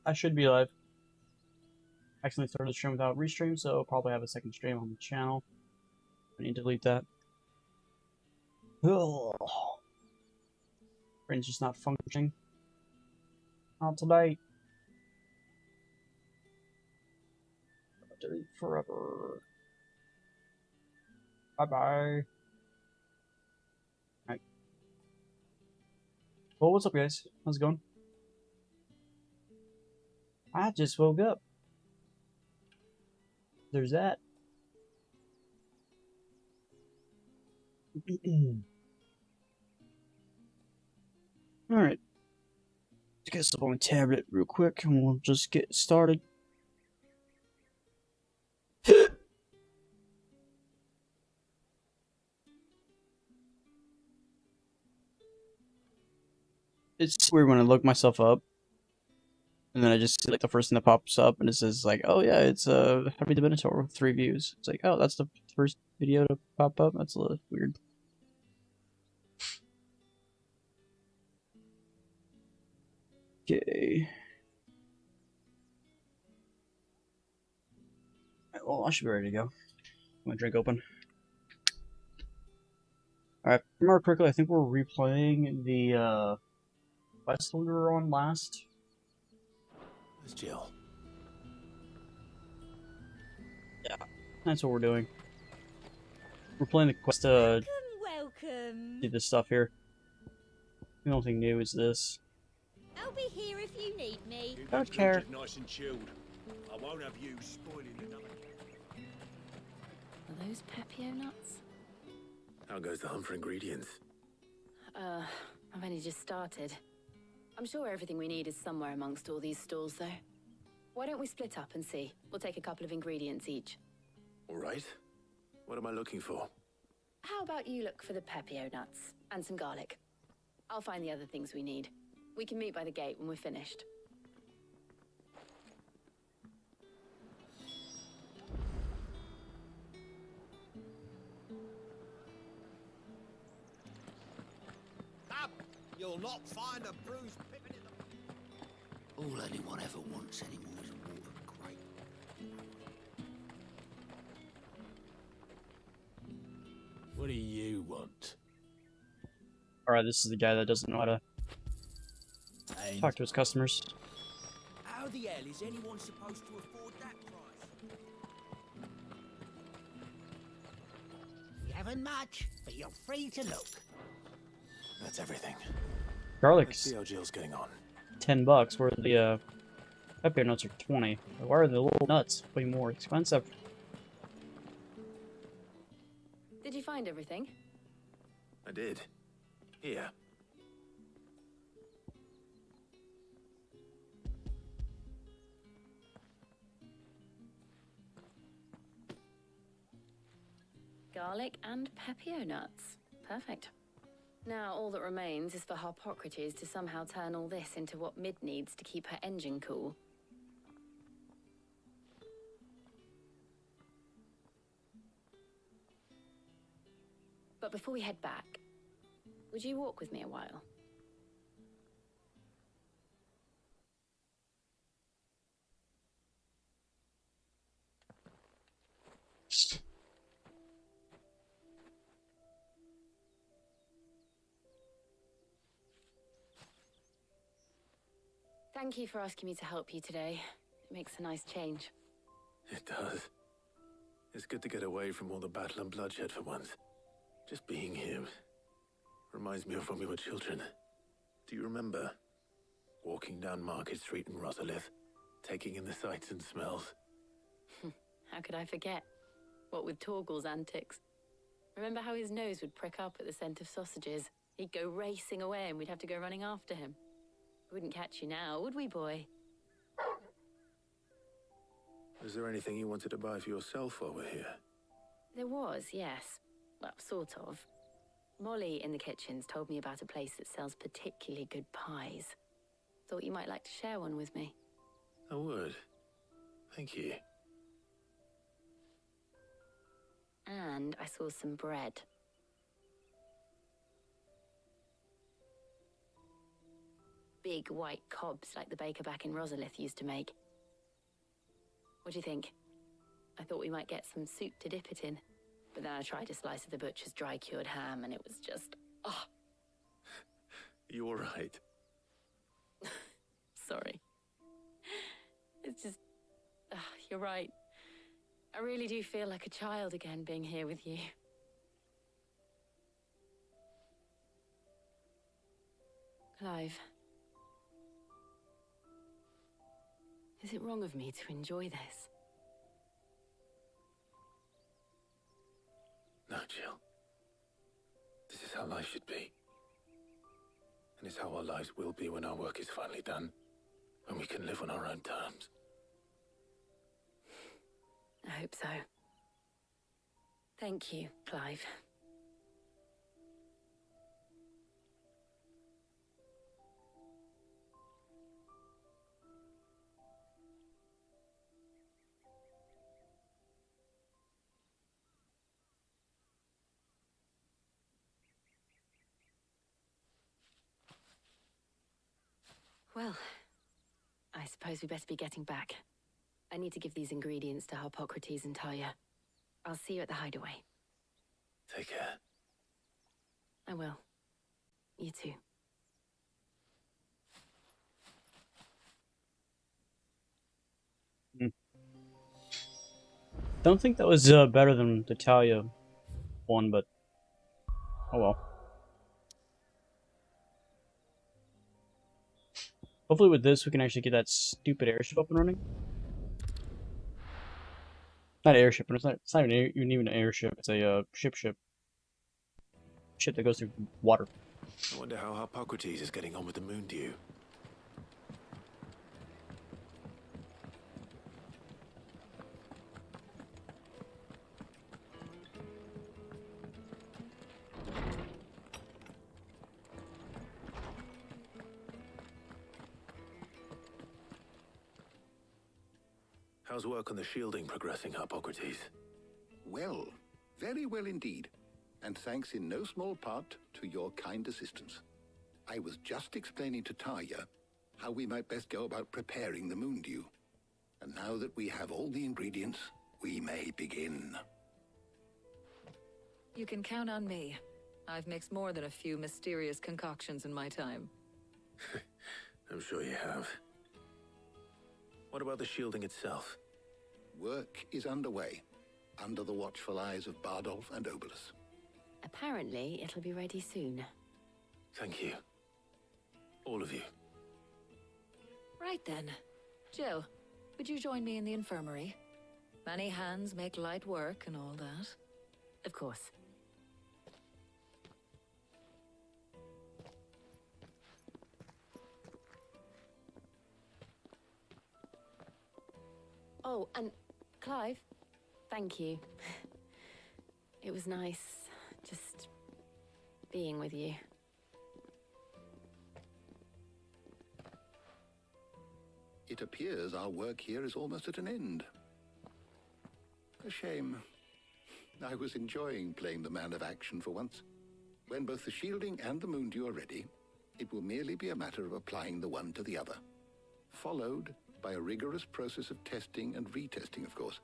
I should be live. Accidentally started the stream without restream, so I'll probably have a second stream on the channel. I need to delete that. Ugh. Brain's just not functioning. Not today. Delete forever. Bye bye. Alright. Well, what's up, guys? How's it going? I just woke up. There's that. Alright. Let's get this up on my tablet real quick and we'll just get started. It's weird when I look myself up and then I just see like the first thing that pops up and it says like, oh yeah, it's Heavy the Minotaur with 3 views. It's like, oh, that's the first video to pop up. That's a little weird. Okay. Well, I should be ready to go. My drink open. Alright, if I remember correctly, I think we're replaying the quest we were on last. Where's Jill? Yeah, that's what we're doing. We're playing the quest Welcome. do this stuff here. The only thing new is this. I'll be here if you need me. Don't care. Nice and chilled. I won't have you spoiling another. Are those Pepio nuts? How goes the hunt for ingredients? I've only just started. I'm sure everything we need is somewhere amongst all these stalls, though. Why don't we split up and see? We'll take a couple of ingredients each. All right. What am I looking for? How about you look for the Pepio nuts and some garlic? I'll find the other things we need. We can meet by the gate when we're finished. Up! You'll not find a bruised pippin in the... All anyone ever wants anymore is a water grape. What do you want? Alright, this is the guy that doesn't know how to talk to his customers. How the hell is anyone supposed to afford that price? You haven't much, but you're free to look. That's everything. Let's Garlic's see how Jill's getting on. $10, where the Pepio nuts are 20. Why are the little nuts way more expensive? Did you find everything? I did. Here. Garlic and Pepio nuts. Perfect. Now all that remains is for Harpocrates to somehow turn all this into what Mid needs to keep her engine cool. But before we head back, would you walk with me a while? Thank you for asking me to help you today. It makes a nice change. It does. It's good to get away from all the battle and bloodshed for once. Just being here reminds me of when we were children. Do you remember? Walking down Market Street in Rosalith, taking in the sights and smells. How could I forget? What with Torgal's antics. Remember how his nose would prick up at the scent of sausages? He'd go racing away and we'd have to go running after him. We wouldn't catch you now, would we, boy? Was there anything you wanted to buy for yourself while we're here? There was, yes. Well, sort of. Molly in the kitchens told me about a place that sells particularly good pies. Thought you might like to share one with me. I would. Thank you. And I saw some bread. big white cobs like the baker back in Rosalith used to make. What do you think? I thought we might get some soup to dip it in, but then I tried a slice of the butcher's dry-cured ham, and it was just, oh, You all right? sorry. It's just, you're right. I really do feel like a child again being here with you. Clive. Is it wrong of me to enjoy this? No, Jill. This is how life should be. And it's how our lives will be when our work is finally done. When we can live on our own terms. I hope so. Thank you, Clive. Well, I suppose we best be getting back. I need to give these ingredients to Harpocrates and Talia. I'll see you at the hideaway. Take care. I will. You too. Don't think that was better than the Talia one, but oh well. Hopefully with this we can actually get that stupid airship up and running. Not airship, but it's not even an airship, it's a ship. Ship that goes through water. I wonder how Harpocrates is getting on with the moon dew. How's work on the shielding progressing, Harpocrates? Well, very well indeed. And thanks in no small part to your kind assistance. I was just explaining to Talia how we might best go about preparing the moon dew. And now that we have all the ingredients, we may begin. You can count on me. I've mixed more than a few mysterious concoctions in my time. I'm sure you have. What about the shielding itself? Work is underway, under the watchful eyes of Bardolph and Obolus. Apparently, it'll be ready soon. Thank you. All of you. Right then. Jill, would you join me in the infirmary? Many hands make light work and all that. Of course. Oh, and Clive, thank you. It was nice just being with you. It appears our work here is almost at an end. A shame. I was enjoying playing the man of action for once. When both the shielding and the moon dew are ready, it will merely be a matter of applying the one to the other. Followed by a rigorous process of testing and retesting, of course.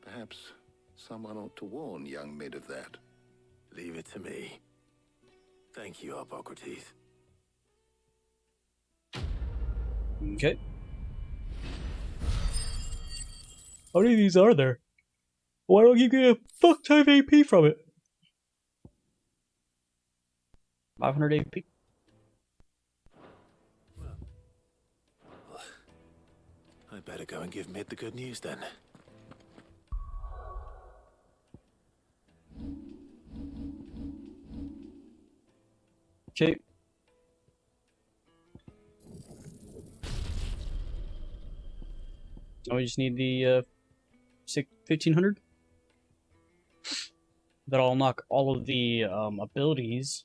Perhaps someone ought to warn young Mid of that. Leave it to me. Thank you, Harpocrates. Okay. How many of these are there? Why don't you get a fuck ton of AP from it? 500 AP. I better go and give Mid the good news then. Okay. Now we just need the 1500. That'll unlock all of the abilities.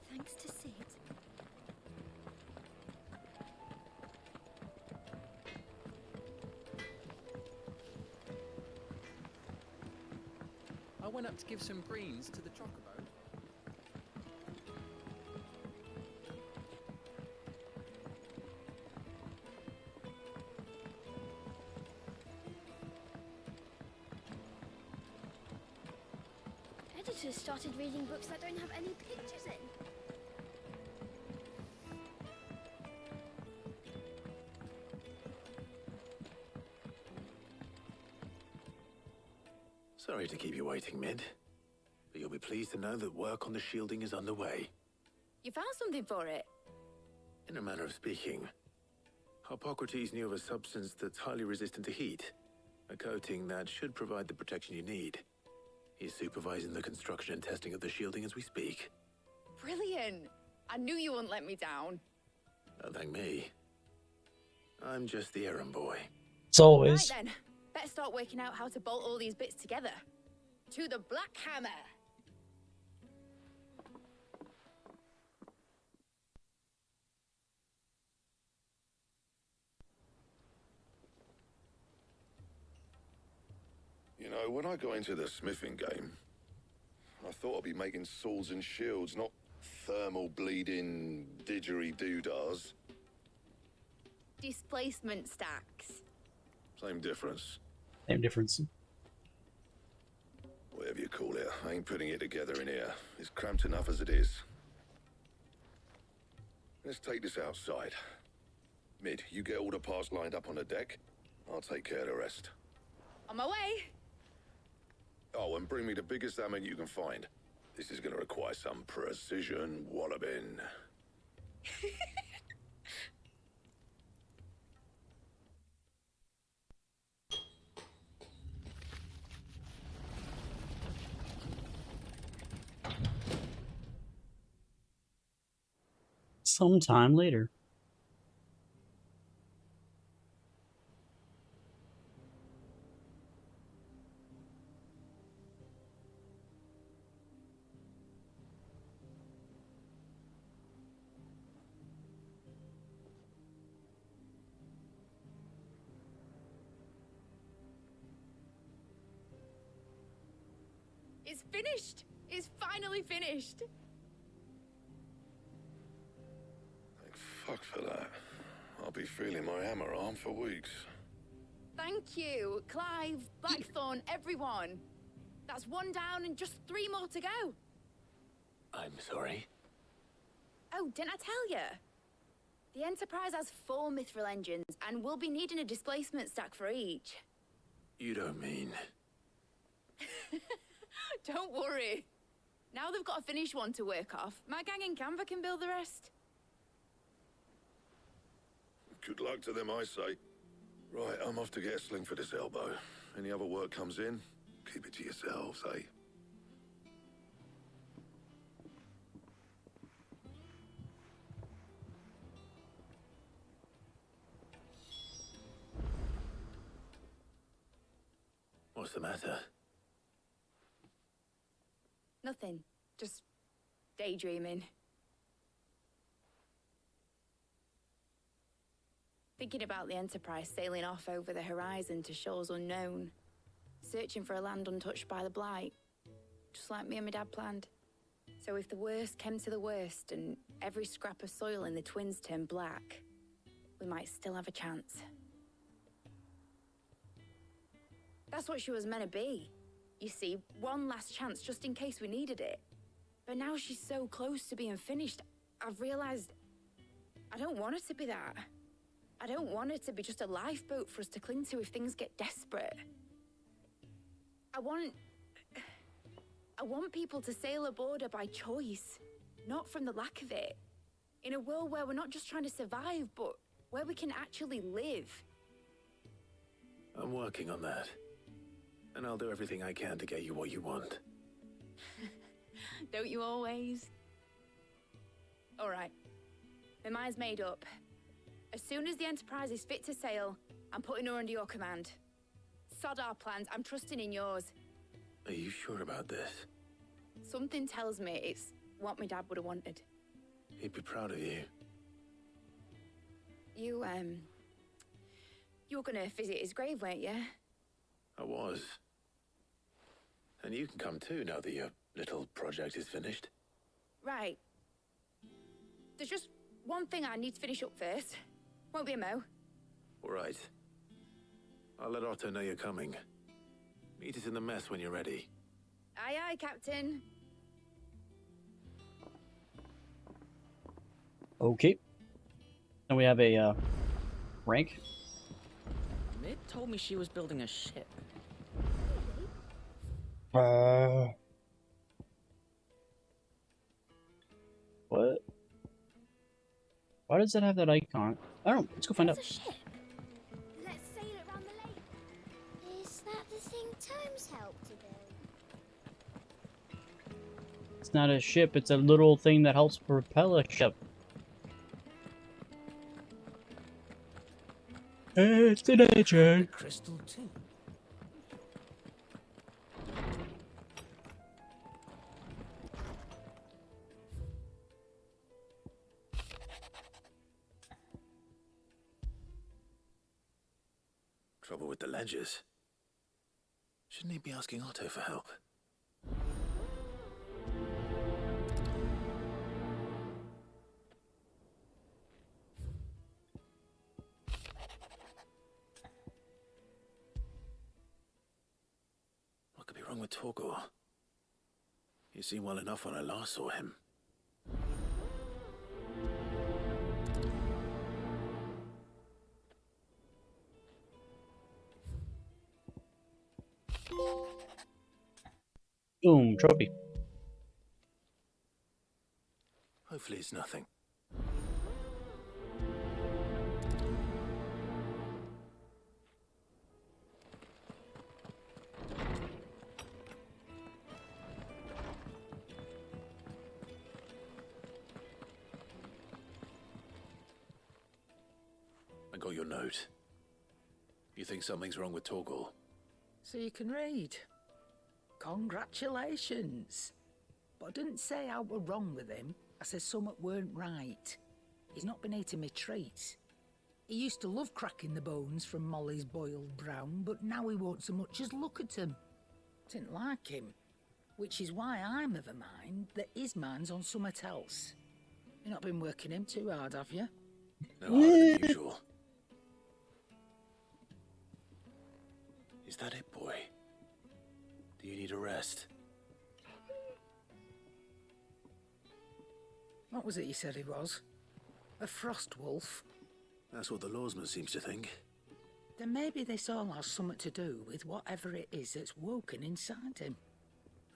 Thanks to Sid. I went up to give some greens to the chocobo. Editors started reading books that don't have any pictures in. Sorry to keep you waiting, Mid. But you'll be pleased to know that work on the shielding is underway. You found something for it? In a manner of speaking, Hippocrates knew of a substance that's highly resistant to heat. A coating that should provide the protection you need. He's supervising the construction and testing of the shielding as we speak. Brilliant! I knew you wouldn't let me down. Don't thank me. I'm just the errand boy. As always. Right then, better start working out how to bolt all these bits together. To the Black Hammer! You know, when I got into the smithing game, I thought I'd be making swords and shields, not thermal bleeding didgeridoo-dahs. Displacement stacks. Same difference. Same difference. Whatever you call it, I ain't putting it together in here. It's cramped enough as it is. Let's take this outside. Mid, you get all the parts lined up on the deck. I'll take care of the rest. On my way! Oh, and bring me the biggest hammer you can find. This is gonna require some precision walloping. Sometime later. It's finished! It's finally finished! Thank fuck for that. I'll be feeling my hammer arm for weeks. Thank you, Clive, Blackthorn, everyone. That's one down and just 3 more to go. I'm sorry. Oh, didn't I tell you? The Enterprise has 4 mithril engines, and we'll be needing a displacement stack for each. You don't mean... Don't worry. Now they've got a finished one to work off, my gang in Canva can build the rest. Good luck to them, I say. Right, I'm off to get a sling for this elbow. Any other work comes in, keep it to yourselves, eh? What's the matter? Nothing. Just daydreaming. Thinking about the Enterprise sailing off over the horizon to shores unknown. Searching for a land untouched by the Blight. Just like me and my dad planned. So if the worst came to the worst and every scrap of soil in the Twins turned black, we might still have a chance. That's what she was meant to be. You see, one last chance just in case we needed it. But now she's so close to being finished, I've realized I don't want it to be that. I don't want it to be just a lifeboat for us to cling to if things get desperate. I want people to sail aboard her by choice, not from the lack of it. In a world where we're not just trying to survive, but where we can actually live. I'm working on that. And I'll do everything I can to get you what you want. Don't you always? All right. My mind's made up. As soon as the Enterprise is fit to sail, I'm putting her under your command. Sod our plans, I'm trusting in yours. Are you sure about this? Something tells me it's what my dad would have wanted. He'd be proud of you. You were gonna visit his grave, weren't you? I was. And you can come too now that your little project is finished. Right. There's just one thing I need to finish up first. Won't be a mo. All right. I'll let Otto know you're coming. Meet us in the mess when you're ready. Aye, aye, Captain. Okay. And we have a rank. Mid told me she was building a ship. What? Why does it have that icon? I don't know. Let's go find out. It's a ship. Let's sail it round the lake. Is that the thing Tomes helped to build? It's not a ship. It's a little thing that helps propel a ship. It's an engine. Crystal too. Trouble with the ledgers. Shouldn't he be asking Otto for help? What could be wrong with Torgor? He seemed well enough when I last saw him. Boom, trophy. Hopefully it's nothing. I got your note. You think something's wrong with Torgor? So you can read. Congratulations. But I didn't say I were wrong with him. I said something weren't right. He's not been eating me treats. He used to love cracking the bones from Molly's boiled brown, but now he won't so much as look at 'em. Didn't like him. Which is why I'm of a mind that his mind's on something else. You've not been working him too hard, have you? No harder than usual. Is that it, boy? Do you need a rest? What was it you said he was? A frost wolf? That's what the lawsman seems to think. Then maybe this all has something to do with whatever it is that's woken inside him.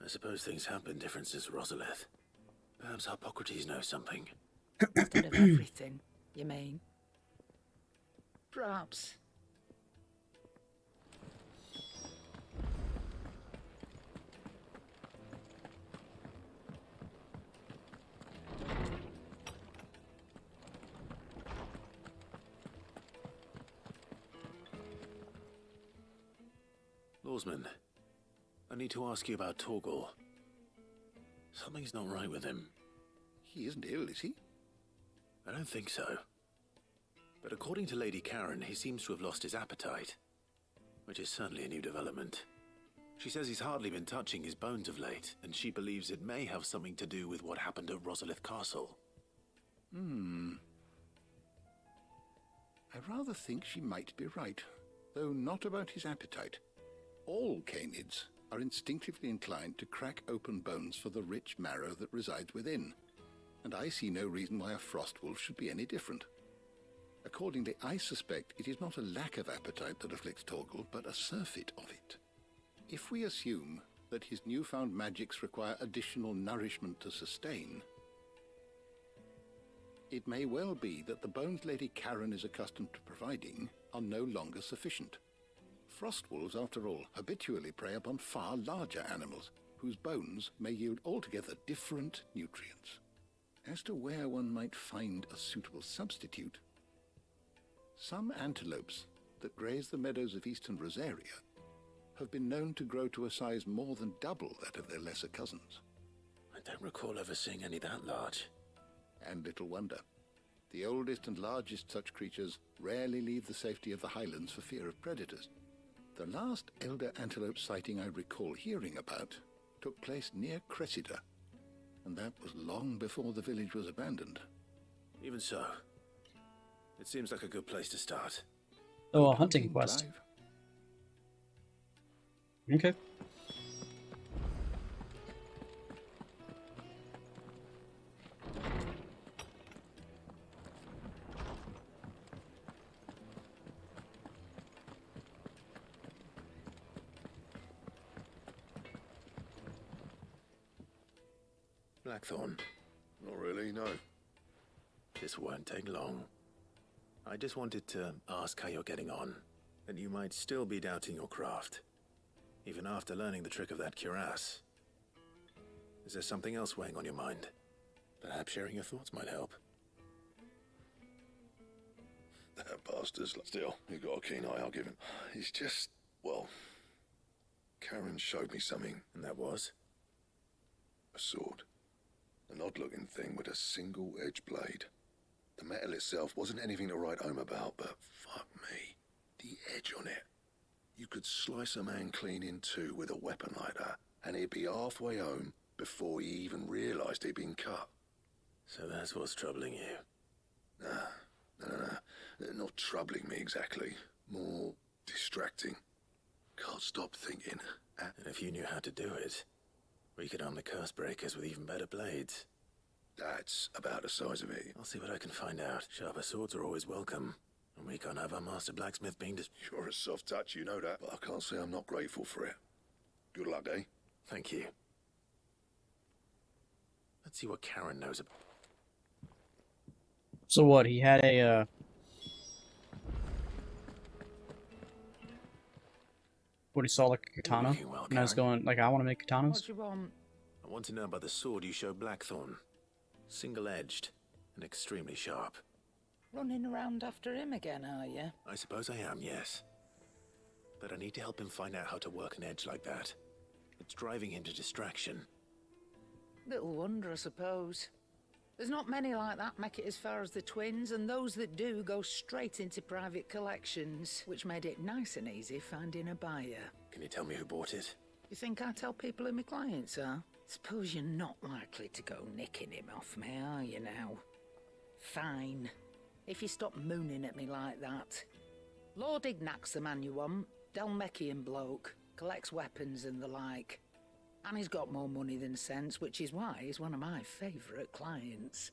I suppose things have been different since Rosalith. Perhaps Hippocrates knows something. Instead of everything, you mean? Perhaps. Lawsman, I need to ask you about Torgor. Something's not right with him. He isn't ill, is he? I don't think so. But according to Lady Karen, he seems to have lost his appetite, which is certainly a new development. She says he's hardly been touching his bones of late, and she believes it may have something to do with what happened at Rosalith Castle. I rather think she might be right, though not about his appetite. All canids are instinctively inclined to crack open bones for the rich marrow that resides within, and I see no reason why a frost wolf should be any different. Accordingly, I suspect it is not a lack of appetite that afflicts Torgor, but a surfeit of it. If we assume that his newfound magics require additional nourishment to sustain, it may well be that the bones Lady Karen is accustomed to providing are no longer sufficient. Frost wolves, after all, habitually prey upon far larger animals, whose bones may yield altogether different nutrients. As to where one might find a suitable substitute, some antelopes that graze the meadows of eastern Rosaria have been known to grow to a size more than double that of their lesser cousins. I don't recall ever seeing any that large. And little wonder. The oldest and largest such creatures rarely leave the safety of the highlands for fear of predators. The last elder antelope sighting I recall hearing about took place near Cressida, and that was long before the village was abandoned. Even so, it seems like a good place to start. Oh, a hunting quest. Okay. Blackthorn. Not really, no. This won't take long. I just wanted to ask how you're getting on, and you might still be doubting your craft, even after learning the trick of that cuirass. Is there something else weighing on your mind? Perhaps sharing your thoughts might help. That bastard's still, you got a keen eye, I'll give him. He's just, well, Karen showed me something. And that was? A sword. An odd-looking thing with a single-edged blade. The metal itself wasn't anything to write home about, but fuck me, the edge on it. You could slice a man clean in two with a weapon like that, and he'd be halfway home before he even realised he'd been cut. So that's what's troubling you? No. Not troubling me exactly. More distracting. Can't stop thinking. And if you knew how to do it, we could arm the curse breakers with even better blades. That's about the size of it. I'll see what I can find out. Sharper swords are always welcome, and we can't have our master blacksmith being You're a soft touch, you know that, but I can't say I'm not grateful for it. Good luck, eh? Thank you. Let's see what Karen knows about. So what? He had a what, he saw like a katana, Well, and I was going like, I want to make katanas. What do you want? I want to know about the sword you showed Blackthorn. Single-edged and extremely sharp. Running around after him again, are you? I suppose I am, yes. But I need to help him find out how to work an edge like that. It's driving him to distraction. Little wonder, I suppose. There's not many like that make it as far as the twins, and those that do go straight into private collections, which made it nice and easy finding a buyer. Can you tell me who bought it? You think I tell people who my clients are? Suppose you're not likely to go nicking him off me, are you now? Fine. If you stop mooning at me like that. Lord Ignac's the man you want. Dalmekian bloke. Collects weapons and the like. And he's got more money than sense, which is why he's one of my favourite clients.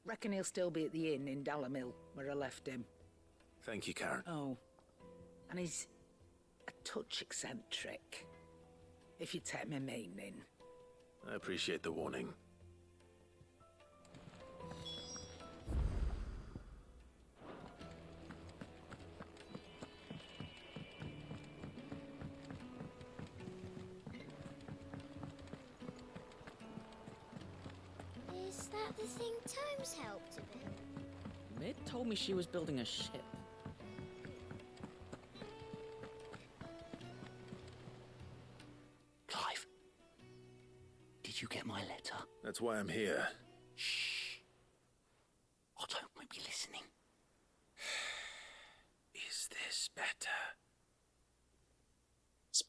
Reckon he'll still be at the inn in Dalamil, where I left him. Thank you, Karen. Oh. And he's a touch eccentric. If you take my meaning. I appreciate the warning. Is that the thing Tomes helped to build? Mid told me she was building a ship. Clive, did you get my letter? That's why I'm here. Shh. Otto might be listening. Is this better?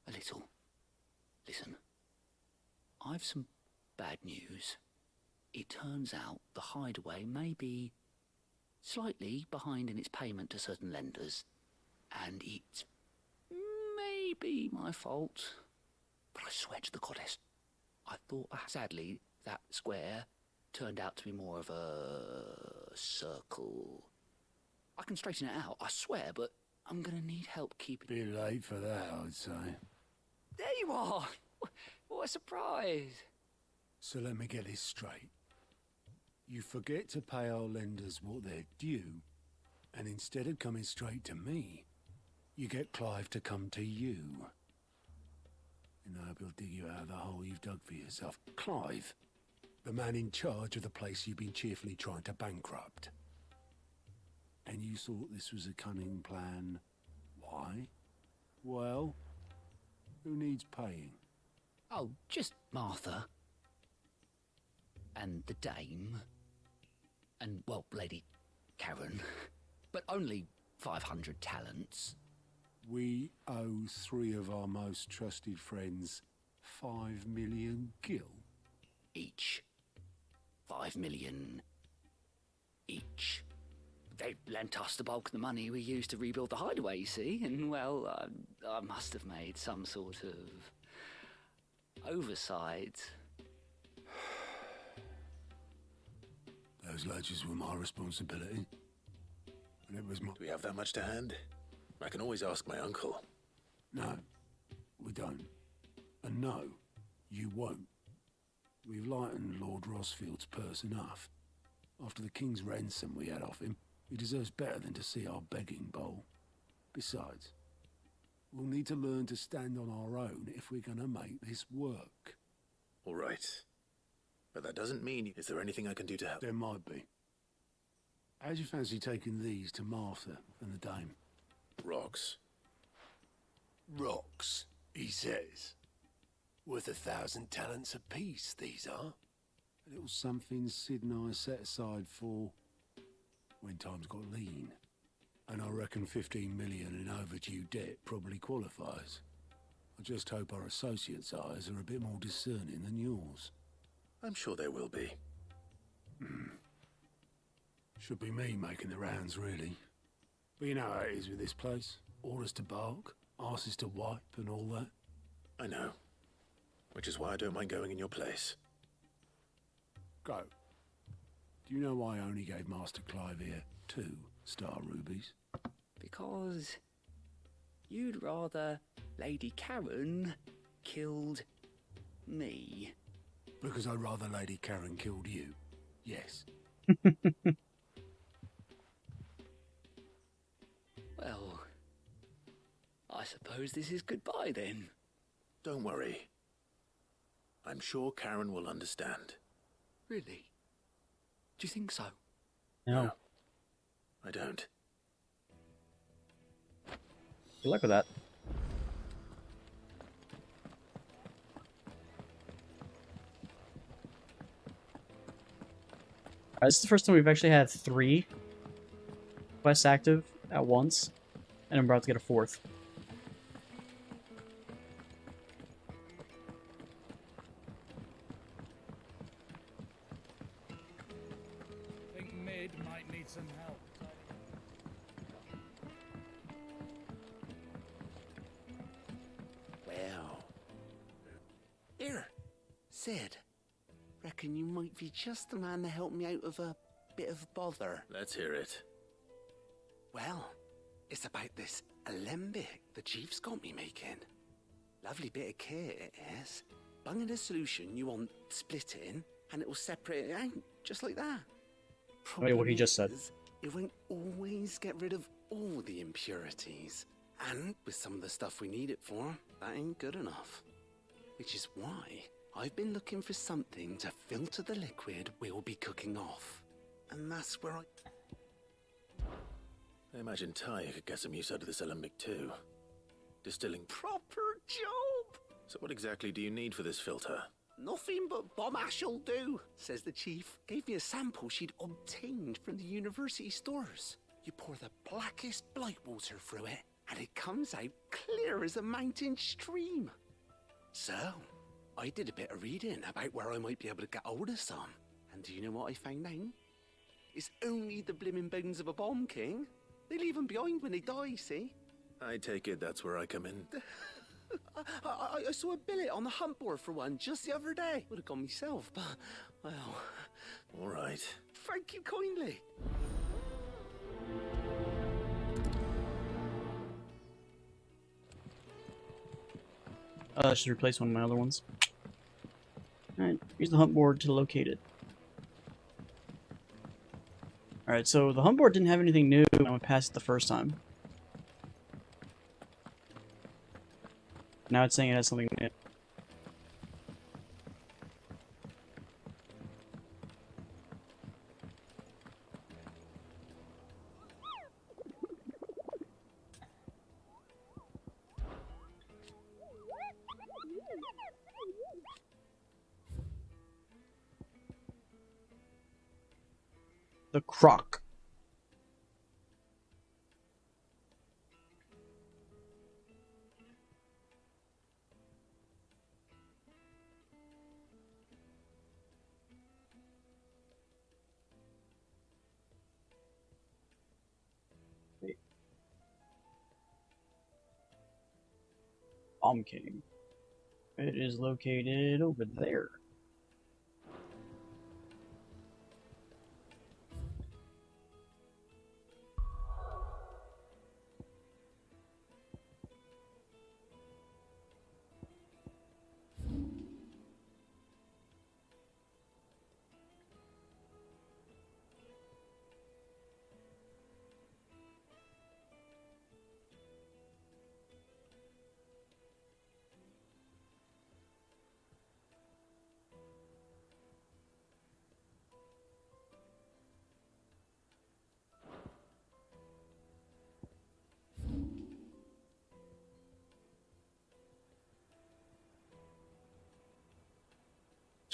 A little. Listen, I've some bad news. It turns out the Hideaway may be slightly behind in its payment to certain lenders, and it's maybe my fault. But I swear to the goddess, I thought, sadly, that square turned out to be more of a circle. I can straighten it out, I swear, but I'm gonna need help keeping... Bit late for that, I'd say. There you are! What a surprise! So let me get this straight. You forget to pay our lenders what they're due, and instead of coming straight to me, you get Clive to come to you. And I hope he'll dig you out of the hole you've dug for yourself. Clive, the man in charge of the place you've been cheerfully trying to bankrupt. And you thought this was a cunning plan. Why? Well, who needs paying? Oh, just Martha. And the dame. And, well, Lady Karen. But only 500 talents. We owe 3 of our most trusted friends 5 million gil. Each. 5 million each. They lent us the bulk of the money we used to rebuild the hideaway, you see, and, well, I must have made some sort of oversight. Those ledgers were my responsibility. And it was my... Do we have that much to hand? I can always ask my uncle. No, we don't. And no, you won't. We've lightened Lord Rosfield's purse enough. After the king's ransom we had off him, he deserves better than to see our begging bowl. Besides, we'll need to learn to stand on our own if we're gonna make this work. All right. But that doesn't mean... Is there anything I can do to help? There might be. How'd you fancy taking these to Martha and the dame? Rocks. Rocks, he says. Worth 1,000 talents apiece, these are. A little something Sid and I set aside for when times got lean. And I reckon 15 million in overdue debt probably qualifies. I just hope our associates' eyes are a bit more discerning than yours. I'm sure there will be. Should be me making the rounds, really. But you know how it is with this place. Orders to bark, arses to wipe and all that. I know. Which is why I don't mind going in your place. Go. Do you know why I only gave Master Clive here 2 star rubies? Because you'd rather Lady Karen killed me. Because I'd rather Lady Karen killed you. Yes. Well, I suppose this is goodbye then. Don't worry. I'm sure Karen will understand. Really? Do you think so? No. I don't. Good luck with that. This is the first time we've actually had 3 quests active at once, and I'm about to get a 4th. Think Mid might need some help. Well. Here, Sid. Reckon you might be just the man to help me out of a bit of bother. Let's hear it. Well, it's about this alembic the chief's got me making. Lovely bit of kit it is. Bunging a solution you want splitting, and it will separate it out, just like that. Wait, what he just said. It won't always get rid of all the impurities. And with some of the stuff we need it for, that ain't good enough. Which is why I've been looking for something to filter the liquid we'll be cooking off. And that's where I imagine Ty could get some use out of this alembic too. Distilling... Proper job! So what exactly do you need for this filter? Nothing but bomb ash'll do, says the chief. Gave me a sample she'd obtained from the university stores. You pour the blackest blight water through it, and it comes out clear as a mountain stream. So, I did a bit of reading about where I might be able to get hold of some. And do you know what I found out? It's only the blimmin' bones of a bomb king. They leave them behind when they die, see? I take it that's where I come in. I saw a billet on the hunt board for one just the other day. Would have gone myself, but, well... All right. Thank you kindly. I should replace one of my other ones. Alright, use the hunt board to locate it. Alright, so the hunt board didn't have anything new when I went past it the first time. Now it's saying it has something new. The croc. Palm King. It is located over there.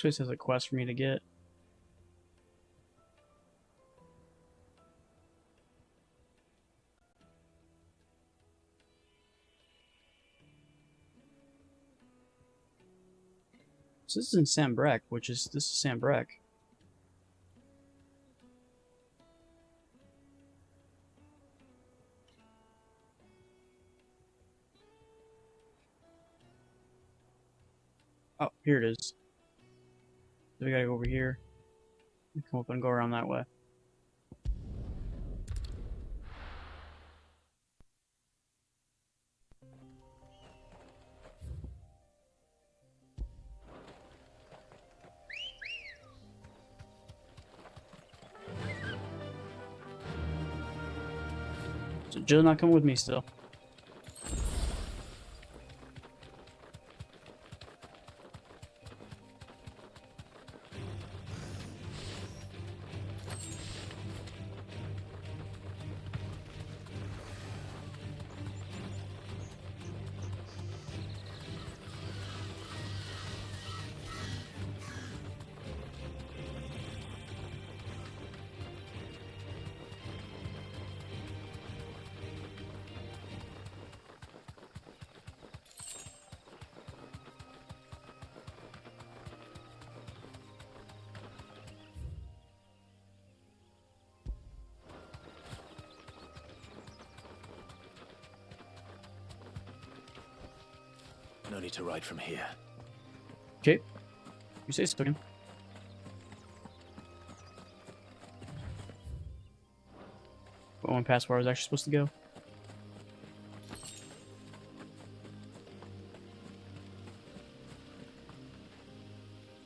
This has a quest for me to get. So this is in Sambrek, this is Sambrek. Oh, here it is. So we gotta go over here. Come up and go around that way. So Jill not coming with me still. No need to ride from here. Okay. You say so. Going past where I was actually supposed to go.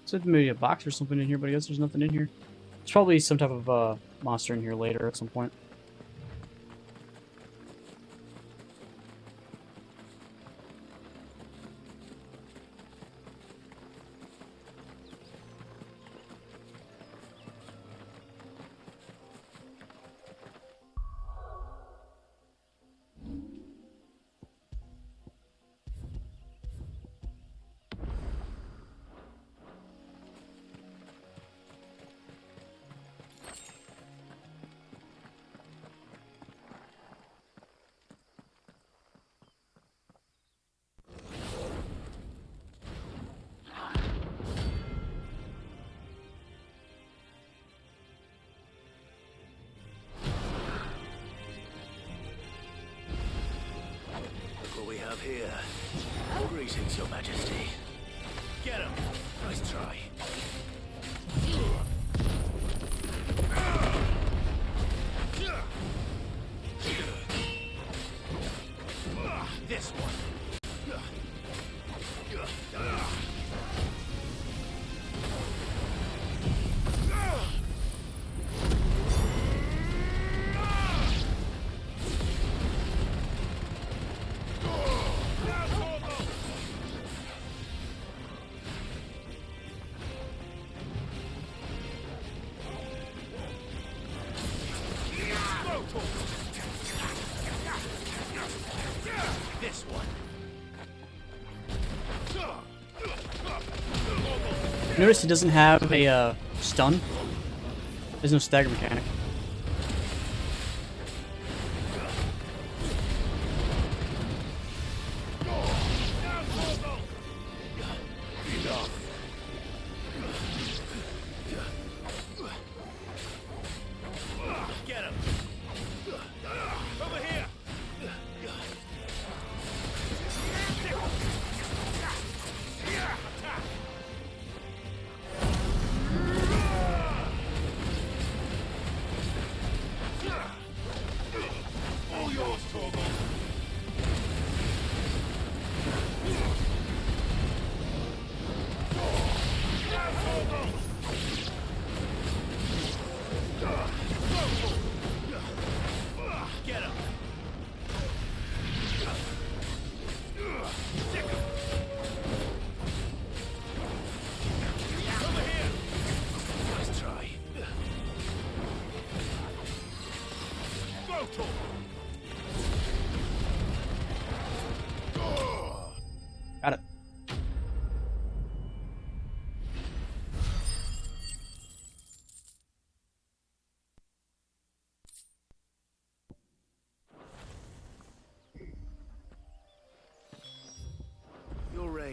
Said maybe a box or something in here, but I guess there's nothing in here. There's probably some type of monster in here later at some point. What we have here. Greetings, Your Majesty. Get him! Nice try. This one. This one. Notice he doesn't have a stun. There's no stagger mechanic. Get him! Over here!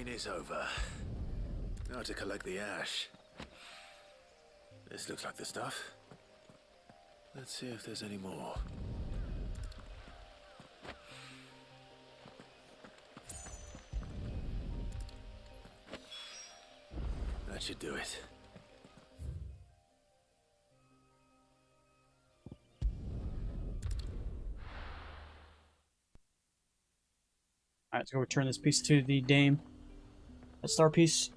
pain is over. Now to collect the ash. This looks like the stuff. Let's see if there's any more. That should do it. Alright, let's go return this piece to the dame. A star piece.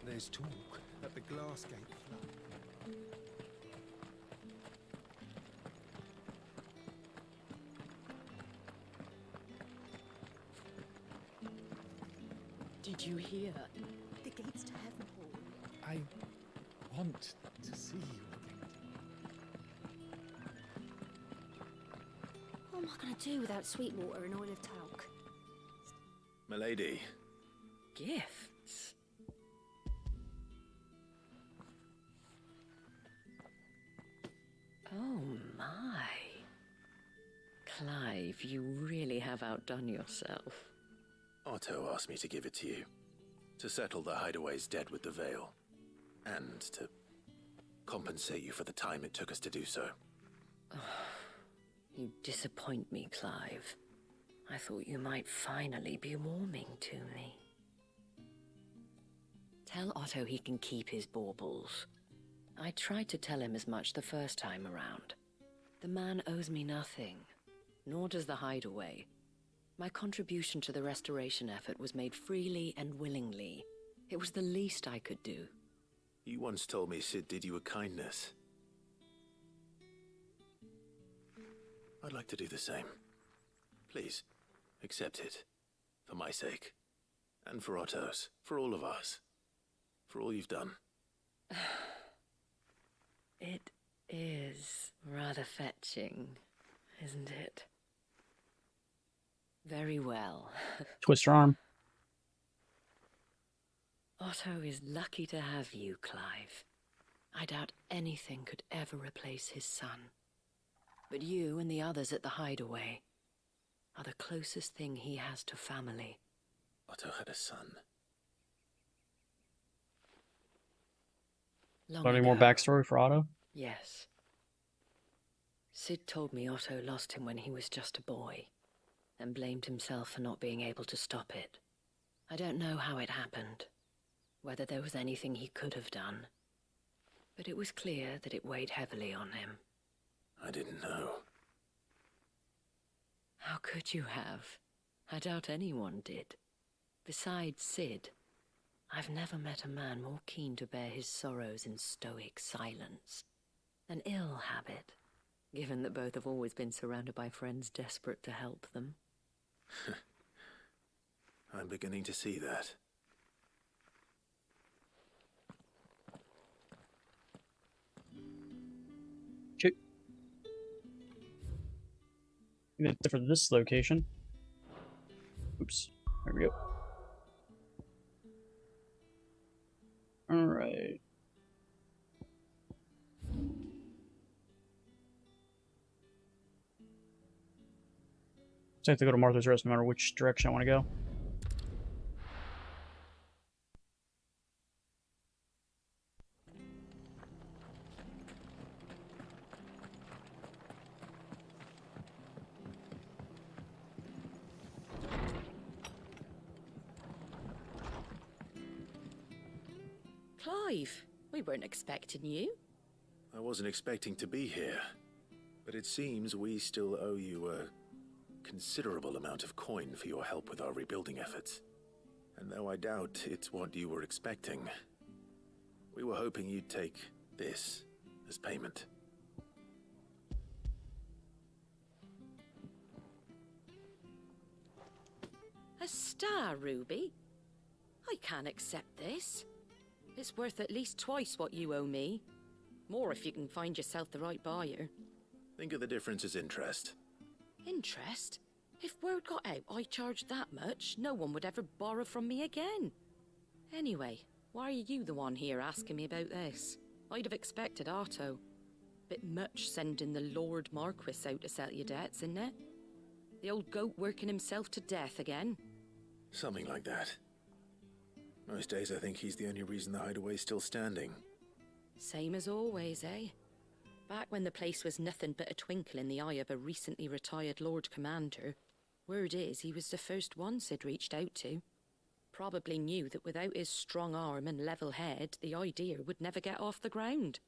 There's talk at the Glassgate flood. Did you hear? The gates to heaven hall. I want to see you again. What am I going to do without Sweetwater and oil of talc? Milady. Gifts? Oh my. Clive, you really have outdone yourself. Otto asked me to give it to you. To settle the Hideaway's debt with the Veil. And to compensate you for the time it took us to do so. You disappoint me, Clive. I thought you might finally be warming to me. Tell Otto he can keep his baubles. I tried to tell him as much the first time around. The man owes me nothing, nor does the Hideaway. My contribution to the restoration effort was made freely and willingly. It was the least I could do. You once told me Sid did you a kindness. I'd like to do the same. Please, accept it. For my sake. And for Otto's. For all of us. For all you've done. It is rather fetching, isn't it? Very well. Twist your arm. Otto is lucky to have you, Clive. I doubt anything could ever replace his son. But you and the others at the Hideaway are the closest thing he has to family. Otto had a son. Any more backstory for Otto? Yes. Sid told me Otto lost him when he was just a boy, and blamed himself for not being able to stop it. I don't know how it happened, whether there was anything he could have done, but it was clear that it weighed heavily on him. I didn't know. How could you have? I doubt anyone did. Besides Sid, I've never met a man more keen to bear his sorrows in stoic silence. An ill habit, given that both have always been surrounded by friends desperate to help them. I'm beginning to see that. Okay. For this location. Oops. There we go. Alright. So I have to go to Martha's Rest no matter which direction I want to go. Clive, we weren't expecting you. I wasn't expecting to be here, but it seems we still owe you a considerable amount of coin for your help with our rebuilding efforts. And though I doubt it's what you were expecting, we were hoping you'd take this as payment. A star, Ruby? I can't accept this. It's worth at least twice what you owe me. More if you can find yourself the right buyer. Think of the difference as interest. Interest? If word got out I charged that much, no one would ever borrow from me again. Anyway, why are you the one here asking me about this? I'd have expected Otto. Bit much sending the Lord Marquis out to settle your debts, isn't it? The old goat working himself to death again? Something like that. Most days I think he's the only reason the hideaway's still standing. Same as always, eh? Back when the place was nothing but a twinkle in the eye of a recently retired Lord Commander, word is he was the first one Sid reached out to. Probably knew that without his strong arm and level head, the idea would never get off the ground.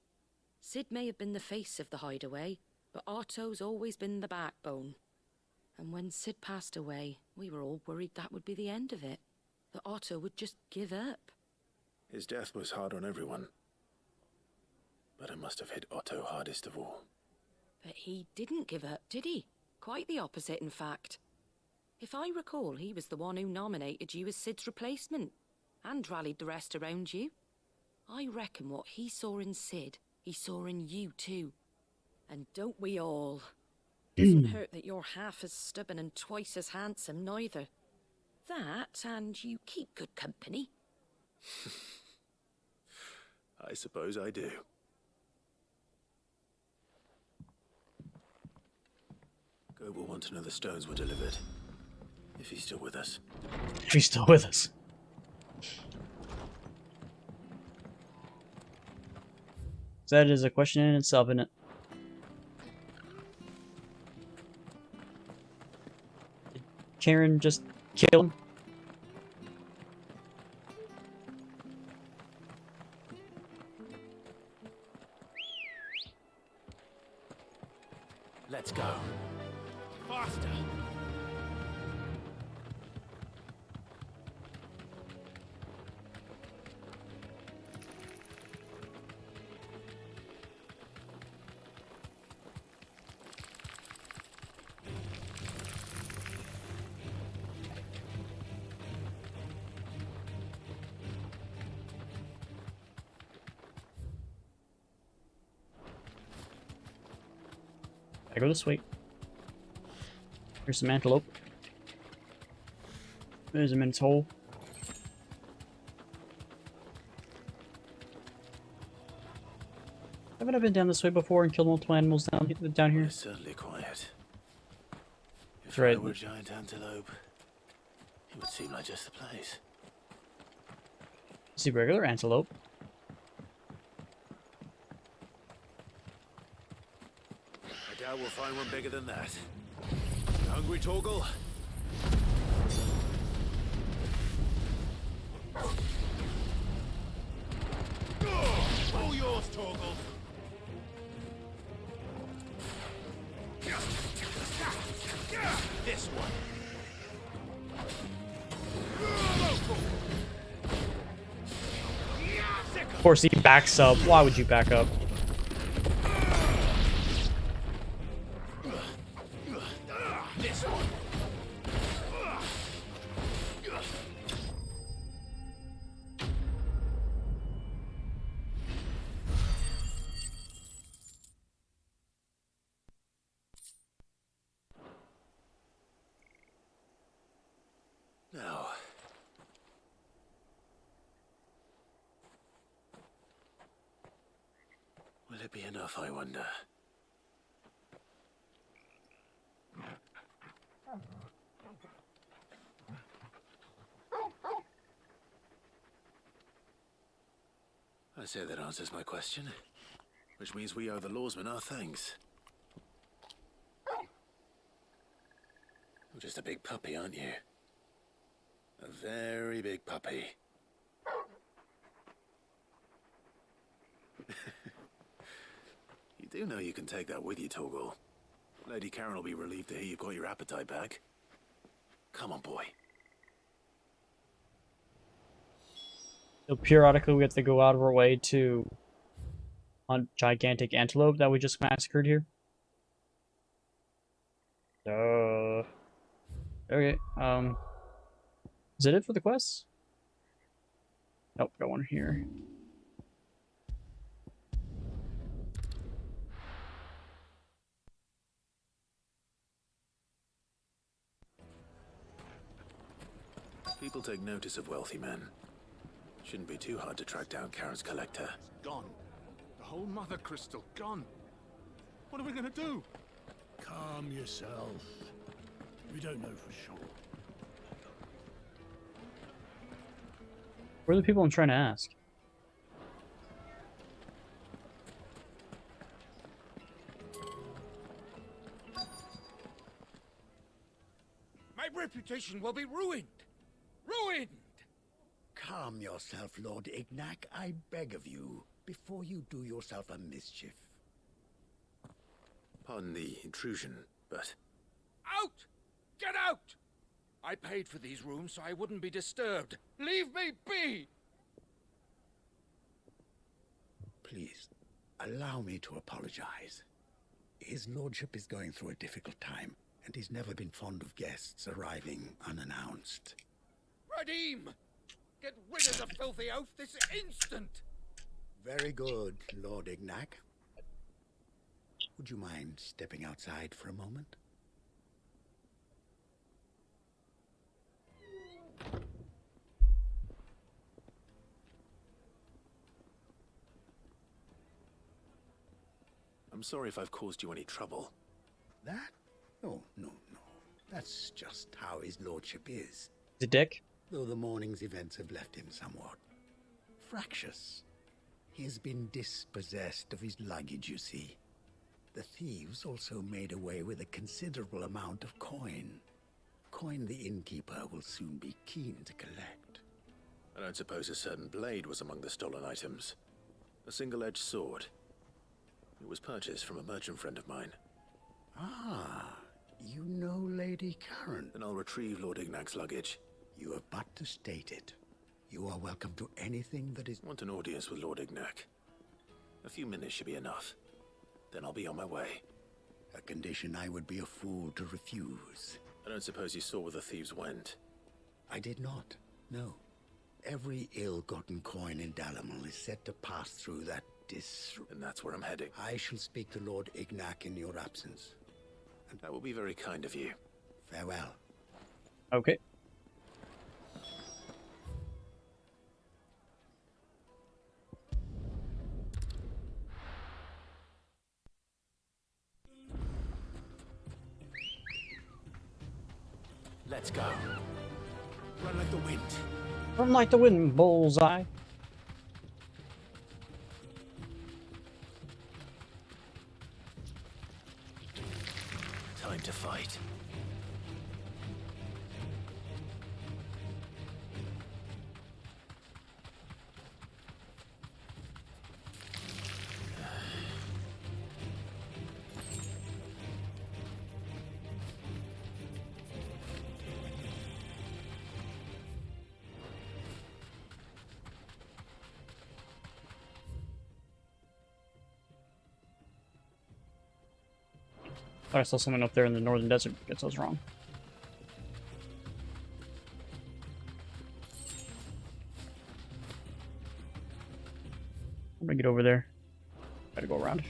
Sid may have been the face of the hideaway, but Otto's always been the backbone. And when Sid passed away, we were all worried that would be the end of it. That Otto would just give up. His death was hard on everyone. But it must have hit Otto hardest of all. But he didn't give up, did he? Quite the opposite, in fact. If I recall, he was the one who nominated you as Sid's replacement, and rallied the rest around you. I reckon what he saw in Sid, he saw in you too. And don't we all? Doesn't hurt that you're half as stubborn and twice as handsome, neither. That, and you keep good company. I suppose I do. Goat will want to know the stones were delivered. If he's still with us. If he's still with us. That is a question in itself, isn't it? Did Karen just kill him? Let's go. Faster! I go this way. Here's some antelope. There's a mince hole. Haven't I been down this way before and killed multiple animals down here? It's certainly quiet. If Right. I were a giant antelope, it would seem like just the place. See regular antelope. I doubt we'll find one bigger than that. You hungry, Torgal? All yours, Torgal. This one. Of course he backs up. Why would you back up? This one. Now. Will it be enough, I wonder? I say that answers my question. Which means we owe the lawsmen our thanks. You're just a big puppy, aren't you? A very big puppy. You do know you can take that with you, Torgal. Lady Karen will be relieved to hear you've got your appetite back. Come on, boy. So periodically we have to go out of our way to hunt gigantic antelope that we just massacred here. Okay, is that it for the quests? Nope, got one here. People take notice of wealthy men. Shouldn't be too hard to track down Karen's collector. Gone. The whole mother crystal gone. What are we gonna do? Calm yourself. We don't know for sure. Where are the people I'm trying to ask? My reputation will be ruined! Ruined! Calm yourself, Lord Ignac, I beg of you, before you do yourself a mischief. Pardon the intrusion, but Out! Get out! I paid for these rooms so I wouldn't be disturbed. Leave me be! Please, allow me to apologize. His lordship is going through a difficult time, and he's never been fond of guests arriving unannounced. Radim! Get rid of the filthy oaf this instant! Very good, Lord Ignac. Would you mind stepping outside for a moment? I'm sorry if I've caused you any trouble. That? No, no, no. That's just how his lordship is. The dick? Though the morning's events have left him somewhat fractious. He has been dispossessed of his luggage, you see. The thieves also made away with a considerable amount of coin. Coin the innkeeper will soon be keen to collect. I don't suppose a certain blade was among the stolen items. A single-edged sword. It was purchased from a merchant friend of mine. Ah, you know Lady Karen. Then I'll retrieve Lord Ignac's luggage. You have but to state it. You are welcome to anything that is... Want an audience with Lord Ignac. A few minutes should be enough. Then I'll be on my way. A condition I would be a fool to refuse. I don't suppose you saw where the thieves went? I did not, no. Every ill-gotten coin in Dalamal is set to pass through that And that's where I'm heading. I shall speak to Lord Ignac in your absence. And that will be very kind of you. Farewell. Okay. Let's go. Run like the wind. Run like the wind, bullseye. Time to fight. I saw something up there in the northern desert. Guess I was wrong. I'm gonna get over there. Gotta go around.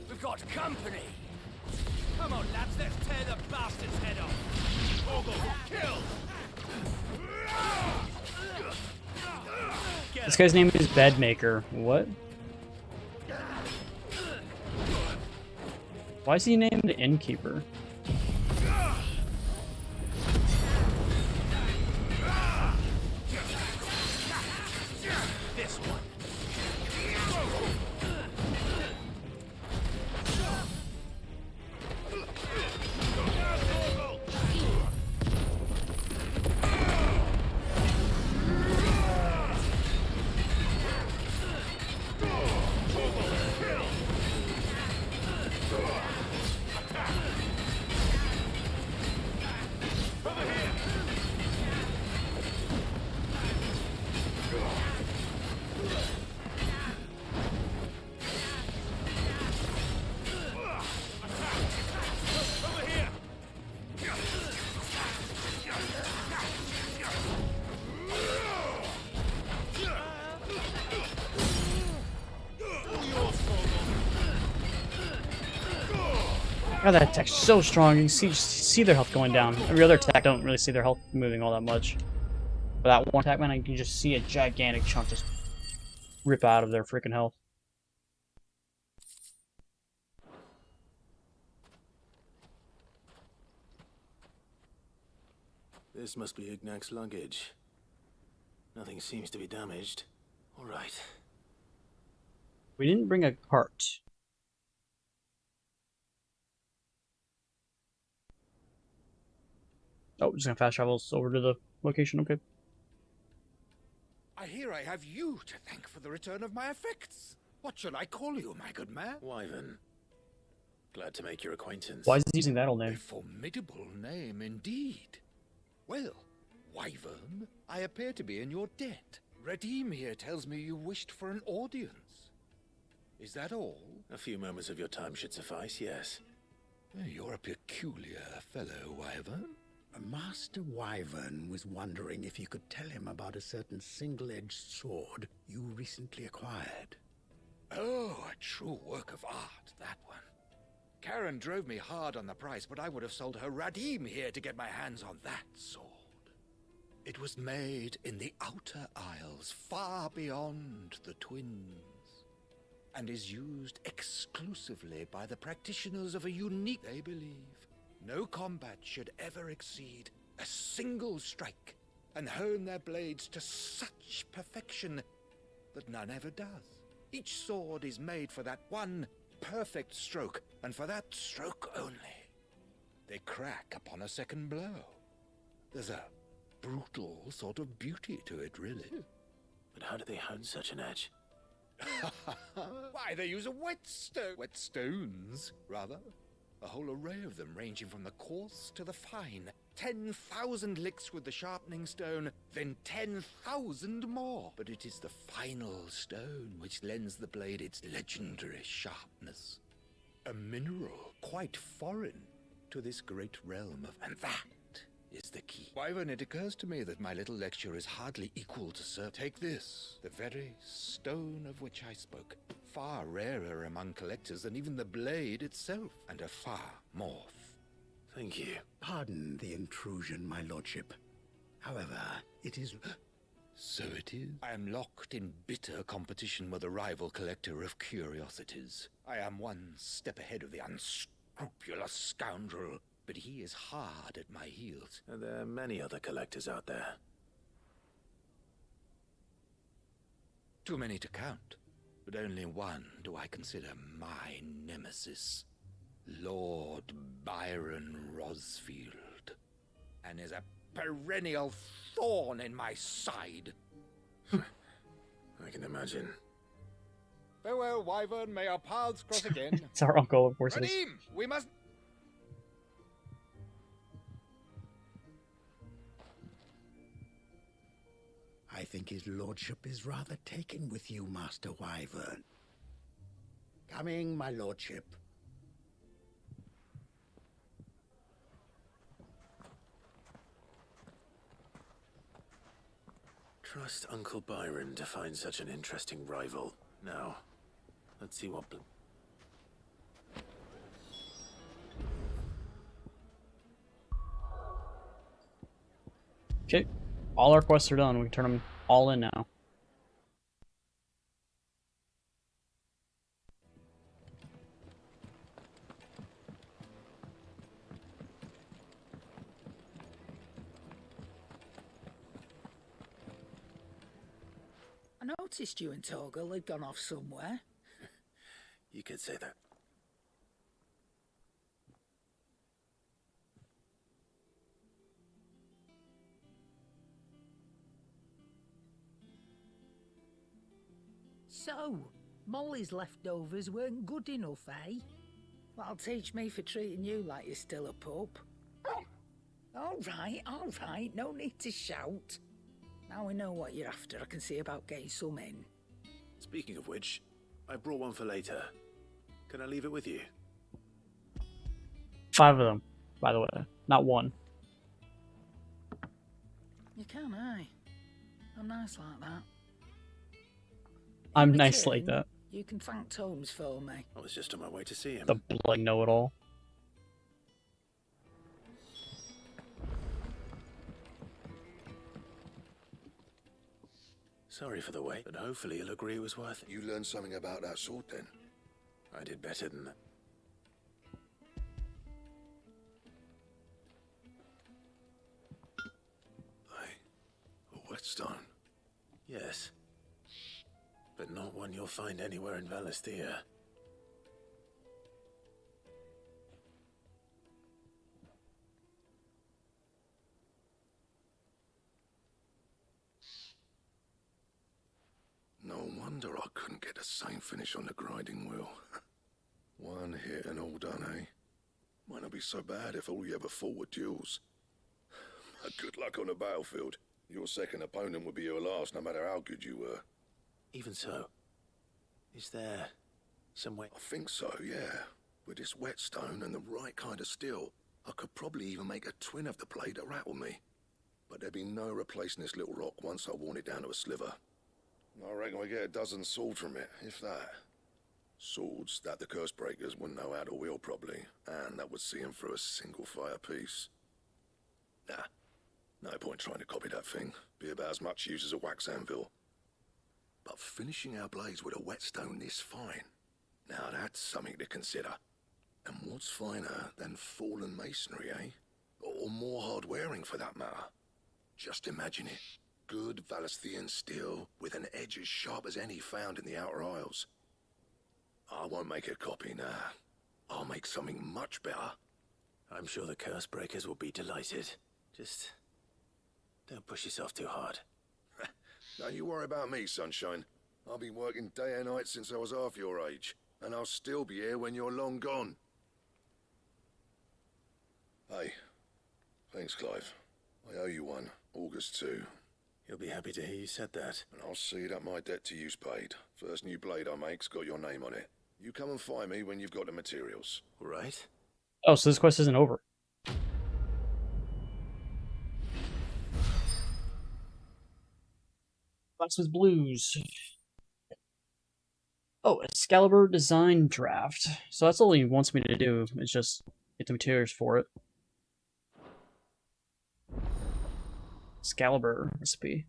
We've got company! Come on, lads, let's tear the bastard's head off! Orgel, kill! This guy's name is Bedmaker. What? Why is he named Innkeeper? This one. God, that attack's so strong. You can see their health going down. Every other attack, don't really see their health moving all that much. But that one attack, man, I can just see a gigantic chunk just rip out of their freaking health. This must be Ignac's luggage. Nothing seems to be damaged. All right. We didn't bring a cart. Oh, just gonna fast travel over to the location, okay. I hear I have you to thank for the return of my effects. What shall I call you, my good man? Wyvern. Glad to make your acquaintance. Why is he using that old name? A formidable name indeed. Well, Wyvern, I appear to be in your debt. Redeem here tells me you wished for an audience. Is that all? A few moments of your time should suffice, yes. You're a peculiar fellow, Wyvern. Master Wyvern was wondering if you could tell him about a certain single-edged sword you recently acquired. Oh, a true work of art, that one. Karen drove me hard on the price, but I would have sold her Radim here to get my hands on that sword. It was made in the Outer Isles, far beyond the Twins, and is used exclusively by the practitioners of a unique... They believe no combat should ever exceed a single strike, and hone their blades to such perfection that none ever does. Each sword is made for that one perfect stroke, and for that stroke only. They crack upon a second blow. There's a brutal sort of beauty to it, really. But how do they hone such an edge? Why, they use a whetstones, rather. A whole array of them, ranging from the coarse to the fine. 10,000 licks with the sharpening stone, then 10,000 more. But it is the final stone which lends the blade its legendary sharpness. A mineral quite foreign to this great realm of... And that is the key. Wyvern, it occurs to me that my little lecture is hardly equal to Sir. Take this, the very stone of which I spoke. Far rarer among collectors than even the blade itself, and a far more... Thank you. Pardon the intrusion, my lordship. However, it is... So it is. I am locked in bitter competition with a rival collector of curiosities. I am one step ahead of the unscrupulous scoundrel, but he is hard at my heels. And there are many other collectors out there. Too many to count, but only one do I consider my nemesis. Lord Byron Rosfield, and is a perennial thorn in my side. I can imagine. Farewell, Wyvern, may our paths cross again. It's our uncle, of course it is. Radim, we must... I think his lordship is rather taken with you, Master Wyvern. Coming, my lordship. Trust Uncle Byron to find such an interesting rival. Now, let's see what... Okay, all our quests are done. We can turn them all in now. I noticed you and Torgal had gone off somewhere. You could say that. So, Molly's leftovers weren't good enough, eh? That'll teach me for treating you like you're still a pup. All right, no need to shout. Now we know what you're after, I can see about getting some in. Speaking of which, I brought one for later. Can I leave it with you? 5 of them, by the way, not 1. You can, eh? I'm nice like that. I'm nice like that. You can thank Tomes for me. I was just on my way to see him. The bloody know-it-all. Sorry for the wait, but hopefully you'll agree it was worth it. You learned something about that sword then? I did better than that. A whetstone? Yes. But not one you'll find anywhere in Valisthea. No wonder I couldn't get the same finish on the grinding wheel. One hit and all done, eh? Might not be so bad if all you ever fought were duels. Good luck on the battlefield. Your second opponent would be your last, no matter how good you were. Even so, is there some way? I think so, yeah. With this whetstone and the right kind of steel, I could probably even make a twin of the blade that rattled me. But there'd be no replacing this little rock once I worn it down to a sliver. I reckon we get a dozen swords from it, if that. Swords that the curse breakers wouldn't know how to wield properly, and that would see them through a single fire piece. Nah, no point trying to copy that thing. Be about as much use as a wax anvil. But finishing our blades with a whetstone this fine, now that's something to consider. And what's finer than fallen masonry, eh? Or more hard-wearing, for that matter. Just imagine it. Good Valisthean steel with an edge as sharp as any found in the Outer Isles. I won't make a copy now. I'll make something much better. I'm sure the curse breakers will be delighted. Just don't push yourself too hard. Don't you worry about me, Sunshine. I've been working day and night since I was half your age, and I'll still be here when you're long gone. Hey, thanks, Clive. I owe you one. August 2. You'll be happy to hear you said that. And I'll see that my debt to you's paid. First new blade I make's got your name on it. You come and find me when you've got the materials. Right? Oh, so this quest isn't over. Blacksmith Blues. Oh, Excalibur design draft. So that's all he wants me to do, is just get the materials for it. Excalibur recipe.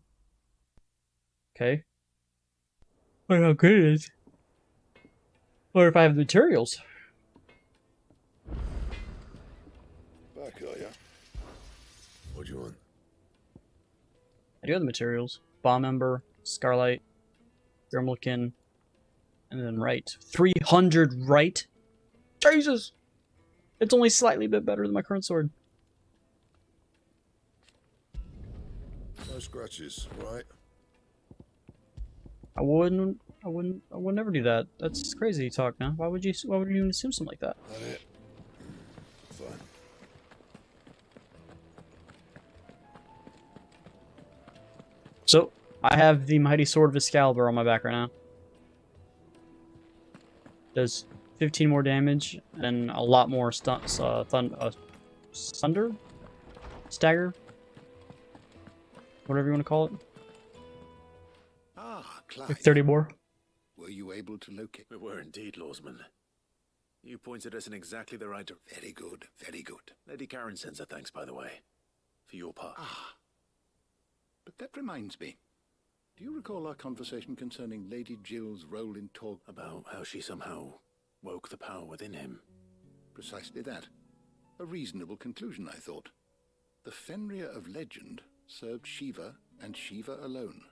Okay. I wonder how good it is. Or if I have the materials. Back, are ya? What do you want? I do have the materials. Bomb Ember, Scarlight, Grimlikin, and then Right. 300 Right? Jesus! It's only slightly bit better than my current sword. No scratches, right? I would never do that. That's crazy talk now. Why would you even assume something like that? That it? Fine. So, I have the Mighty Sword of Excalibur on my back right now. Does 15 more damage and a lot more thunder? Stagger? Whatever you want to call it. Ah, Clive. Like 30 more. Were you able to locate? We were indeed, Lawsman. You pointed us in exactly the right direction. Very good, very good. Lady Karen sends her thanks, by the way, for your part. Ah. But that reminds me. Do you recall our conversation concerning Lady Jill's role in talk? About how she somehow woke the power within him. Precisely that. A reasonable conclusion, I thought. The Fenrir of legend served Shiva and Shiva alone.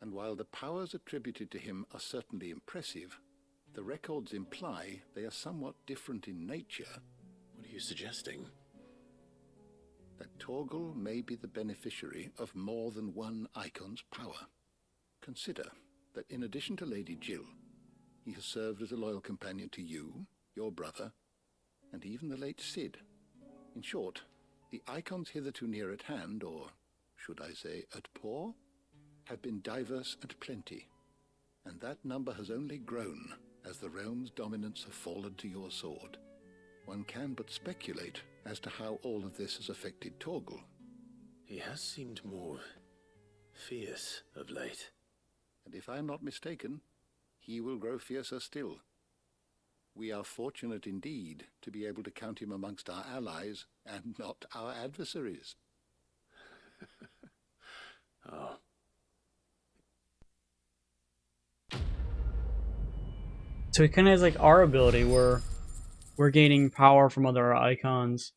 And while the powers attributed to him are certainly impressive, the records imply they are somewhat different in nature. What are you suggesting? That Torgal may be the beneficiary of more than one icon's power. Consider that in addition to Lady Jill, he has served as a loyal companion to you, your brother, and even the late Cid. In short, the icons hitherto near at hand, or should I say at paw, have been diverse and plenty, and that number has only grown as the realm's dominance have fallen to your sword. One can but speculate as to how all of this has affected Torgal. He has seemed more fierce of late. And if I am not mistaken, he will grow fiercer still. We are fortunate indeed to be able to count him amongst our allies and not our adversaries. Oh. So it kind of has like our ability where we're gaining power from other icons.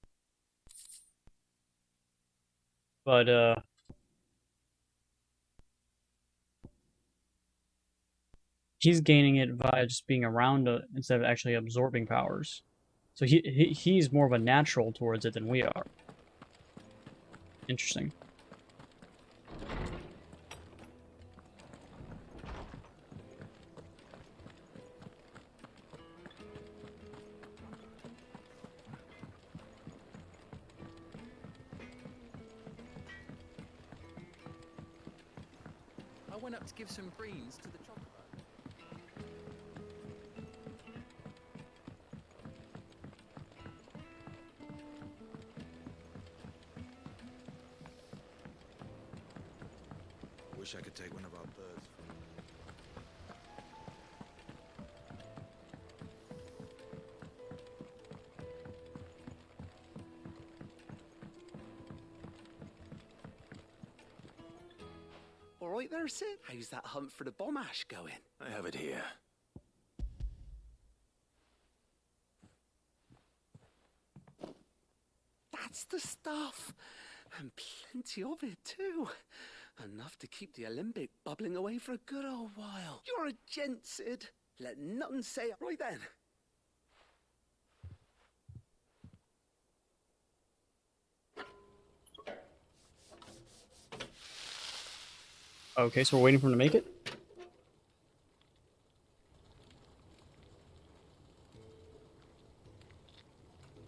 But he's gaining it via just being around instead of actually absorbing powers. So he's more of a natural towards it than we are. Interesting. I went up to give some greens to the chocobo. Wish I could take one of our birds. All right there, Sid. How's that hunt for the bomb ash going? I have it here. That's the stuff. And plenty of it, too. Enough to keep the Alembic bubbling away for a good old while. You're a gent, Sid. Let nothing say it. Right then. Okay, so we're waiting for him to make it?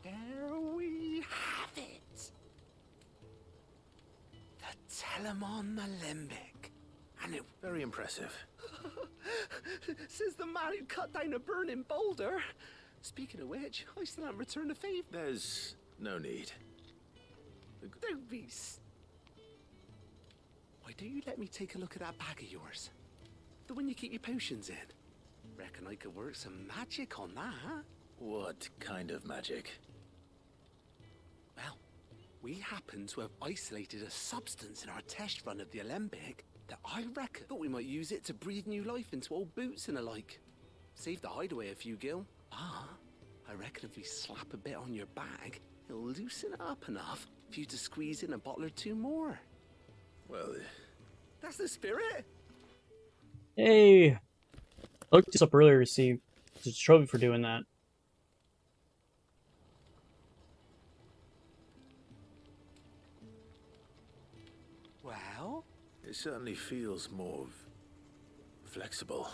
There we have it. The Telemon Alembic. And it... Very impressive. Says the man who cut down a burning boulder. Speaking of which, I still haven't returned the favour. There's no need. Don't be... Why don't you let me take a look at that bag of yours? The one you keep your potions in. Reckon I could work some magic on that. What kind of magic? Well, we happen to have isolated a substance in our test run of the Alembic that I reckon thought we might use it to breathe new life into old boots and the like. Save the hideaway a few gil. Ah, I reckon if we slap a bit on your bag, it'll loosen it up enough for you to squeeze in a bottle or two more. Well, that's the spirit. Hey! I looked this up earlier to see the trophy for doing that. Well? It certainly feels more flexible.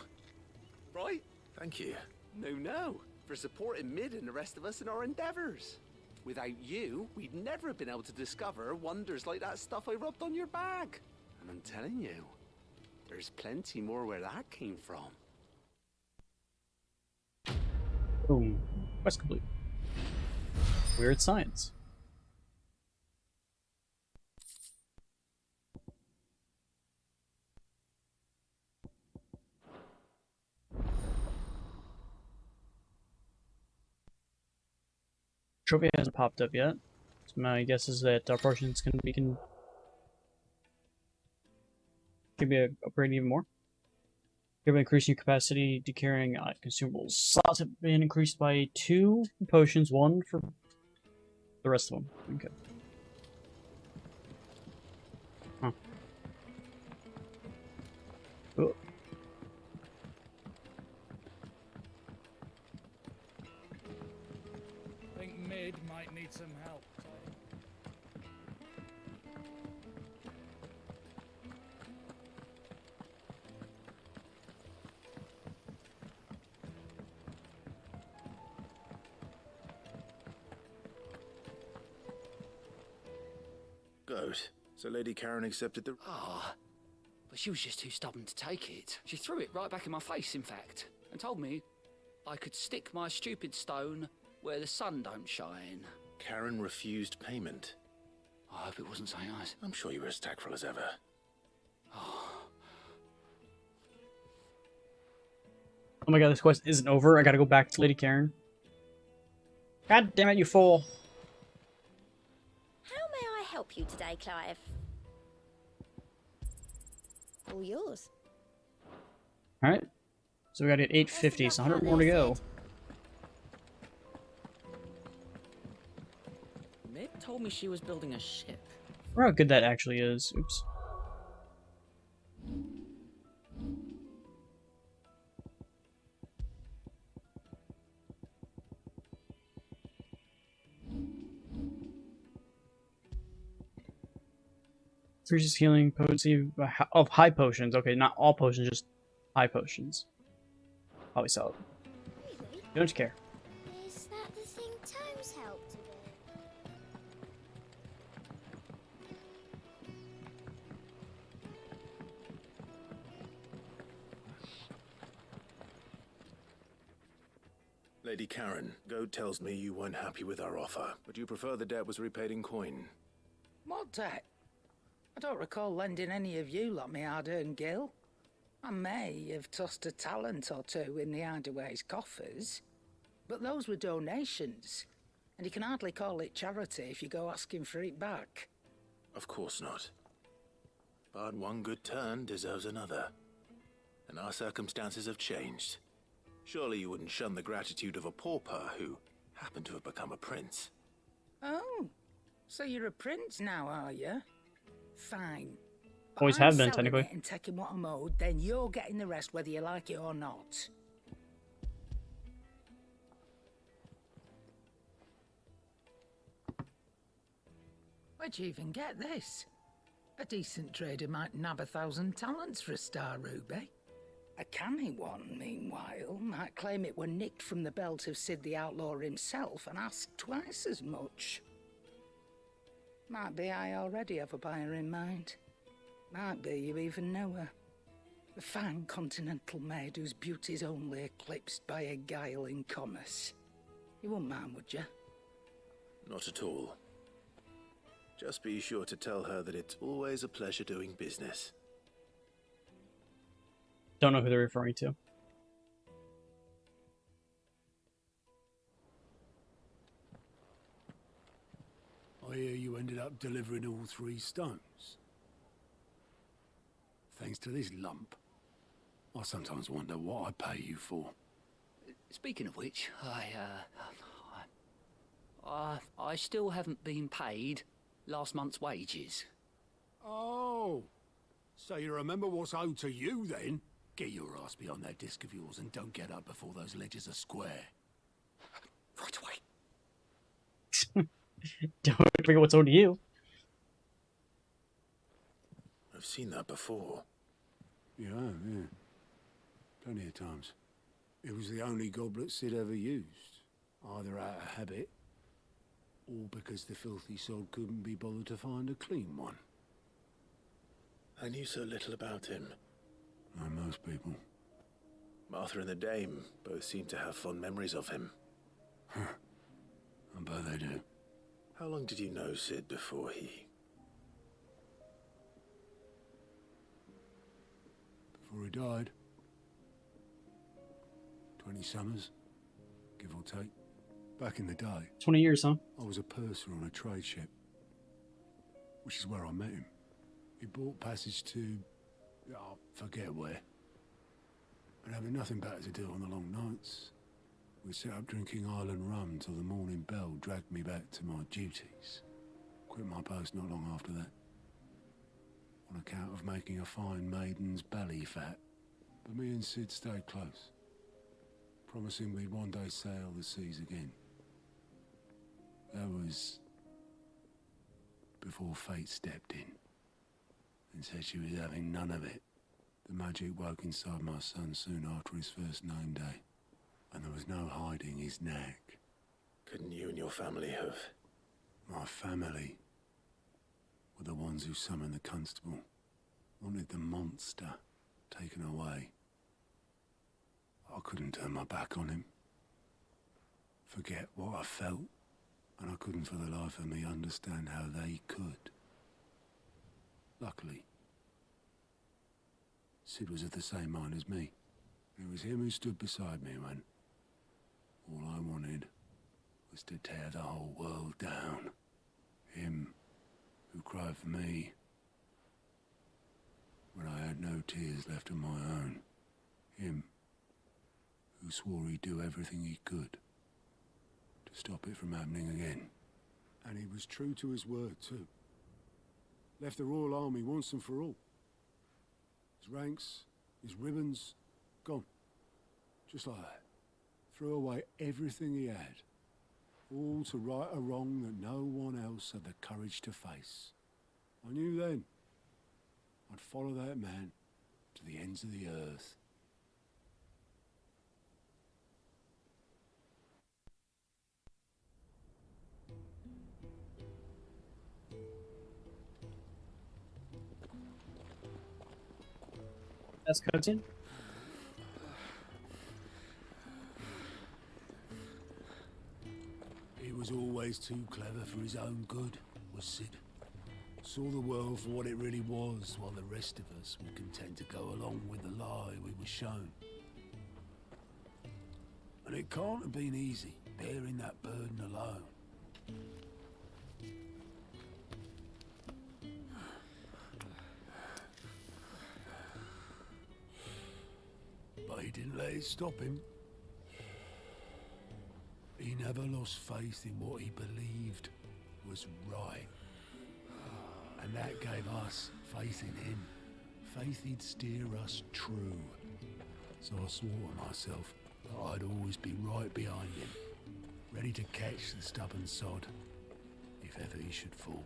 Right? Thank you. No. For supporting Mid and the rest of us in our endeavors. Without you, we'd never have been able to discover wonders like that stuff I rubbed on your bag. And I'm telling you, there's plenty more where that came from. Boom. Quest complete. Weird science. Trophy hasn't popped up yet. So my guess is that our potions can be upgraded even more. Given increasing your capacity to carrying consumables. Slots have been increased by 2 potions, 1 for the rest of them. Okay. Huh. Oh. I think Mid might need some help. Good. So Lady Karen accepted the... Ah, but she was just too stubborn to take it. She threw it right back in my face, in fact, and told me I could stick my stupid stone where the sun don't shine. Karen refused payment. I hope it wasn't something else. I'm sure you were as tactful as ever. Oh my god, this quest isn't over. I gotta go back to Lady Karen. God damn it, you fool. How may I help you today, Clive? All yours. Alright. So we gotta get 850, so 100 more to go. Mid told me she was building a ship. I wonder how good that actually is. Oops. Increases healing potency of high potions. Okay, not all potions, just high potions. Probably solid. Don't care. Is that the thing Tomes helped to build? Lady Karen, Goad tells me you weren't happy with our offer, but you prefer the debt was repaid in coin. What debt? I don't recall lending any of you like me hard-earned gil. I may have tossed a talent or two in the Hideaway's coffers, but those were donations, and you can hardly call it charity if you go asking for it back. Of course not. But one good turn deserves another. And our circumstances have changed. Surely you wouldn't shun the gratitude of a pauper who happened to have become a prince. Oh, so you're a prince now, are you? Fine. But Always I'm have been, selling technically. it and taking what I'm owed, then you're getting the rest whether you like it or not. Where'd you even get this? A decent trader might nab 1,000 talents for a star ruby. A canny one, meanwhile, might claim it were nicked from the belt of Sid the Outlaw himself and ask twice as much. Might be I already have a buyer in mind. Might be you even know her. A fine continental maid whose beauty's only eclipsed by a guile in commerce. You wouldn't mind, would you? Not at all. Just be sure to tell her that it's always a pleasure doing business. Don't know who they're referring to. I hear you ended up delivering all 3 stones. Thanks to this lump. I sometimes wonder what I pay you for. Speaking of which, I still haven't been paid last month's wages. Oh, so you remember what's owed to you then? Get your ass behind that disc of yours and don't get up before those ledgers are square. Right away. Don't forget what's owed to you. I've seen that before. Yeah, yeah. Plenty of times. It was the only goblet Sid ever used. Either out of habit, or because the filthy sod couldn't be bothered to find a clean one. I knew so little about him. Like most people. Martha and the Dame both seem to have fond memories of him. I bet they do. How long did you know Sid before he... Before he died. 20 summers, give or take. Back in the day. 20 years, huh? I was a purser on a trade ship. Which is where I met him. He bought passage to... I forget where. And having nothing better to do on the long nights, we set up drinking island rum till the morning bell dragged me back to my duties. Quit my post not long after that. On account of making a fine maiden's belly fat. But me and Sid stayed close. Promising we'd one day sail the seas again. That was... before fate stepped in. And said she was having none of it. The magic woke inside my son soon after his first name day. And there was no hiding his knack. Couldn't you and your family have... My family were the ones who summoned the constable. Wanted the monster taken away. I couldn't turn my back on him. Forget what I felt. And I couldn't for the life of me understand how they could. Luckily, Sid was of the same mind as me. It was him who stood beside me when all I wanted was to tear the whole world down. Him who cried for me when I had no tears left of my own. Him who swore he'd do everything he could to stop it from happening again. And he was true to his word, too. Left the Royal Army once and for all. His ranks, his ribbons, gone. Just like that. Threw away everything he had. All to right a wrong that no one else had the courage to face. I knew then I'd follow that man to the ends of the earth. That's cutscene. He was always too clever for his own good, was Sid. Saw the world for what it really was, while the rest of us were content to go along with the lie we were shown. And it can't have been easy, bearing that burden alone. But he didn't let it stop him. He never lost faith in what he believed was right. And that gave us faith in him. Faith he'd steer us true. So I swore to myself that I'd always be right behind him, ready to catch the stubborn sod, if ever he should fall.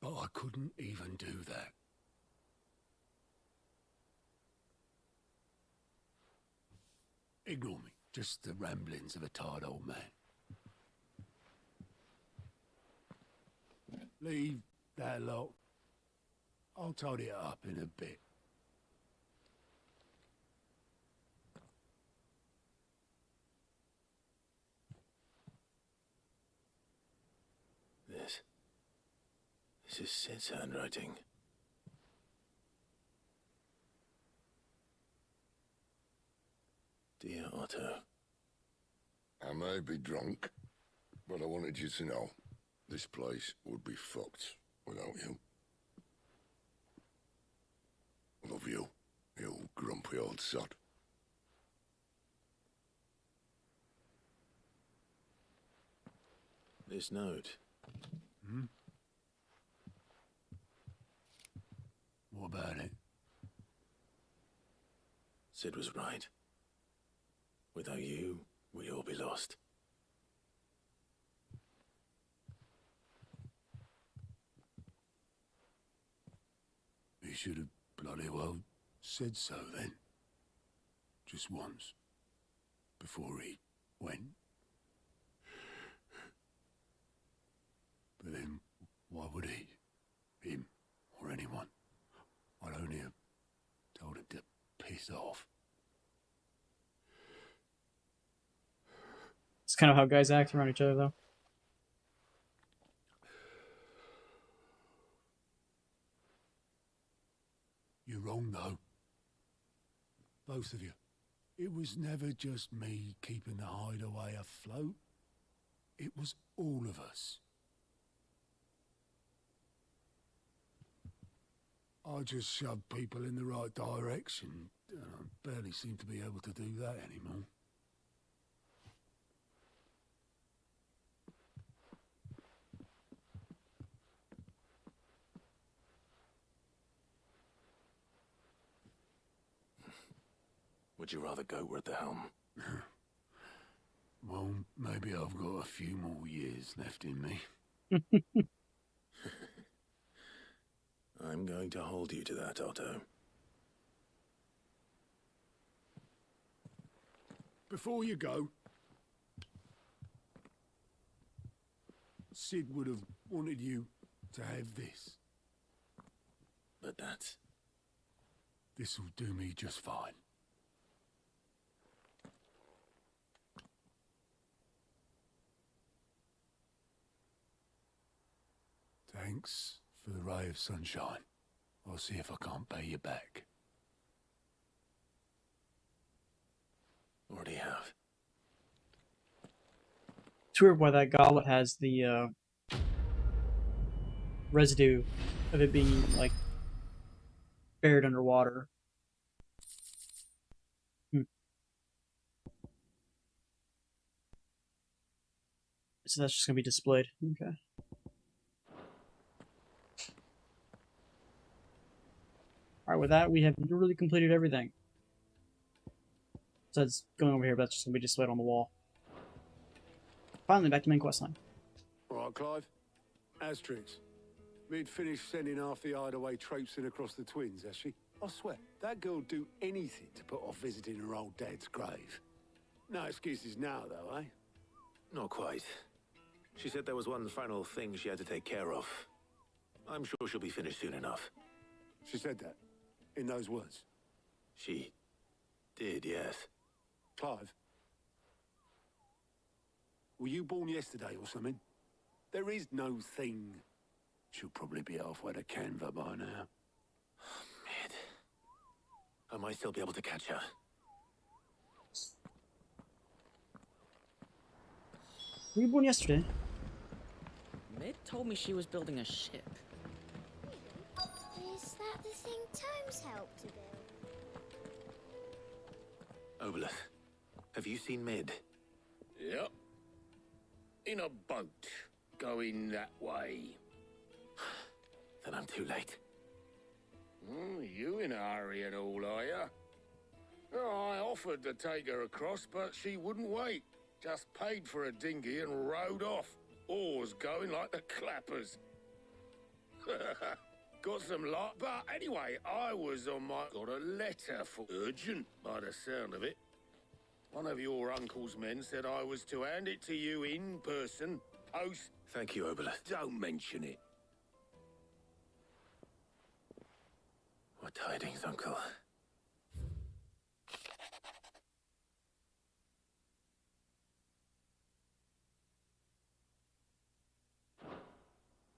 But I couldn't even do that. Ignore me. Just the ramblings of a tired old man. Leave that lot. I'll tidy it up in a bit. This is Sid's handwriting. Dear Otto. I may be drunk, but I wanted you to know this place would be fucked without you. Love you, you grumpy old sod. This note. Hmm? What about it? Sid was right. Without you, we'd all be lost. He should have bloody well said so then. Just once. Before he went. But then, why would he? Him, or anyone? I'd only have told him to piss off. It's kind of how guys act around each other, though. You're wrong, though. Both of you. It was never just me keeping the hideaway afloat. It was all of us. I just shoved people in the right direction. I barely seem to be able to do that anymore. Would you rather go at the helm? Well, maybe I've got a few more years left in me. I'm going to hold you to that, Otto. Before you go, Sid would have wanted you to have this. But that's... This'll do me just fine. Thanks for the ray of sunshine. I'll see if I can't pay you back. Already have. It's weird why that goblet has the residue of it being like buried underwater. So that's just gonna be displayed. Okay. Alright, with that, we have literally completed everything. So it's going over here, but that's just gonna be displayed on the wall. Finally, back to main questline. All right, Clive. Astrix. Mid finished sending half the hideaway traipsing across the twins, has she? I swear, that girl'd do anything to put off visiting her old dad's grave. No excuses now, though, eh? Not quite. She said there was one final thing she had to take care of. I'm sure she'll be finished soon enough. She said that? In those words? She did, yes. Clive? Were you born yesterday or something? There is no thing. She'll probably be halfway to Canva by now. Mid. I might still be able to catch her. Were you born yesterday? Mid told me she was building a ship. Is that the thing Tomes helped to build? Obolus, have you seen Mid? Yep. In a boat, going that way. Then I'm too late. You in a hurry and all, are ya? Oh, I offered to take her across, but she wouldn't wait. Just paid for a dinghy and rowed off. Oars going like the clappers. Got some luck, but anyway, I was on my... Got a letter for urgent, by the sound of it. One of your uncle's men said I was to hand it to you in person, post... Thank you, Obolus. Don't mention it. What tidings, Uncle?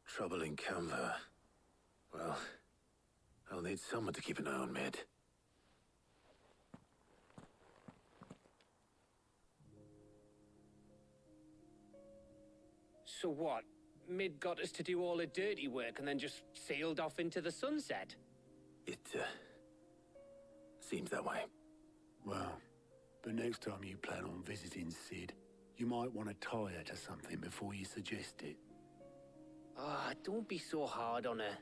Trouble in Canva. Well, I'll need someone to keep an eye on Mid. So what? Mid got us to do all the dirty work and then just sailed off into the sunset? It, seems that way. Well, but next time you plan on visiting Sid, you might want to tie her to something before you suggest it. Ah, don't be so hard on her.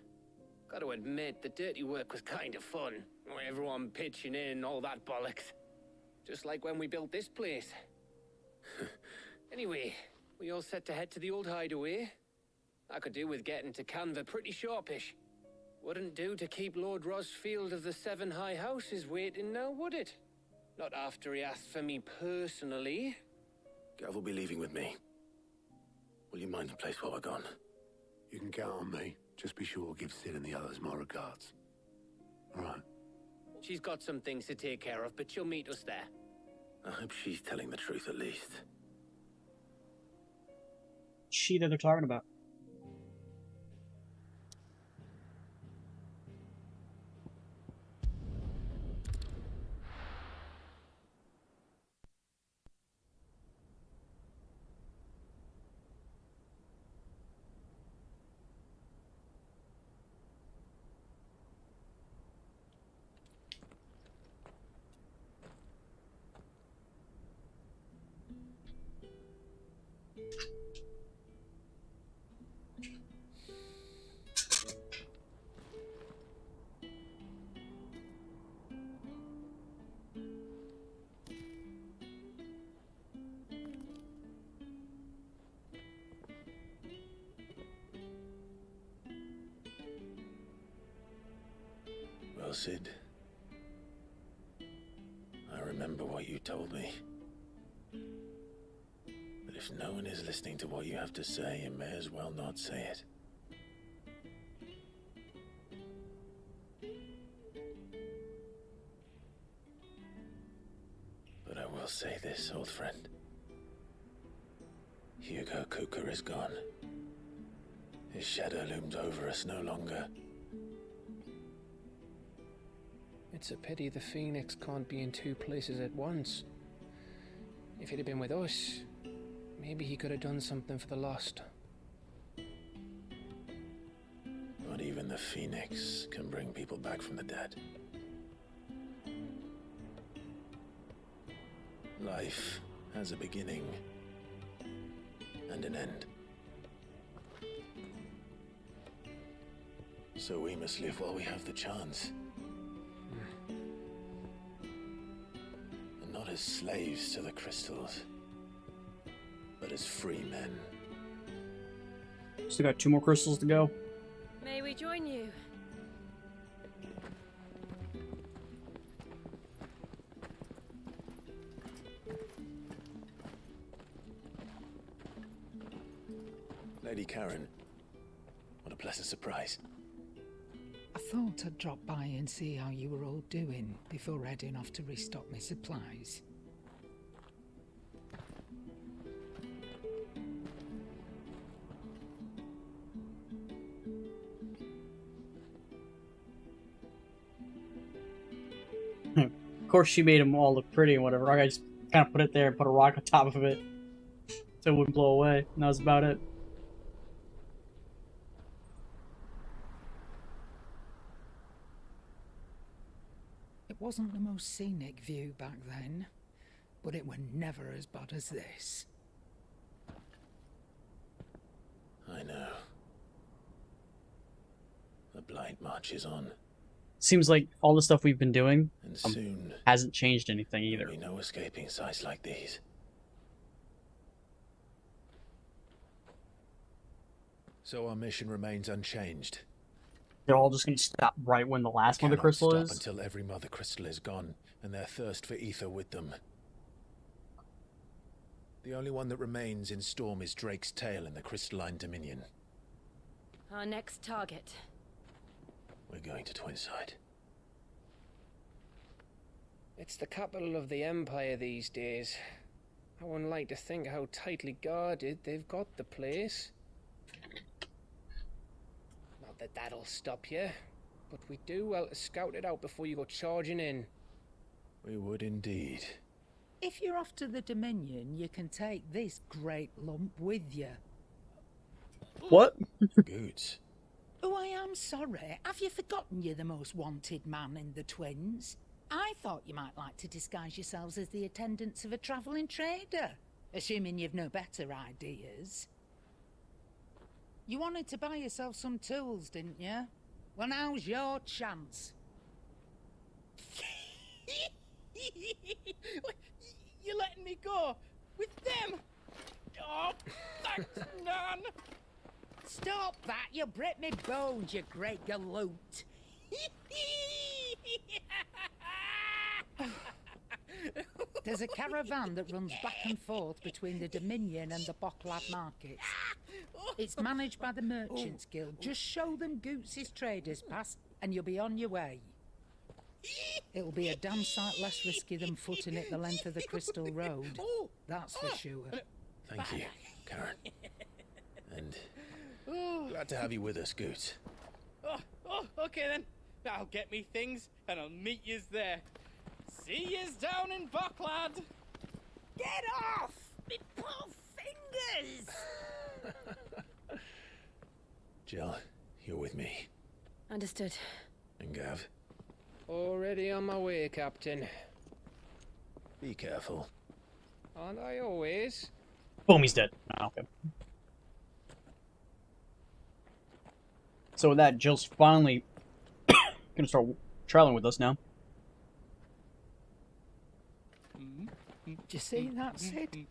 Gotta admit, the dirty work was kind of fun. Everyone pitching in, all that bollocks. Just like when we built this place. Anyway, we all set to head to the old hideaway. I could do with getting to Canva pretty sharpish. Wouldn't do to keep Lord Rosfield of the Seven High Houses waiting now, would it? Not after he asked for me personally. Gav will be leaving with me. Will you mind the place while we're gone? You can count on me. Just be sure to give Sid and the others my regards. All right. She's got some things to take care of, but she'll meet us there. I hope she's telling the truth at least. She that they're talking about. Well, Sid, I remember what you told me. But if no one is listening to what you have to say, you may as well not say it. But I will say this, old friend. Hugo Kuka is gone. His shadow looms over us no longer. It's a pity the Phoenix can't be in two places at once. If he'd have been with us, maybe he could have done something for the lost. the Phoenix can bring people back from the dead. Life has a beginning and an end. So we must live while we have the chance. And not as slaves to the crystals, but as free men. Still got 2 more crystals to go. May we join you? Lady Karen, what a pleasant surprise. I thought I'd drop by and see how you were all doing before heading off to restock my supplies. Of course, she made them all look pretty and whatever. I just kind of put it there and put a rock on top of it so it wouldn't blow away. And that was about it. It wasn't the most scenic view back then, but it were never as bad as this. I know. The Blight marches on. Seems like all the stuff we've been doing And soon hasn't changed anything either. there'll be no escaping sights like these. So our mission remains unchanged. They're all just going to stop right when the last Mother Cannot Crystal stop is. until every Mother Crystal is gone, and their thirst for ether with them. The only one that remains in Storm is Drake's Tail in the Crystalline Dominion. Our next target. We're going to Twinside. It's the capital of the Empire these days. I wouldn't like to think how tightly guarded they've got the place. Not that that'll stop you, but we do well to scout it out before you go charging in. We would indeed. If you're off to the Dominion, you can take this great lump with you. What? Goods. Oh, I am sorry. Have you forgotten you're the most wanted man in the Twins? I thought you might like to disguise yourselves as the attendants of a travelling trader, assuming you've no better ideas. You wanted to buy yourself some tools, didn't you? Well, now's your chance. You're letting me go with them? Oh, thanks, Nan. Stop that! You'll break me bones, you great galoot. There's a caravan that runs back and forth between the Dominion and the Bocklad markets. It's managed by the Merchants Guild. Just show them Goots' traders pass and you'll be on your way. It'll be a damn sight less risky than footing it the length of the Crystal Road. That's for sure. Thank you, Karen. And glad to have you with us, Goots. Oh, okay then. I'll get me things and I'll meet yous there. See yous down in Bocklad. Get off! Me poor fingers! Jill, you're with me. Understood. And Gav, Already on my way, Captain. be careful. Aren't I always? Boom, he's dead. Oh, okay. So with that, Jill's finally gonna start traveling with us now. Do you see that, Sid?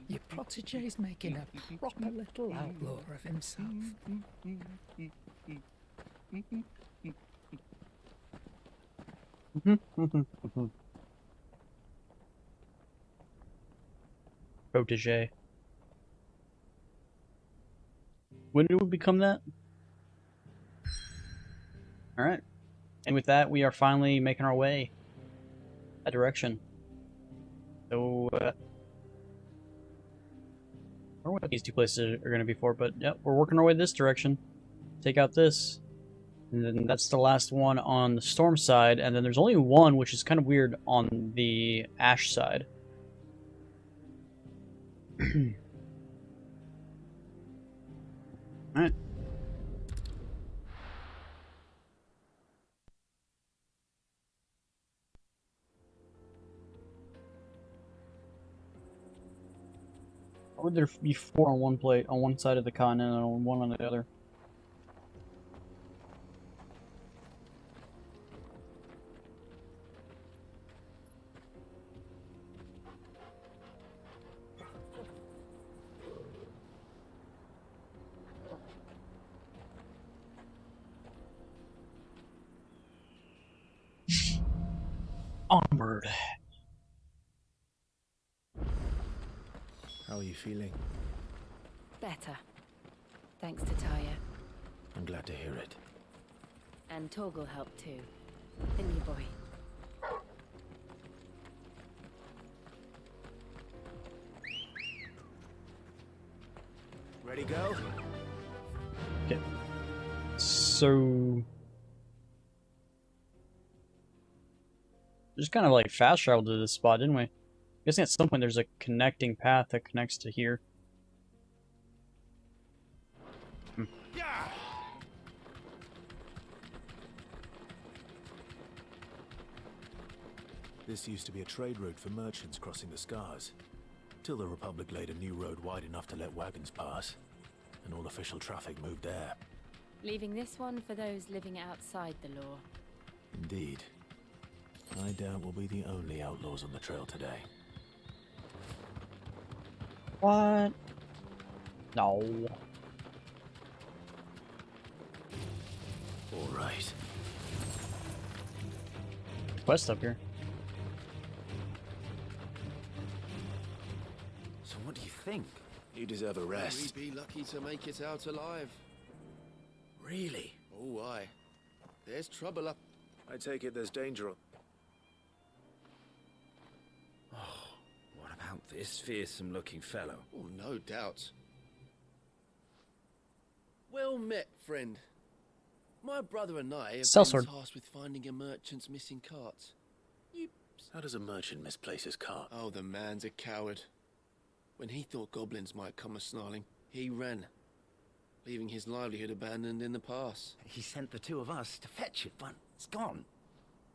Your protege's making a proper little outlaw of himself. Protege. When did we become that? Alright. And with that, we are finally making our way that direction. So, I don't know what these two places are going to be for, but yeah, we're working our way this direction. Take out this. And then that's the last one on the Storm side, and then there's only one, which is kind of weird, on the Ash side. Alright. Or would there be 4 on one plate, on one side of the continent and 1 on the other? Onward. How are you feeling? Better. Thanks to Taya. I'm glad to hear it. And Torgal helped too. Didn't you, boy? Ready, go? Okay. So... just kind of like fast traveled to this spot, didn't we? I'm guessing at some point there's a connecting path that connects to here. This used to be a trade route for merchants crossing the Scars, till the Republic laid a new road wide enough to let wagons pass, and all official traffic moved there. Leaving this one for those living outside the law. Indeed. I doubt we'll be the only outlaws on the trail today. What? No. All right. Quest up here. So what do you think? You deserve a rest. We'd be lucky to make it out alive. Really? Oh, aye. There's trouble up. I take it there's danger on... What about this fearsome-looking fellow? Oh, no doubt. Well met, friend. My brother and I have been Sellsword. tasked with finding a merchant's missing cart. How does a merchant misplace his cart? Oh, the man's a coward. When he thought goblins might come a-snarling, he ran, leaving his livelihood abandoned in the pass. He sent the two of us to fetch it, but it's gone.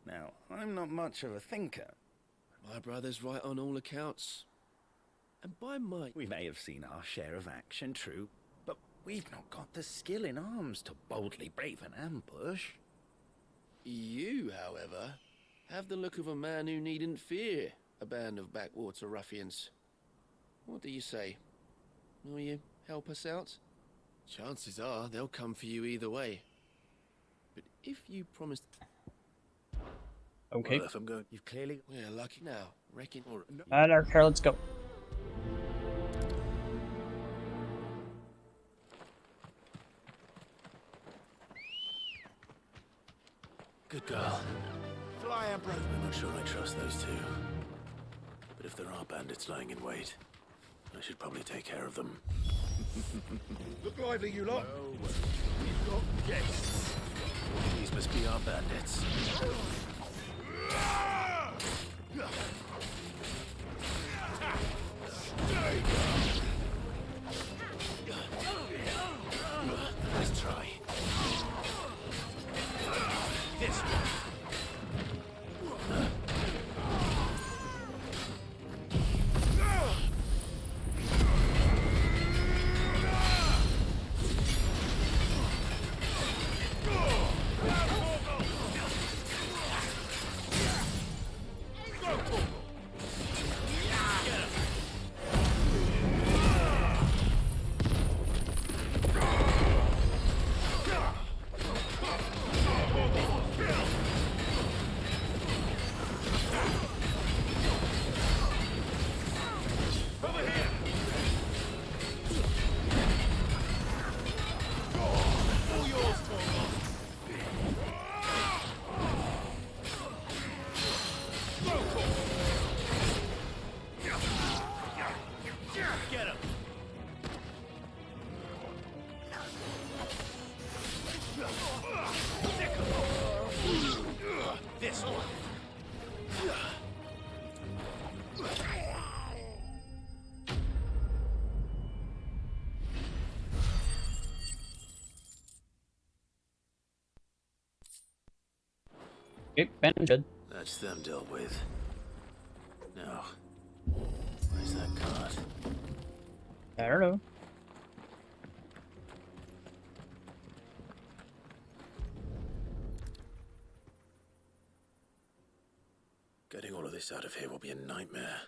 Now, I'm not much of a thinker. My brother's right on all accounts. And by might... We may have seen our share of action, true, but we've not got the skill in arms to boldly brave an ambush. You, however, have the look of a man who needn't fear a band of backwater ruffians. What do you say? Will you help us out? Chances are they'll come for you either way. But if you promise... Okay. Well, if I'm going... You've clearly... We're lucky now, reckon... Alright, okay, let's go. Good girl. Fly, Emperor. I'm not sure I trust those two. But if there are bandits lying in wait, I should probably take care of them. Look lively, you lot. We've got guests. These must be our bandits. Let's try. This one. This one. Okay, bandage. That's them dealt with. Now, where's that cart? I don't know. Getting all of this out of here will be a nightmare.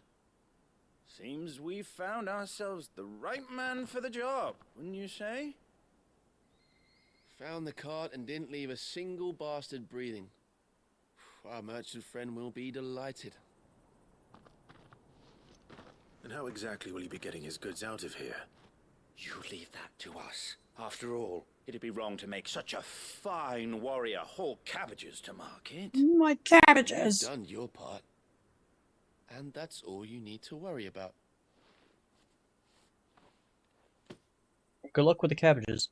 Seems we've found ourselves the right man for the job, wouldn't you say? Found the cart and didn't leave a single bastard breathing. Our merchant friend will be delighted. And how exactly will he be getting his goods out of here? You leave that to us. After all, it'd be wrong to make such a fine warrior haul cabbages to market. My cabbages! You've done your part. And that's all you need to worry about. Good luck with the cabbages.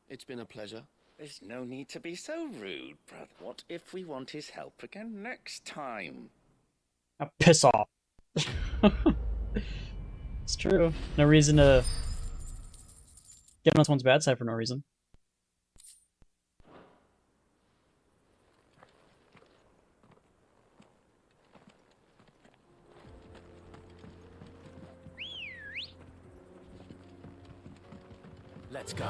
It's been a pleasure. There's no need to be so rude, brother. What if we want his help again next time? Now piss off. It's true. No reason to get on someone's bad side for no reason. Let's go.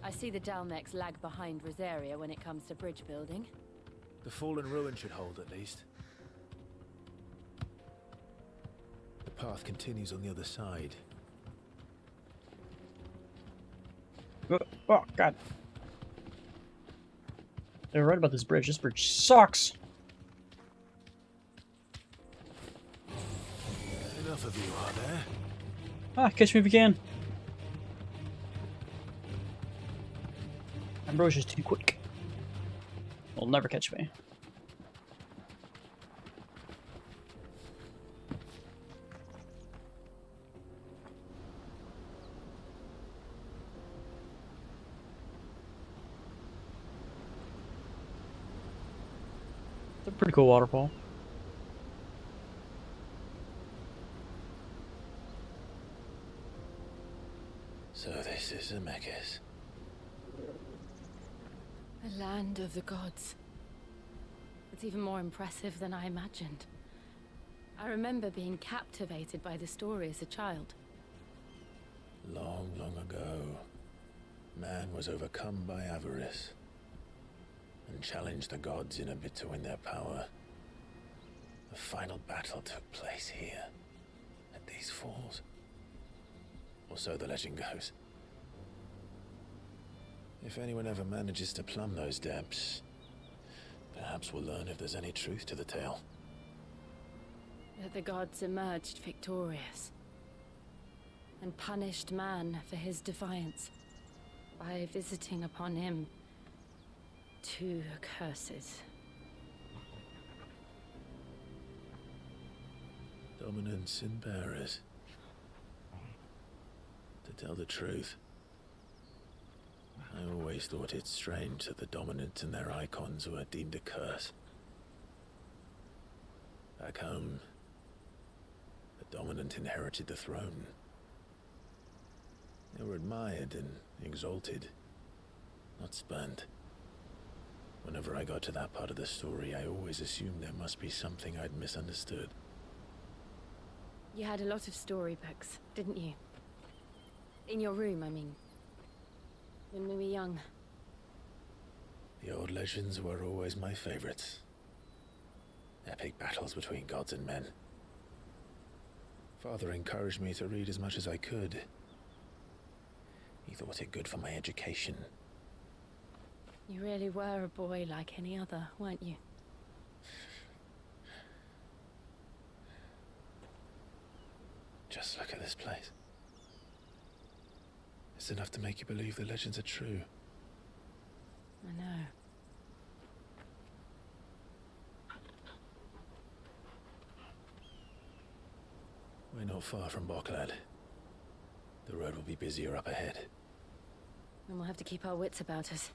I see the Dalmex lag behind Rosaria when it comes to bridge building. The fallen ruin should hold, at least. The path continues on the other side. Oh, God. They're right about this bridge. This bridge sucks. Enough of you, are there? Ah, catch me if you can. Ambrosia's too quick. Will never catch me. It's a pretty cool waterfall. So this is Zemeckis. The land of the gods. It's even more impressive than I imagined. I remember being captivated by the story as a child. Long, long ago, man was overcome by avarice and challenged the gods in a bid to win their power. The final battle took place here, at these falls. Or so the legend goes. If anyone ever manages to plumb those depths, perhaps we'll learn if there's any truth to the tale. That the gods emerged victorious and punished man for his defiance by visiting upon him two curses. Dominance and bearers. To tell the truth, I always thought it strange that the dominant and their icons were deemed a curse. Back home, the dominant inherited the throne. They were admired and exalted, not spurned. Whenever I got to that part of the story, I always assumed there must be something I'd misunderstood. You had a lot of storybooks, didn't you? In your room, I mean. When we were young. The old legends were always my favorites. Epic battles between gods and men. Father encouraged me to read as much as I could. He thought it good for my education. You really were a boy like any other, weren't you? Just look at this place. It's enough to make you believe the legends are true. I know. We're not far from Boklad. The road will be busier up ahead. And we'll have to keep our wits about us.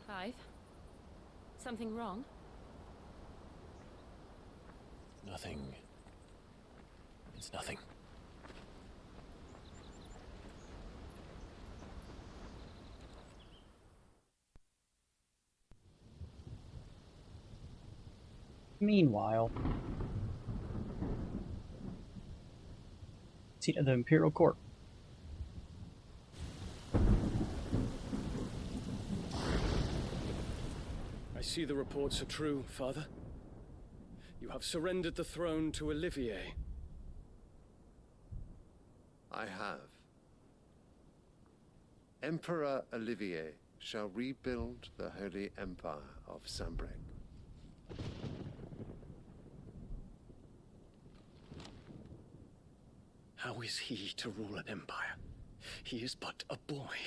Clive? Something wrong? Nothing. It's nothing. Meanwhile, seat of the Imperial Court. I see the reports are true, Father. You have surrendered the throne to Olivier. I have. Emperor Olivier shall rebuild the Holy Empire of Sanbreque. How is he to rule an empire? He is but a boy.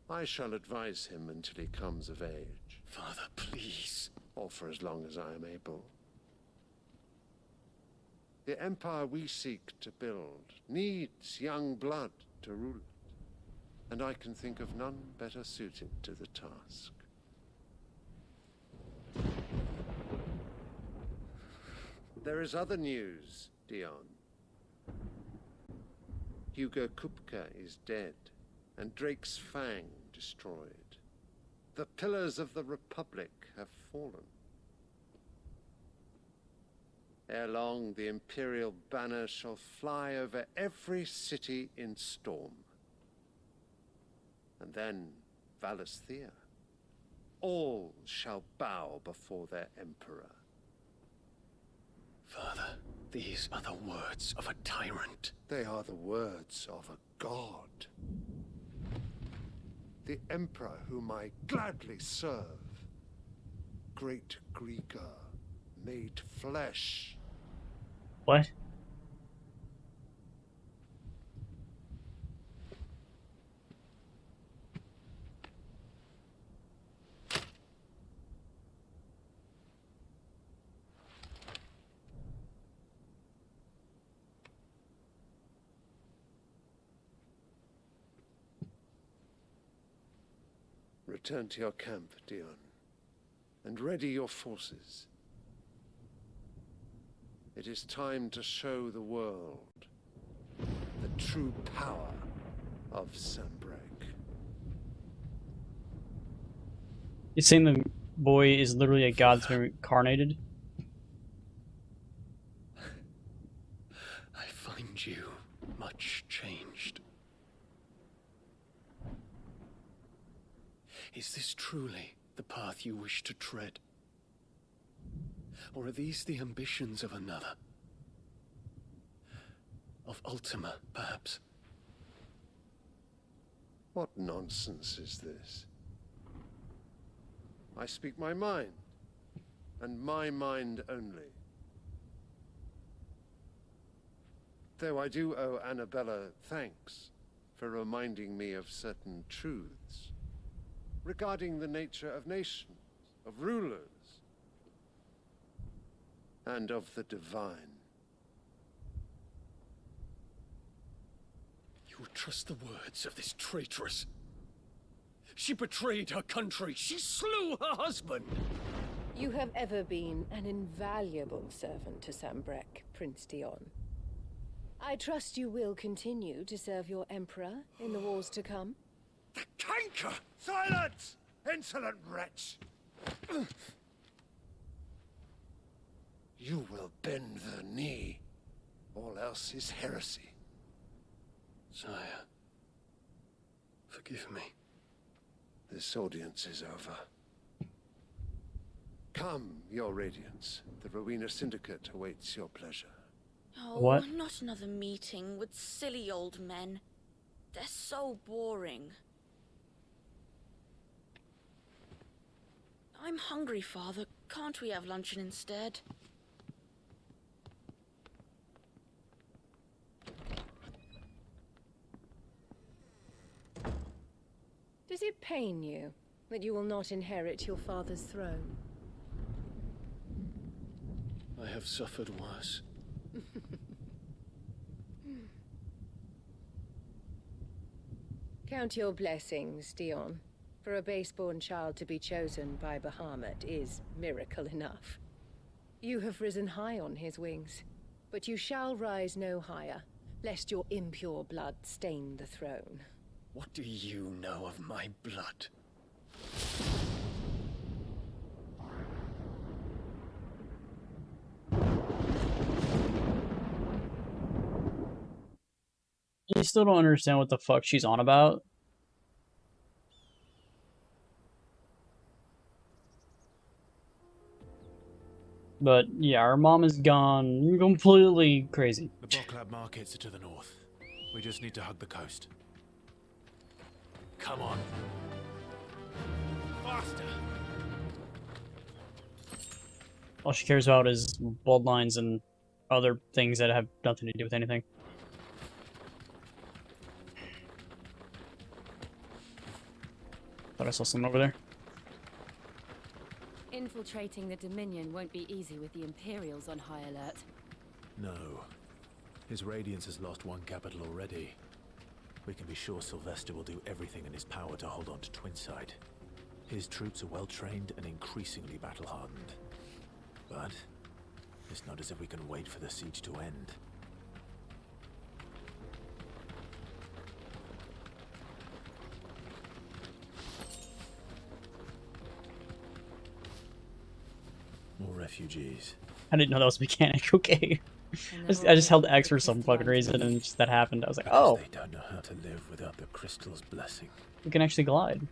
I shall advise him until he comes of age. Father, please. Or for as long as I am able. The empire we seek to build needs young blood to rule it, and I can think of none better suited to the task. There is other news, Dion. Hugo Kupka is dead, and Drake's Fang destroyed. The pillars of the Republic have fallen. Ere long, the Imperial banner shall fly over every city in Storm. And then Valisthea. All shall bow before their Emperor. Father, these are the words of a tyrant. They are the words of a god. The Emperor whom I gladly serve. Great Greeker, made flesh. What? Return to your camp, Dion, and ready your forces. It is time to show the world the true power of Sanbreque. You saying the boy is literally a god incarnated? I find you much changed. Is this truly the path you wish to tread? Or are these the ambitions of another? Of Ultima, perhaps? What nonsense is this? I speak my mind, and my mind only. Though I do owe Annabella thanks for reminding me of certain truths regarding the nature of nations, of rulers, and of the divine. You would trust the words of this traitress? She betrayed her country. She slew her husband. You have ever been an invaluable servant to Sanbreque, Prince Dion. I trust you will continue to serve your Emperor in the wars to come. The canker! Silence! Insolent wretch! You will bend the knee. All else is heresy. Sire, forgive me. This audience is over. Come, your Radiance. The Rowena Syndicate awaits your pleasure. Oh, What? not another meeting with silly old men. They're so boring. I'm hungry, Father. Can't we have luncheon instead? Does it pain you that you will not inherit your father's throne? I have suffered worse. Count your blessings, Dion. For a base-born child to be chosen by Bahamut is miracle enough. You have risen high on his wings, but you shall rise no higher, lest your impure blood stain the throne. What do you know of my blood? You still don't understand what the fuck she's on about. But yeah, our mom is gone completely crazy. The Boklab markets are to the north. We just need to hug the coast. Come on. Faster. All she cares about is bloodlines and other things that have nothing to do with anything. Thought I saw someone over there. Infiltrating the Dominion won't be easy with the Imperials on high alert. No. His Radiance has lost one capital already. We can be sure Sylvester will do everything in his power to hold on to Twinside. His troops are well trained and increasingly battle-hardened. But it's not as if we can wait for the siege to end. More refugees. I didn't know that was a mechanic. Okay. I just held X for some fucking reason and just that happened. I was like, oh. They don't know how to live without the crystal's blessing. We can actually glide.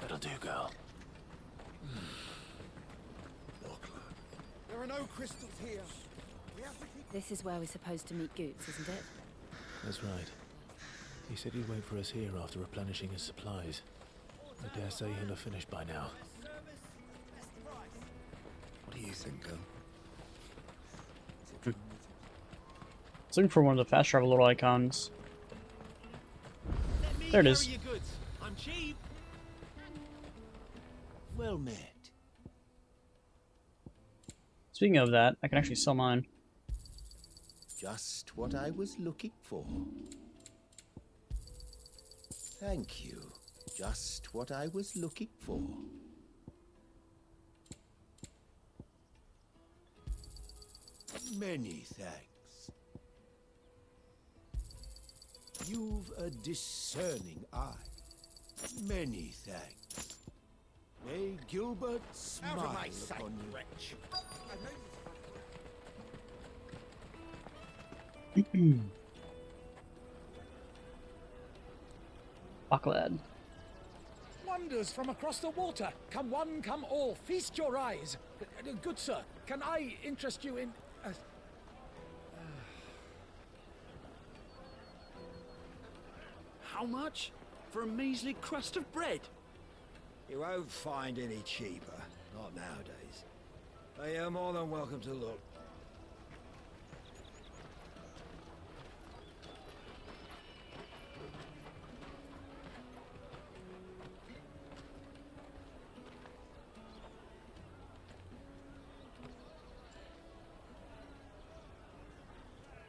That'll do, girl. There are no crystals here. This is where we're supposed to meet Goots, isn't it? That's right. He said he'd wait for us here after replenishing his supplies. I dare say he'll have finished by now. What do you think, girl? I was looking for one of the fast travel little icons. There it is. Your goods. I'm cheap. Well met. Speaking of that, I can actually sell mine. Just what I was looking for. Thank you. Just what I was looking for. Many thanks. You've a discerning eye. Many thanks. May Gilbert smile Out of my sight, upon you. wretch. Boklab. Wonders from across the water. Come one, come all. Feast your eyes. Good sir, can I interest you in... How much? For a measly crust of bread? You won't find any cheaper. Not nowadays. But you're more than welcome to look.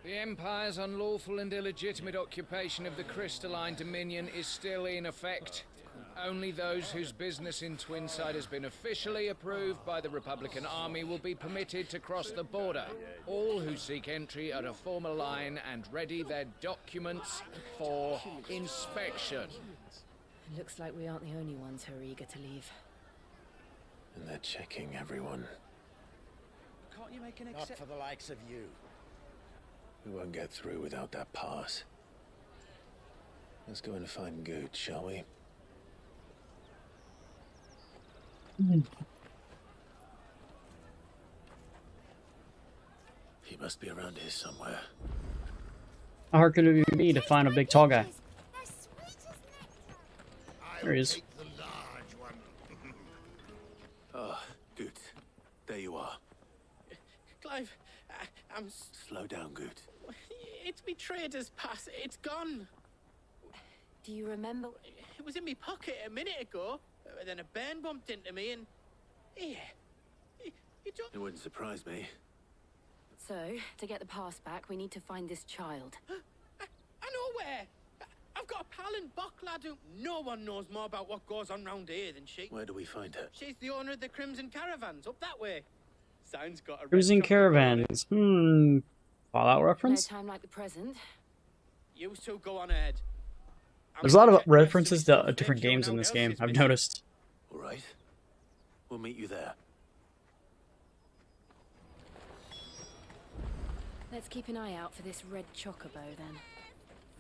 The Empire's unlawful and illegitimate occupation of the Crystalline Dominion is still in effect. Only those whose business in Twinside has been officially approved by the Republican Army will be permitted to cross the border. All who seek entry are to form a line and ready their documents for inspection. It looks like we aren't the only ones who are eager to leave. And they're checking everyone. Can't you make an Not for the likes of you. We won't get through without that pass. Let's go and find Good, shall we? He must be around here somewhere. How hard could it be to find a big tall guy? There he is. Ah, Good. There you are. Clive, I'm... Slow down, Good. It's me trader's pass. It's gone. Do you remember? It was in my pocket a minute ago. Then a bairn bumped into me and... Here. You don't... It wouldn't surprise me. So, to get the pass back, we need to find this child. I know where. I've got a pal in Boklab who no one knows more about what goes on round here than she. Where do we find her? She's the owner of the Crimson Caravans, up that way. Sounds got a... Cruising caravans. Fallout No reference? time like the present. You two go on ahead. There's a lot of references to different games in this game, I've noticed. All right. We'll meet you there. Let's keep an eye out for this red chocobo then.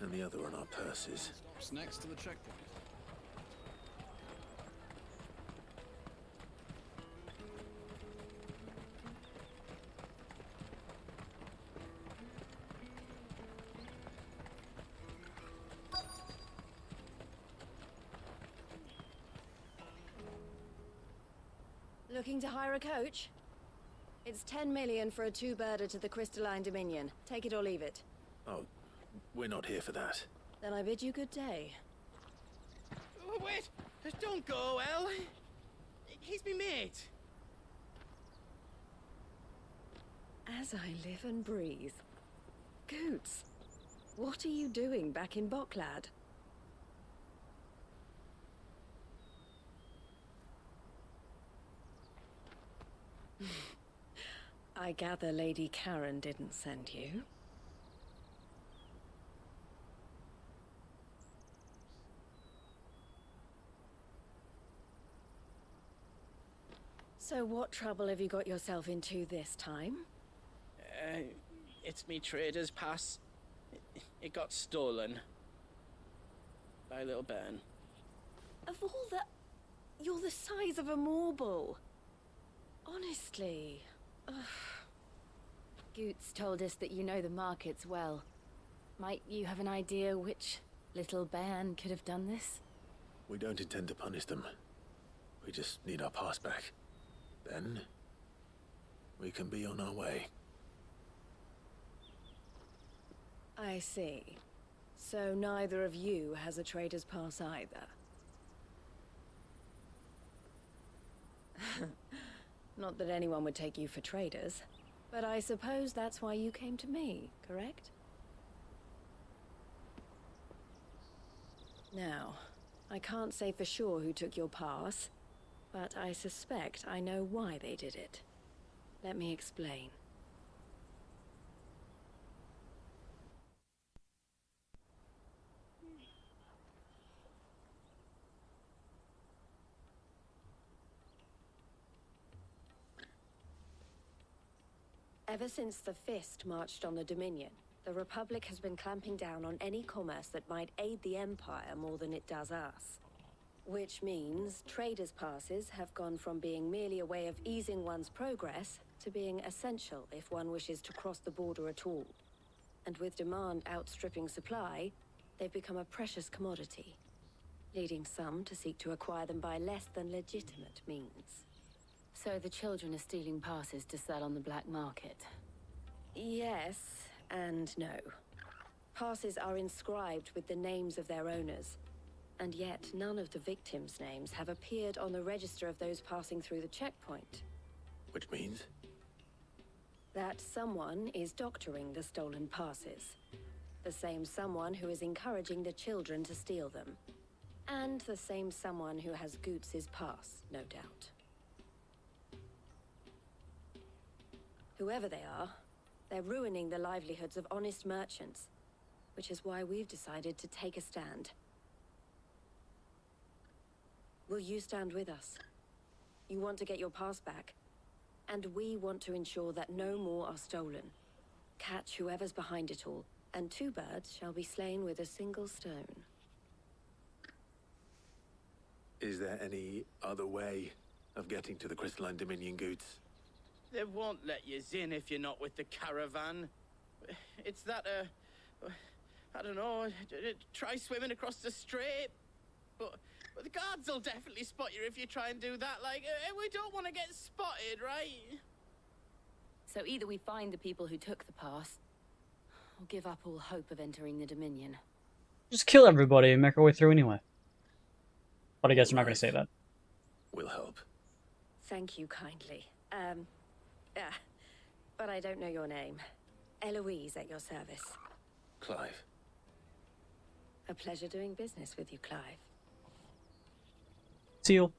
And the other on our purses. Stops next to the checkpoint. Looking to hire a coach? It's 10 million for a two-birder to the Crystalline Dominion. Take it or leave it. Oh, we're not here for that. Then I bid you good day. Oh, wait! Don't go, El. He's me mate. As I live and breathe. Goots, what are you doing back in Boklad? I gather Lady Karen didn't send you. So what trouble have you got yourself into this time? It's me trader's pass. It got stolen. By little Ben. Of all the... You're the size of a marble. Honestly. Ugh. Goots told us that you know the markets well. Might you have an idea which little bairn could have done this? We don't intend to punish them. We just need our pass back. Then, we can be on our way. I see. So neither of you has a trader's pass either. Not that anyone would take you for traders, but I suppose that's why you came to me, correct? Now, I can't say for sure who took your pass, but I suspect I know why they did it. Let me explain. Ever since the Fist marched on the Dominion, the Republic has been clamping down on any commerce that might aid the Empire more than it does us. Which means traders' passes have gone from being merely a way of easing one's progress to being essential if one wishes to cross the border at all. And with demand outstripping supply, they've become a precious commodity, leading some to seek to acquire them by less than legitimate means. So the children are stealing passes to sell on the black market? Yes and no. Passes are inscribed with the names of their owners, and yet none of the victims' names have appeared on the register of those passing through the checkpoint. Which means? That someone is doctoring the stolen passes. The same someone who is encouraging the children to steal them. And the same someone who has Goots' pass, no doubt. Whoever they are, they're ruining the livelihoods of honest merchants, which is why we've decided to take a stand. Will you stand with us? You want to get your pass back, and we want to ensure that no more are stolen. Catch whoever's behind it all, and two birds shall be slain with a single stone. Is there any other way of getting to the Crystalline Dominion, Goots? They won't let you in if you're not with the caravan. It's that, I don't know, try swimming across the strait. But the guards will definitely spot you if you try and do that. Like, we don't want to get spotted, right? So either we find the people who took the pass, or give up all hope of entering the Dominion. Just kill everybody and make our way through anyway. But I guess I'm not going to say that. We'll help. Thank you kindly. But I don't know your name. Eloise at your service. Clive. A pleasure doing business with you, Clive. Seal.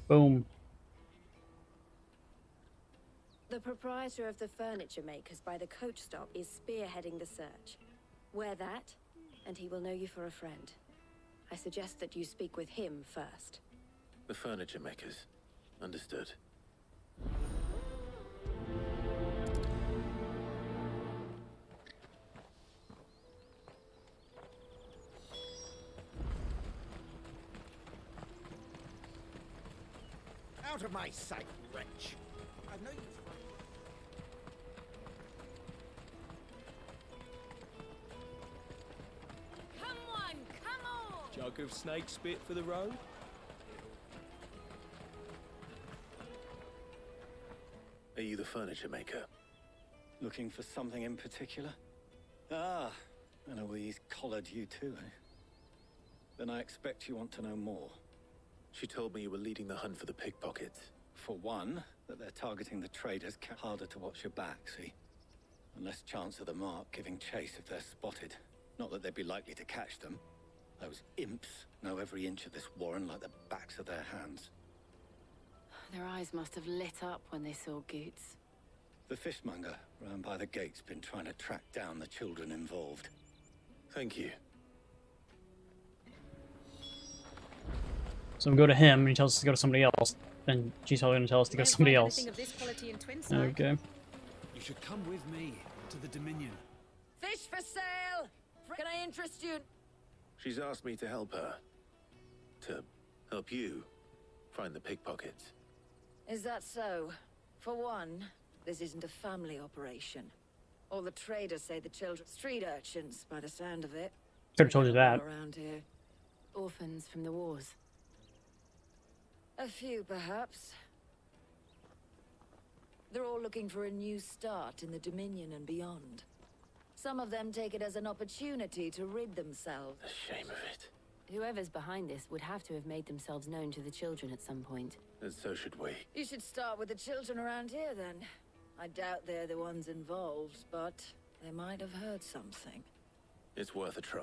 Boom. The proprietor of the furniture makers by the coach stop is spearheading the search. Wear that, and he will know you for a friend. I suggest that you speak with him first. The furniture makers. Understood. Out of my sight, wretch! I know you. Come on, come on! Jug of snake spit for the road? Are you the furniture maker? Looking for something in particular? Ah, and Eloise collared you too, eh? Then I expect you want to know more. She told me you were leading the hunt for the pickpockets. For one, that they're targeting the traders, harder to watch your back, see? And less chance of the mark giving chase if they're spotted. Not that they'd be likely to catch them. Those imps know every inch of this warren like the backs of their hands. Their eyes must have lit up when they saw Goots. The fishmonger round by the gate's been trying to track down the children involved. Thank you. So we go to him, and he tells us to go to somebody else. Then she's probably going to tell us to go to somebody else. Of this quality in Twinside. Okay. You should come with me to the Dominion. Fish for sale! Can I interest you? She's asked me to help her. To help you find the pickpockets. Is that so? For one, this isn't a family operation. All the traders say the children street urchins, by the sound of it. Could have told you that. Around here. Orphans from the wars. A few, perhaps. They're all looking for a new start in the Dominion and beyond. Some of them take it as an opportunity to rid themselves. The shame of it. Whoever's behind this would have to have made themselves known to the children at some point. And so should we. You should start with the children around here, then. I doubt they're the ones involved, but they might have heard something. It's worth a try.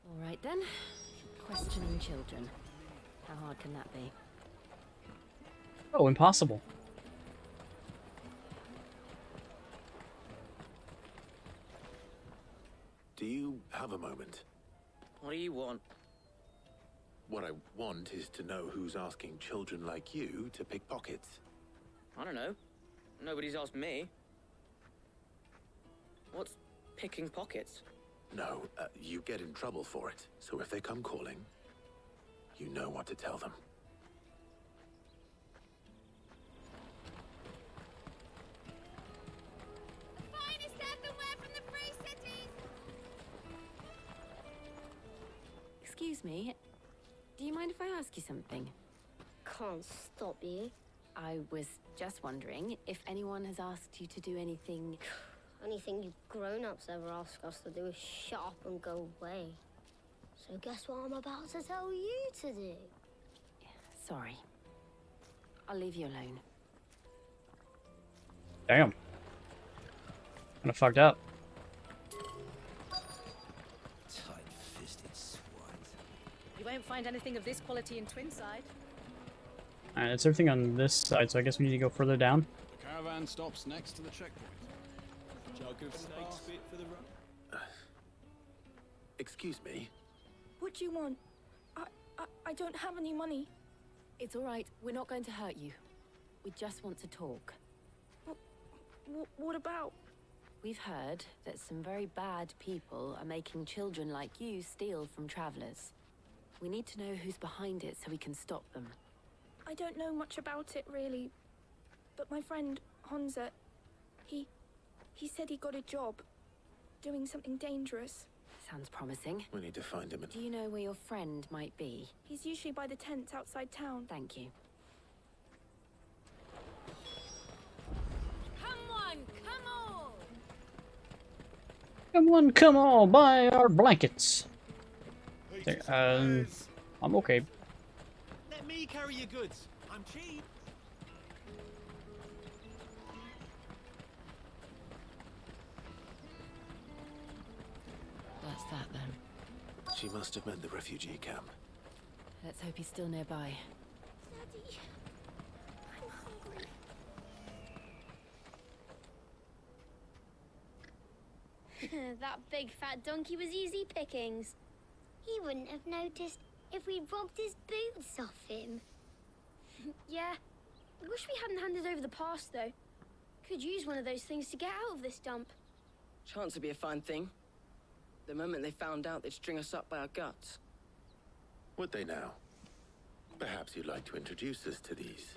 All right, then. Questioning children. How hard can that be? Oh, impossible. Do you have a moment? What do you want? What I want is to know who's asking children like you to pick pockets. I don't know. Nobody's asked me. What's picking pockets? No, you get in trouble for it. So if they come calling, you know what to tell them. Finest earthenware from the Free Cities! Excuse me. Do you mind if I ask you something? Can't stop you. I was just wondering if anyone has asked you to do anything... Anything you grown-ups ever ask us to do is shut up and go away. So guess what I'm about to tell you to do? Sorry. I'll leave you alone. Damn. Kinda fucked up. Tight-fisted swines. You won't find anything of this quality in Twinside. Alright, it's everything on this side, so I guess we need to go further down. The caravan stops next to the checkpoint. Jug of snake spit for the road. Excuse me? What do you want? I don't have any money. It's all right. We're not going to hurt you. We just want to talk. What about? We've heard that some very bad people are making children like you steal from travelers. We need to know who's behind it so we can stop them. I don't know much about it, really. But my friend, Honza, he said he got a job. Doing something dangerous. Sounds promising. We need to find him. Do you know where your friend might be? He's usually by the tents outside town. Thank you. Come on, come on! Come on, come on, buy our blankets. There, I'm okay. Let me carry your goods. I'm cheap. That's that then. She must have meant the refugee camp. Let's hope he's still nearby. Daddy, I'm hungry. That big fat donkey was easy pickings. He wouldn't have noticed if we'd robbed his boots off him. Yeah. I wish we hadn't handed over the pass, though. Could use one of those things to get out of this dump. Chance would be a fine thing. The moment they found out, they'd string us up by our guts. Would they now? Perhaps you'd like to introduce us to these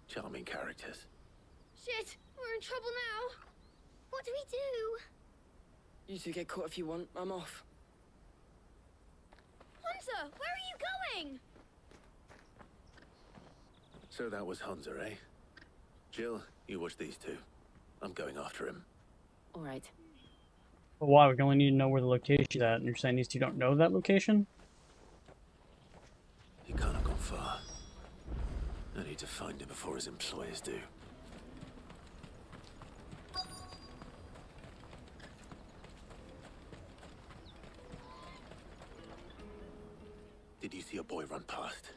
charming characters. Shit, we're in trouble now. What do we do? You two get caught if you want. I'm off. Hunter, where are you going? So that was Hunter, eh? Jill, you watch these two. I'm going after him. All right. But why? We only need to know where the location's at, and you're saying these two don't know that location? He can't have gone far. I need to find him before his employers do. Did you see a boy run past?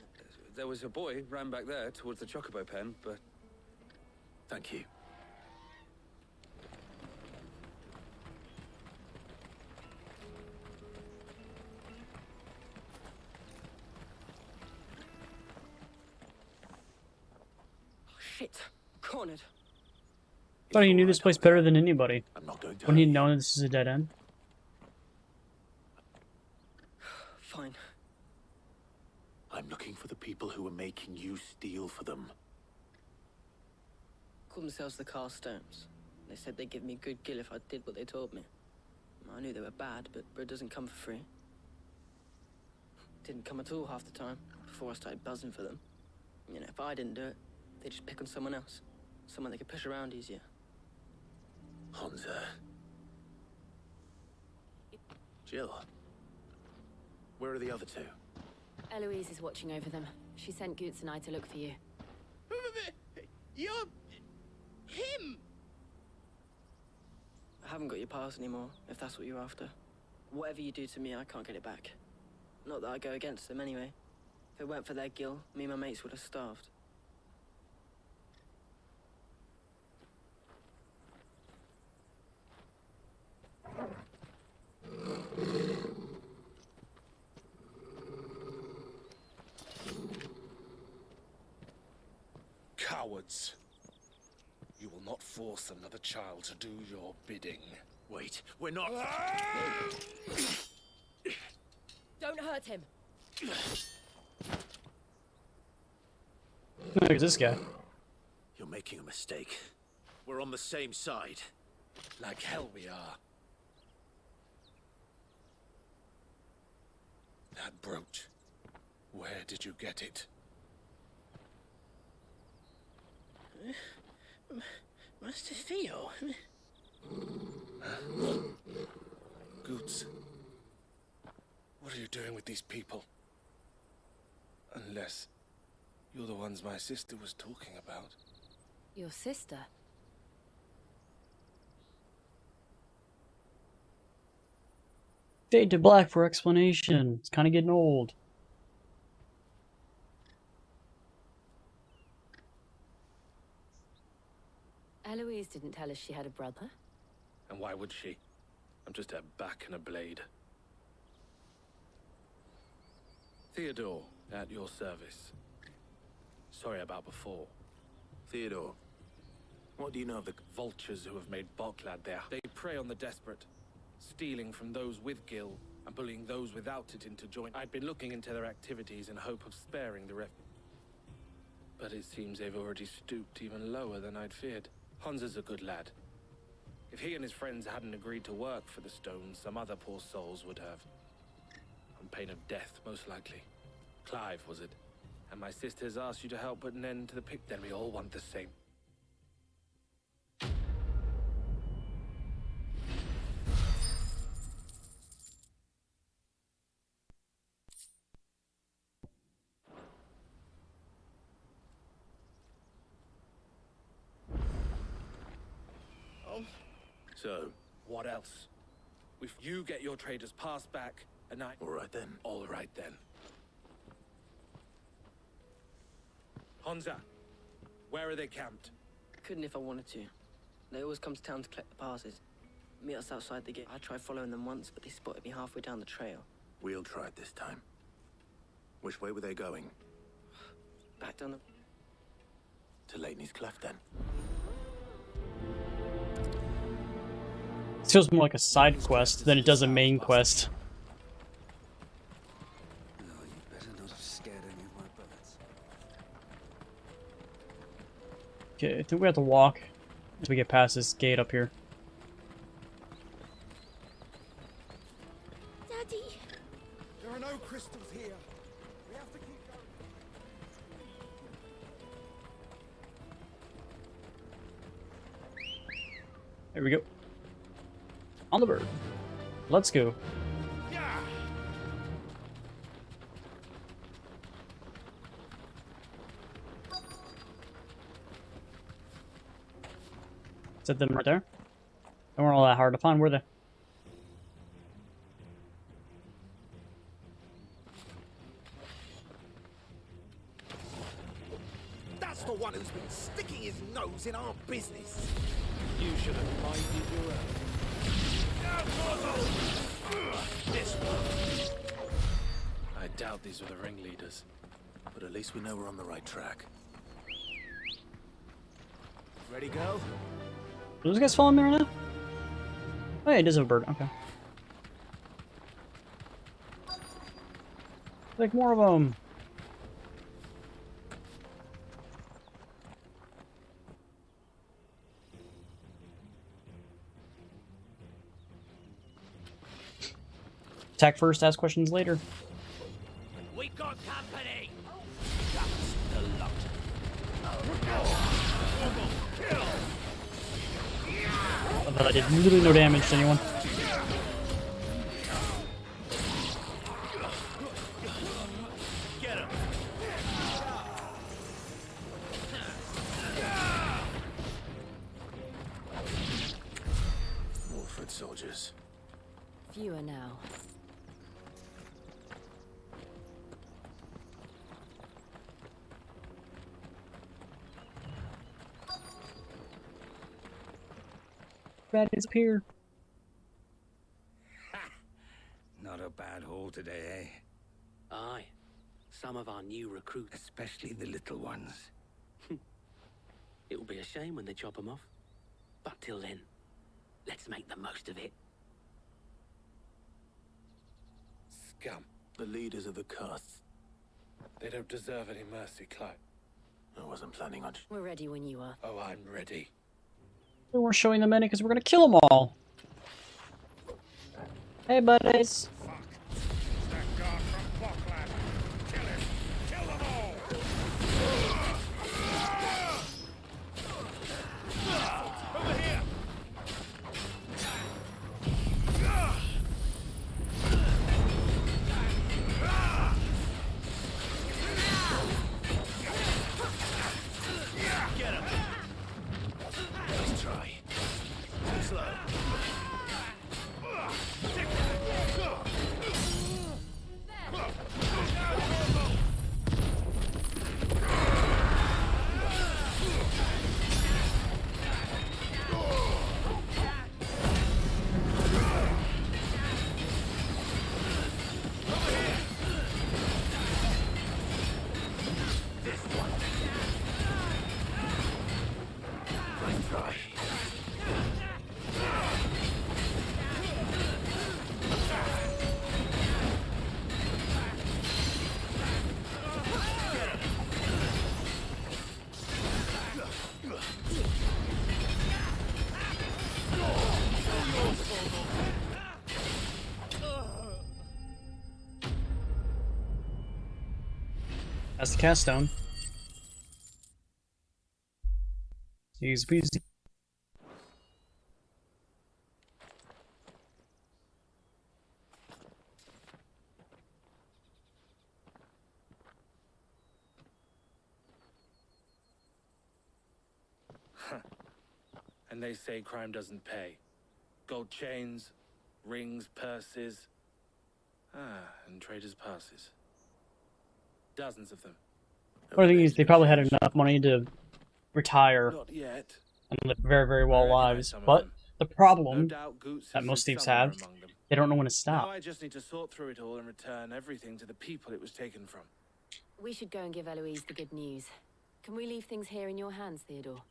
There was a boy ran back there towards the Chocobo pen, but... Thank you. Shit. Cornered. Thought he knew this place better than anybody. I'm not going to. Wouldn't he know this is a dead end? Fine. I'm looking for the people who were making you steal for them. Call themselves the Carstones. They said they'd give me good gill if I did what they told me. I knew they were bad, but bread doesn't come for free. Didn't come at all half the time, before I started buzzing for them. You know, if I didn't do it, they'd just pick on someone else. Someone they could push around easier. Hunter. Jill. Where are the other two? Eloise is watching over them. She sent Goots and I to look for you. You're... him! I haven't got your pass anymore, if that's what you're after. Whatever you do to me, I can't get it back. Not that I go against them anyway. If it weren't for their gill, me and my mates would have starved. Cowards. You will not force another child to do your bidding. Wait, we're not... Don't hurt him. Who's this guy? You're making a mistake. We're on the same side. Like hell we are. That brooch. Where did you get it? Master Theo? Goots. What are you doing with these people? Unless you're the ones my sister was talking about. Your sister? Fade to black for explanation. It's kind of getting old. Eloise didn't tell us she had a brother. And why would she? I'm just her back and a blade. Theodore, at your service. Sorry about before. Theodore, what do you know of the vultures who have made Boklad there? They prey on the desperate, stealing from those with gil and bullying those without it into joint. I'd been looking into their activities in hope of sparing the but it seems they've already stooped even lower than I'd feared. Hunzer's a good lad. If he and his friends hadn't agreed to work for the stones, some other poor souls would have. On pain of death, most likely. Clive, was it? And my sisters asked you to help put an end to the pick. Then we all want the same. So? What else? If you get your trader's pass back, and I... All right then. All right then. Honza, where are they camped? Couldn't if I wanted to. They always come to town to collect the passes. Meet us outside the gate. I tried following them once, but they spotted me halfway down the trail. We'll try it this time. Which way were they going? Back down the... To Lateney's Cleft, then. This feels more like a side quest than it does a main quest. No, you better not have scared any of my bullets. Okay, I think we have to walk until we get past this gate up here. Daddy! There are no crystals here. We have to keep going. There we go. On the bird. Let's go. Is that them right there? They weren't all that hard to find, were they? That's the one who's been sticking his nose in our business. You should have minded your own. This one. I doubt these were the ringleaders. But at least we know we're on the right track. Ready, go? Are those guys following me right now? Oh yeah, it does have a bird. Okay. Like more of them. Attack first, ask questions later. We got company. That's the lot. I thought I did literally no damage to anyone. Get him. More foot soldiers. Fewer now. Bad disappear. Not a bad haul today, eh? Aye. Some of our new recruits. Especially the little ones. It will be a shame when they chop them off. But till then, let's make the most of it. Scum. The leaders of the castes. They don't deserve any mercy, Clyde. I wasn't planning on... We're ready when you are. Oh, I'm ready. We weren't showing them any because we're gonna kill them all. Hey, buddies. That guard from Bokland. Kill him. Kill them all. Over here. Get him. Let's try. Too slow. Nice try. That's the cast stone. Easy peasy. And they say crime doesn't pay. Gold chains, rings, purses. And traders' passes. Dozens of them. Well, the thing is, they probably had enough money to retire Not yet. and live very, very well lives. some of But them. the problem No doubt Goots that is most thieves somewhere have, among them. they don't know when to Now stop. I just need to sort through it all and return everything to the people it was taken from. We should go and give Eloise the good news. Can we leave things here in your hands, Theodore?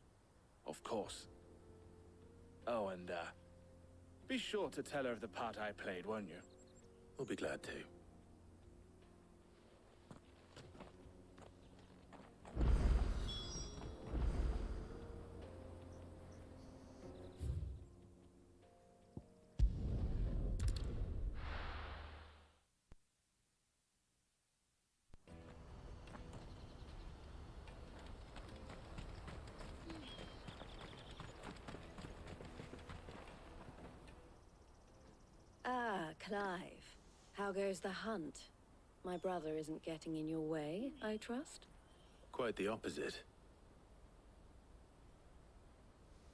Of course. Oh, and, be sure to tell her of the part I played, won't you? We'll be glad to. Ah, Clive. How goes the hunt? My brother isn't getting in your way, I trust? Quite the opposite.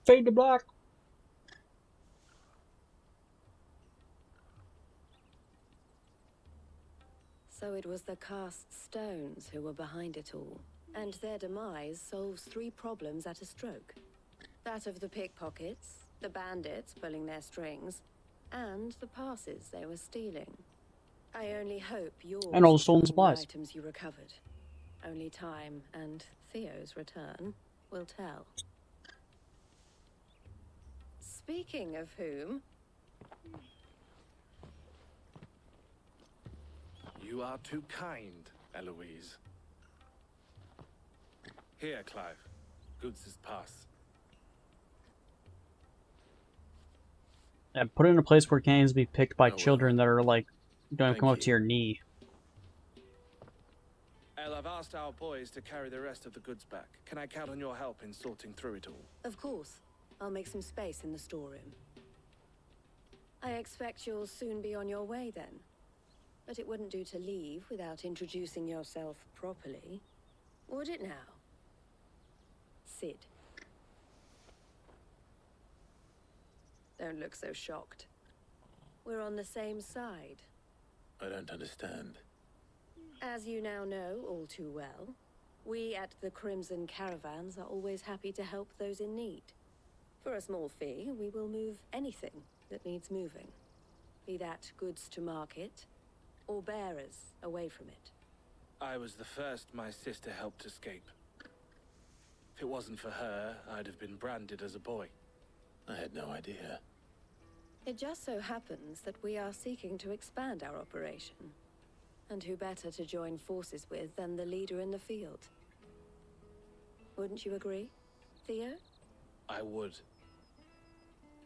Fade to black. So it was the cast stones who were behind it all, and their demise solves 3 problems at a stroke. That of the pickpockets, the bandits pulling their strings, and the passes they were stealing. I only hope yours And all the stolen were supplies. items you recovered. Only time and Theo's return will tell. Speaking of whom, You are too kind, Eloise. Here, Clive. Goots' pass. Yeah, put it in a place where it can't be picked by children that are like, don't come up to your knee. El, I've asked our boys to carry the rest of the goods back. Can I count on your help in sorting through it all? of course, I'll make some space in the storeroom. I expect you'll soon be on your way then. But it wouldn't do to leave without introducing yourself properly. Would it now? Sid. Don't look so shocked. We're on the same side. I don't understand. As you now know all too well, we at the Crimson Caravans are always happy to help those in need. For a small fee, we will move anything that needs moving. Be that goods to market, or bearers away from it. I was the first my sister helped escape. If it wasn't for her, I'd have been branded as a boy. I had no idea. It just so happens that we are seeking to expand our operation. And who better to join forces with than the leader in the field? Wouldn't you agree, Theo? I would.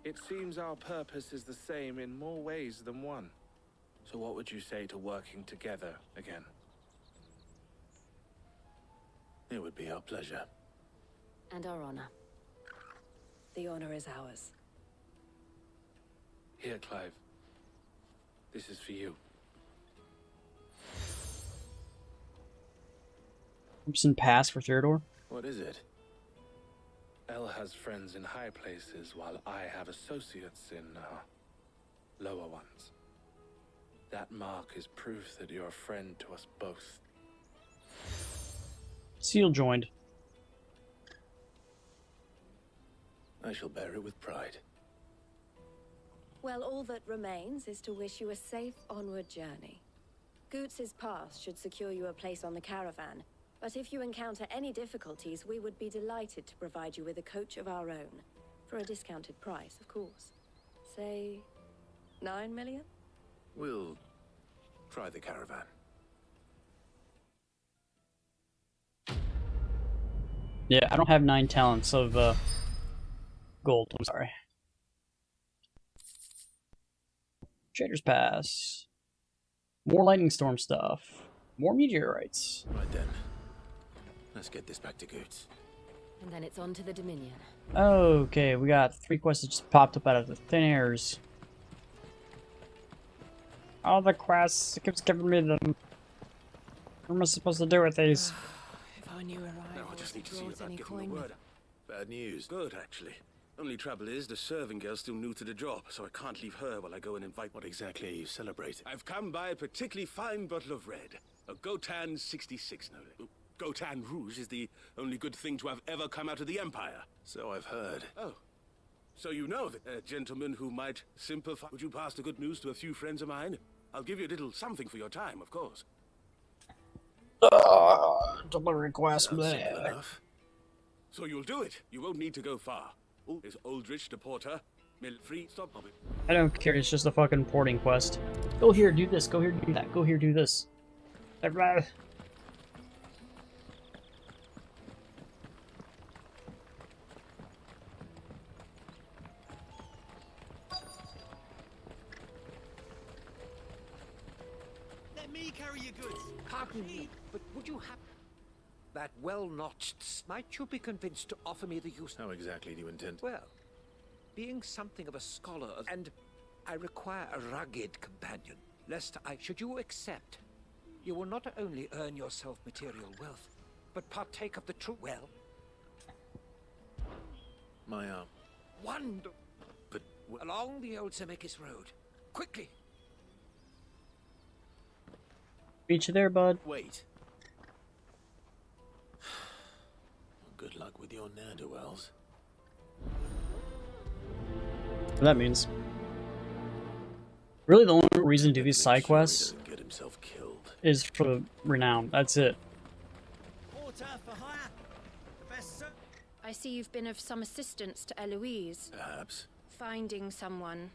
It seems our purpose is the same in more ways than one. So what would you say to working together again? It would be our pleasure. And our honor. The honor is ours. Here, Clive. This is for you. Crimson Pass for Theodore. What is it? El has friends in high places, while I have associates in, lower ones. That mark is proof that you're a friend to us both. Seal joined. I shall bear it with pride. Well, all that remains is to wish you a safe onward journey. Goots' pass should secure you a place on the caravan, but if you encounter any difficulties, we would be delighted to provide you with a coach of our own. For a discounted price, of course. Say, 9 million? We'll try the caravan. Yeah, I don't have 9 talents of gold. I'm sorry. Trader's Pass. More Lightning Storm stuff. More meteorites. Right then. Let's get this back to Goots. And then it's on to the Dominion. Okay, we got 3 quests that just popped up out of the thin airs. All the quests, it keeps giving me them. What am I supposed to do with these? If I knew where I Now I just need to see brought about any getting the coin. word. Bad news. Good, actually. Only trouble is, the serving girl's still new to the job, so I can't leave her while I go and invite. What exactly are you celebrating? I've come by a particularly fine bottle of red. A Gotan 66, no less. Gotan Rouge is the only good thing to have ever come out of the Empire. So I've heard. Oh. So you know a gentleman who might sympathize. Would you pass the good news to a few friends of mine? I'll give you a little something for your time, of course. Double request. Simple enough. So you'll do it. You won't need to go far. Is Aldrich the porter? Free, stop. I don't care, it's just a fucking porting quest. Go here, do this, go here, do that, go here, do this. Everybody. Let me carry your goods. Pardon me, but would you have that well-notched? Might you be convinced to offer me the use? How exactly do you intend? Well, being something of a scholar, and I require a rugged companion, lest should you accept, you will not only earn yourself material wealth, but partake of the true well. My Wonderful. But along the old Zemeckis Road, quickly. Beat you there, bud. Wait. Good luck with your ne'er-do-wells. What that means. Really, the only reason to do these side quests Get himself killed. is for the renown. That's it. I see you've been of some assistance to Eloise. Perhaps. Finding someone.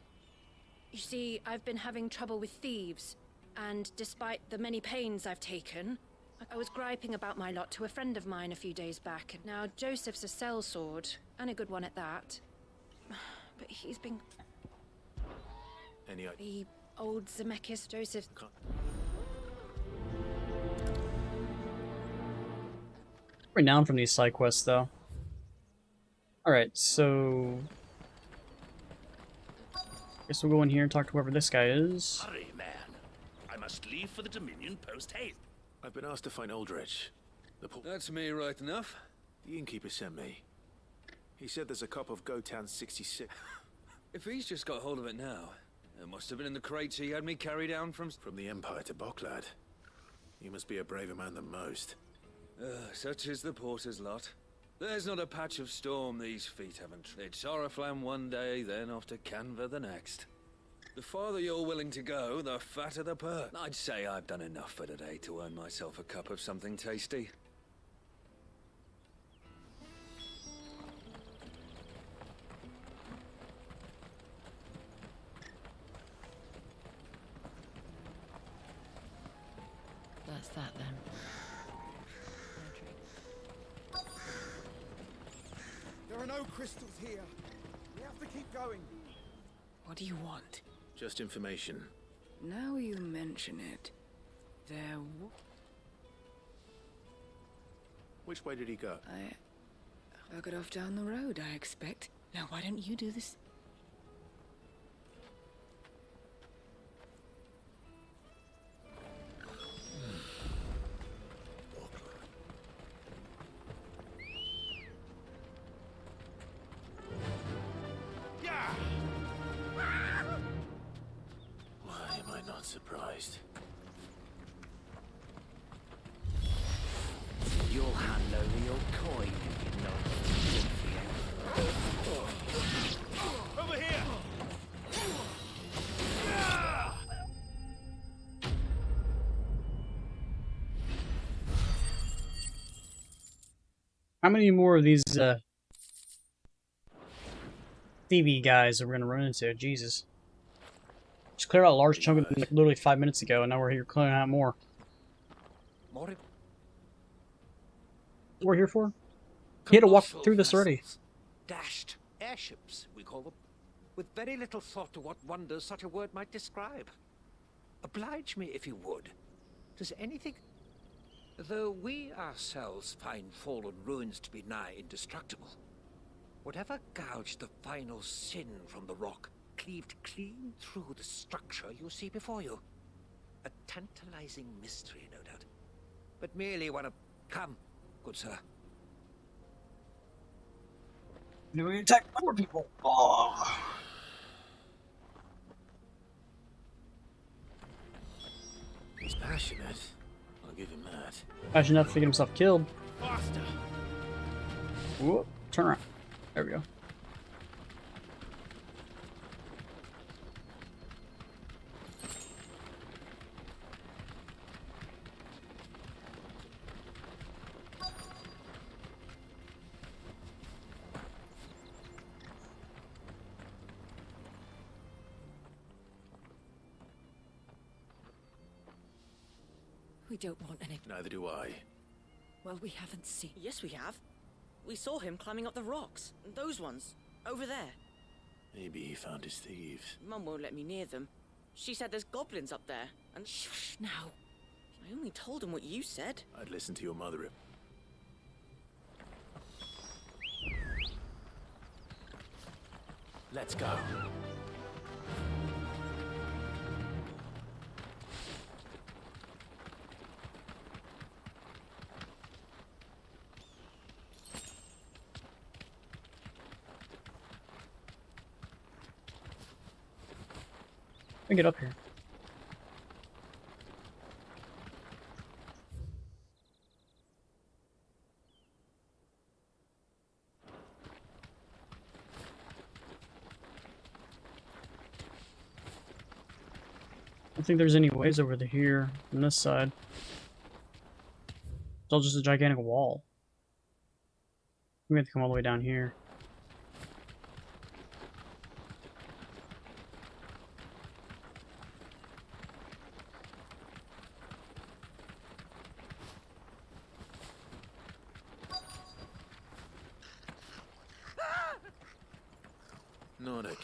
You see, I've been having trouble with thieves, and despite the many pains I've taken, I was griping about my lot to a friend of mine a few days back. Now, Joseph's a sellsword, and a good one at that. But he's been... Any The old Zemeckis, Joseph... Renown from these side quests, though. Alright, so... guess we'll go in here and talk to whoever this guy is. Hurry, man. I must leave for the Dominion post-haste. I've been asked to find Aldrich. That's me right enough. The innkeeper sent me. He said there's a cop of Gotan 66. If he's just got hold of it now, it must have been in the crates he had me carry down from the Empire to Boklad. You must be a braver man than most. Such is the porter's lot. There's not a patch of storm these feet haven't. It's Oriflamme one day, then off to Canva the next. The farther you're willing to go, the fatter the perk. I'd say I've done enough for today to earn myself a cup of something tasty. That's that then. There are no crystals here. We have to keep going. What do you want? Just information. Now you mention it, Which way did he go? I got off down the road, I expect. Now, why don't you do this? Why am I not surprised? You'll hand over your coin if you know what's good for you. Over here! How many more of these TV guys are we gonna run into? Jesus. Just cleared out a large chunk of them like literally 5 minutes ago, and now we're here clearing out more. What we're here for? He had to walk through this already. Dashed airships, we call them, with very little thought to what wonders such a word might describe. Oblige me if you would. Does anything... Though we ourselves find fallen ruins to be nigh indestructible, whatever gouged the final sin from the rock cleaved clean through the structure you see before you. A tantalizing mystery, no doubt. But merely one of... Come, good sir. Do we attack more people? Oh. He's passionate. I'll give him that. Actually, enough to get himself killed. Faster. Whoop, turn around. There we go. We don't want any. Neither do I. Well, we haven't seen. Yes, we have. We saw him climbing up the rocks. Those ones. Over there. Maybe he found his thieves. Mum won't let me near them. She said there's goblins up there. And shush now. I only told him what you said. I'd listen to your mother. Let's go. Let me get up here. I don't think there's any ways over to here on this side. It's all just a gigantic wall. We have to come all the way down here. Nordic.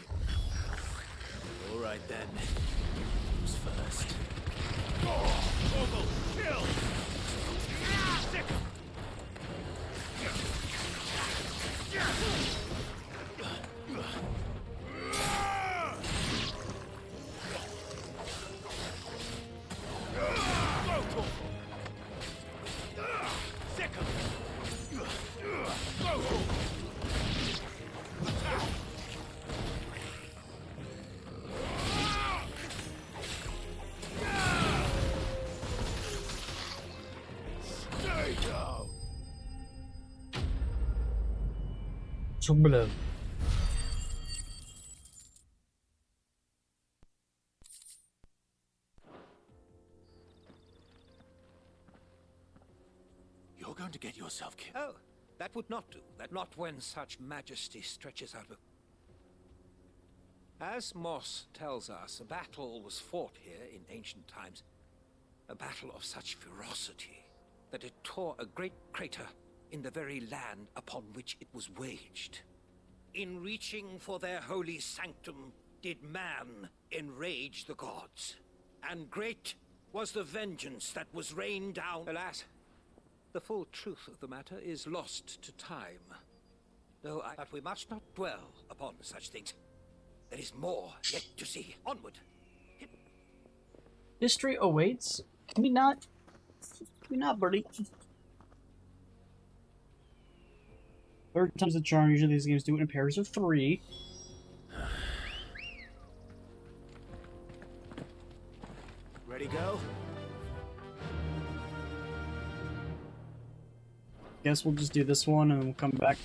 All right then. Who's first? Vogel, kill! Sick! Below. You're going to get yourself killed. Oh, that would not do. That not when such majesty stretches out of... As Moss tells us, a battle was fought here in ancient times. A battle of such ferocity that it tore a great crater in the very land upon which it was waged. In reaching for their holy sanctum, did man enrage the gods. And great was the vengeance that was rained down. Alas, the full truth of the matter is lost to time. But we must not dwell upon such things. There is more yet to see. Onward. History awaits. Can we not? Can we not, Birdie? Third time's the charm. Usually these games do it in pairs of 3. Ready, go? Guess we'll just do this one and then we'll come back.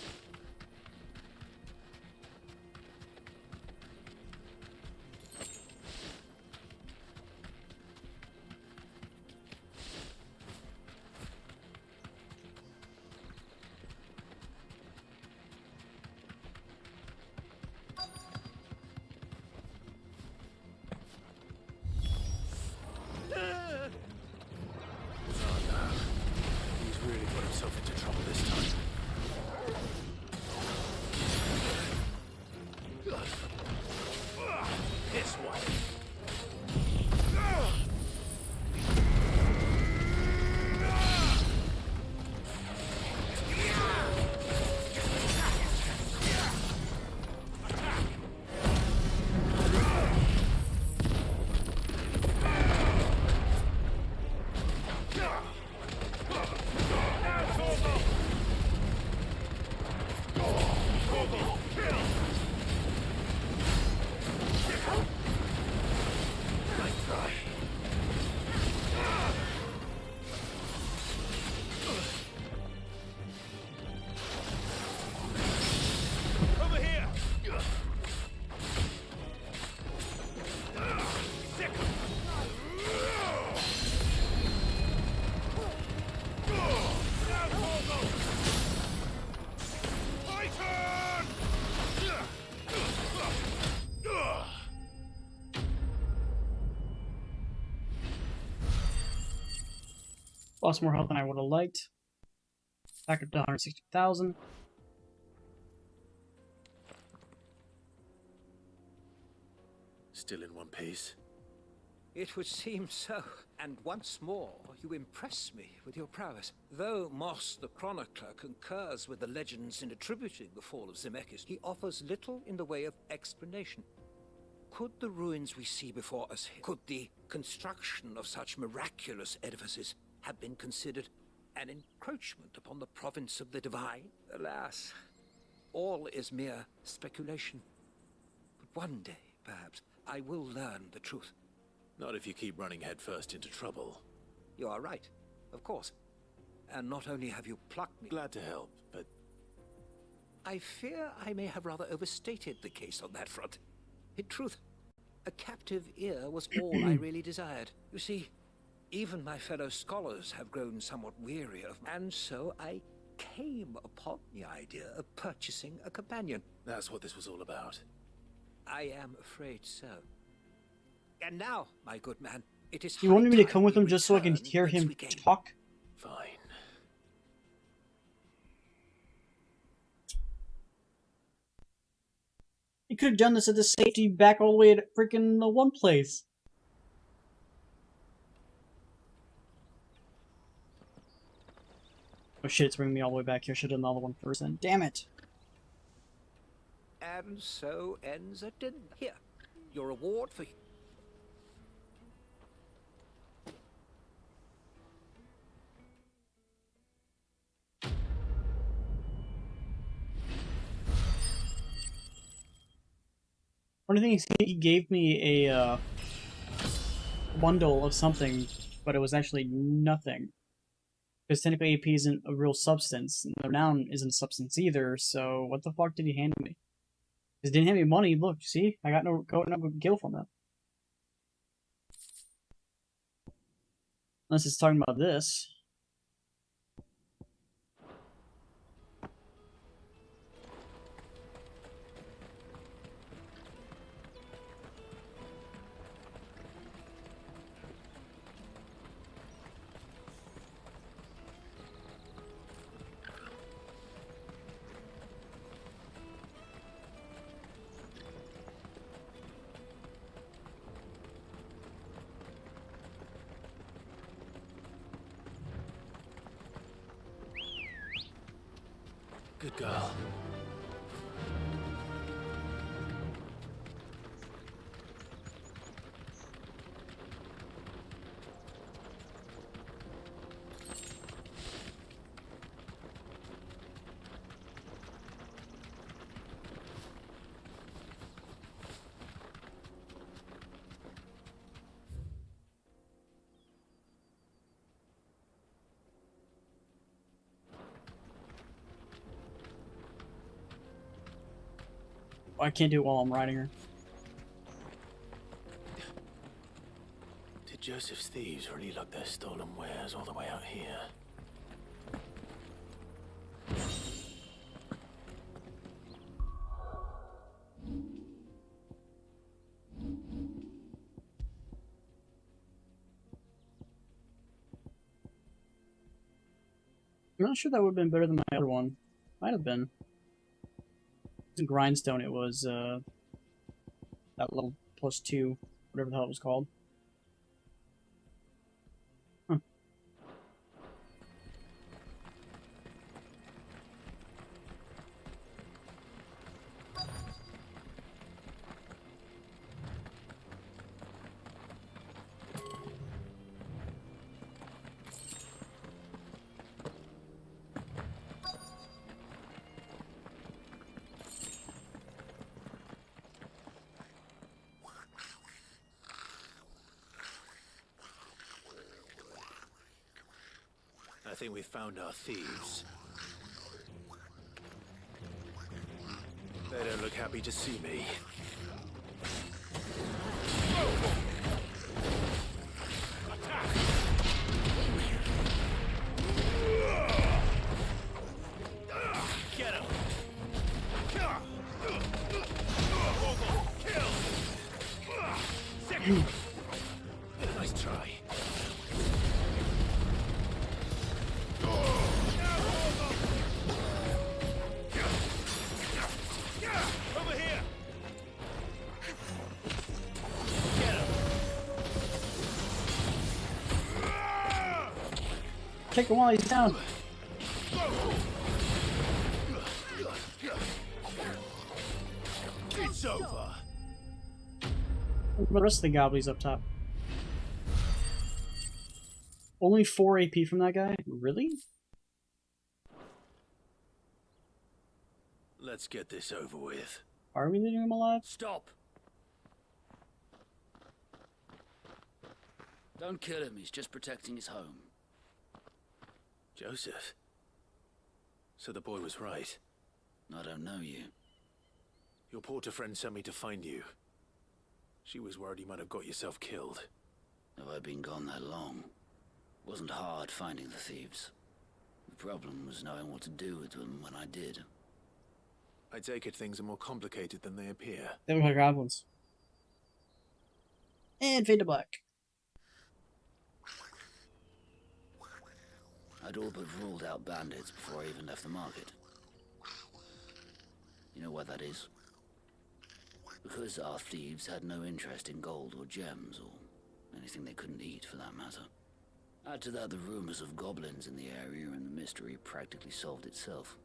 lost more health than I would have liked. Back up to 160,000. Still in one piece. It would seem so. And once more, you impress me with your prowess. Though Moss the Chronicler concurs with the legends in attributing the fall of Zemeckis, he offers little in the way of explanation. Could the ruins we see before us, could the construction of such miraculous edifices have been considered an encroachment upon the province of the divine? Alas, all is mere speculation. But one day, perhaps, I will learn the truth. Not if you keep running headfirst into trouble. You are right, of course. And not only have you plucked me... Glad to help, but... I fear I may have rather overstated the case on that front. In truth, a captive ear was all I really desired. You see, even my fellow scholars have grown somewhat weary of me, and so I came upon the idea of purchasing a companion. That's what this was all about. I am afraid so. And now, my good man, it is You wanted me to come with him just so I can hear him talk? Fine. You could have done this at the safety back all the way at freaking the one place. Oh shit, it's bringing me all the way back here. I should have done the other one first then. Damn it. And so ends a dinner. Here, your reward for... Funny thing is, he gave me a bundle of something, but it was actually nothing. Because technically AP isn't a real substance, and the noun isn't a substance either, so what the fuck did he hand me? He didn't hand me money, look, see? I got no gil from that. Unless it's talking about this. Good girl. I can't do it while I'm riding her. Did Joseph's thieves really lug their stolen wares all the way out here? I'm not sure that would have been better than my other one. Might have been. It wasn't Grindstone, it was that little +2, whatever the hell it was called. Huh. I think we found our thieves. They don't look happy to see me. Get him! Nice try. Kick him while he's down. It's over. The rest of the goblins up top. Only 4 AP from that guy? Really? Let's get this over with. Are we leaving him alive? Stop! Don't kill him, he's just protecting his home. Joseph? So the boy was right. I don't know you. Your porter friend sent me to find you. She was worried you might have got yourself killed. Have I been gone that long? It wasn't hard finding the thieves. The problem was knowing what to do with them when I did. I take it things are more complicated than they appear. They look like goblins. And fade to black. I'd all but ruled out bandits before I even left the market. You know why that is? Because our thieves had no interest in gold or gems, or anything they couldn't eat for that matter. Add to that the rumors of goblins in the area, and the mystery practically solved itself.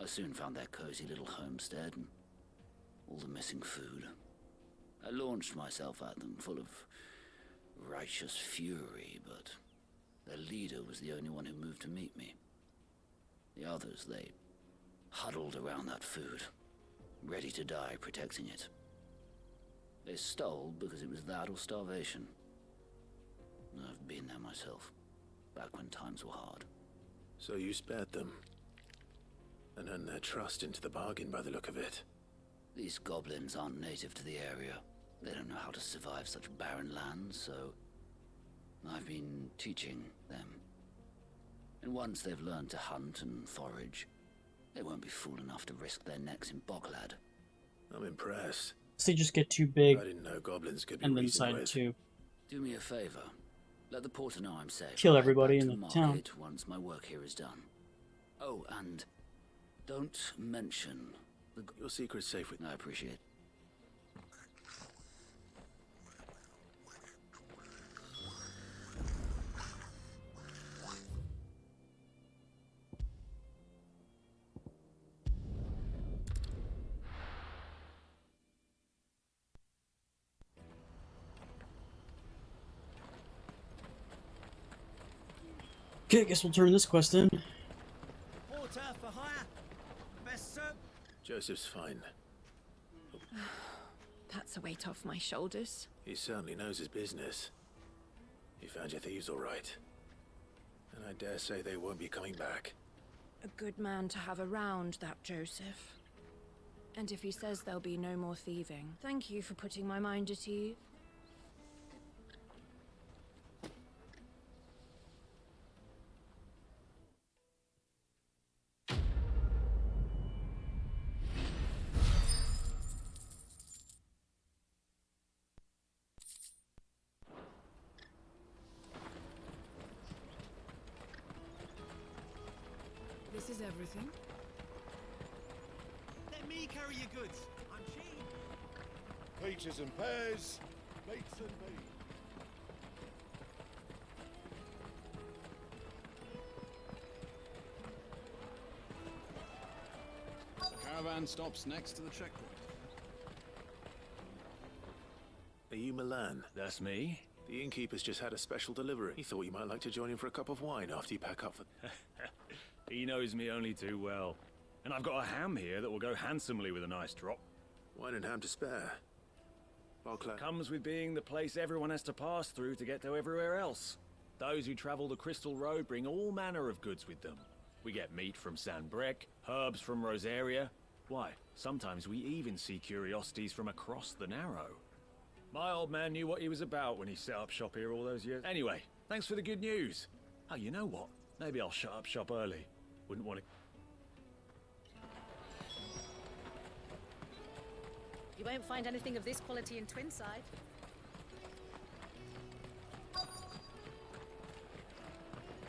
I soon found their cozy little homestead, and all the missing food. I launched myself at them, full of righteous fury, but their leader was the only one who moved to meet me. The others, they huddled around that food, ready to die protecting it. They stole because it was that or starvation. I've been there myself, back when times were hard. So you spared them, and earned their trust into the bargain by the look of it. These goblins aren't native to the area. They don't know how to survive such barren lands, so I've been teaching them. And once they've learned to hunt and forage, they won't be fool enough to risk their necks in Boglad. I'm impressed. So they just get too big. I didn't know goblins could be and then reasoned decide with. to Do me a favor. Let the porter know I'm safe. kill I'll everybody head in back the to town. market once my work here is done. Oh, and don't mention the... Your secret's safe with me. I appreciate it. Okay, I guess we'll turn this quest in. Porter for hire. Best sir. Joseph's fine. That's a weight off my shoulders. He certainly knows his business. He found your thieves all right. And I dare say they won't be coming back. A good man to have around, that Joseph. And if he says there'll be no more thieving, thank you for putting my mind at ease. This is everything. Let me carry your goods. I'm cheap. Peaches and pears, meats and meat. The caravan stops next to the checkpoint. Are you Milan? That's me. The innkeeper's just had a special delivery. He thought you might like to join him for a cup of wine after you pack up for... He knows me only too well. And I've got a ham here that will go handsomely with a nice drop. Wine and ham to spare. Barclay. Comes with being the place everyone has to pass through to get to everywhere else. Those who travel the Crystal Road bring all manner of goods with them. We get meat from San Brec, herbs from Rosaria. Why, sometimes we even see curiosities from across the Narrow. My old man knew what he was about when he set up shop here all those years. Anyway, thanks for the good news. Oh, you know what? Maybe I'll shut up shop early. Wouldn't want to... You won't find anything of this quality in Twinside.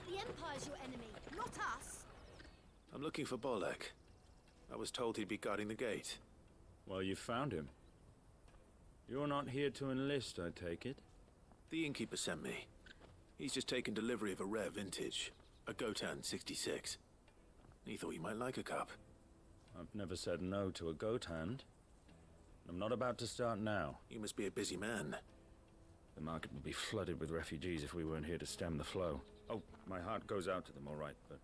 The Empire's your enemy, not us. I'm looking for Bolek. I was told he'd be guarding the gate. Well, you found him. You're not here to enlist, I take it? The innkeeper sent me. He's just taken delivery of a rare vintage, a Gotan 66. He thought you might like a cup. I've never said no to a goat hand. I'm not about to start now. You must be a busy man. The market would be flooded with refugees if we weren't here to stem the flow. Oh, my heart goes out to them, all right, but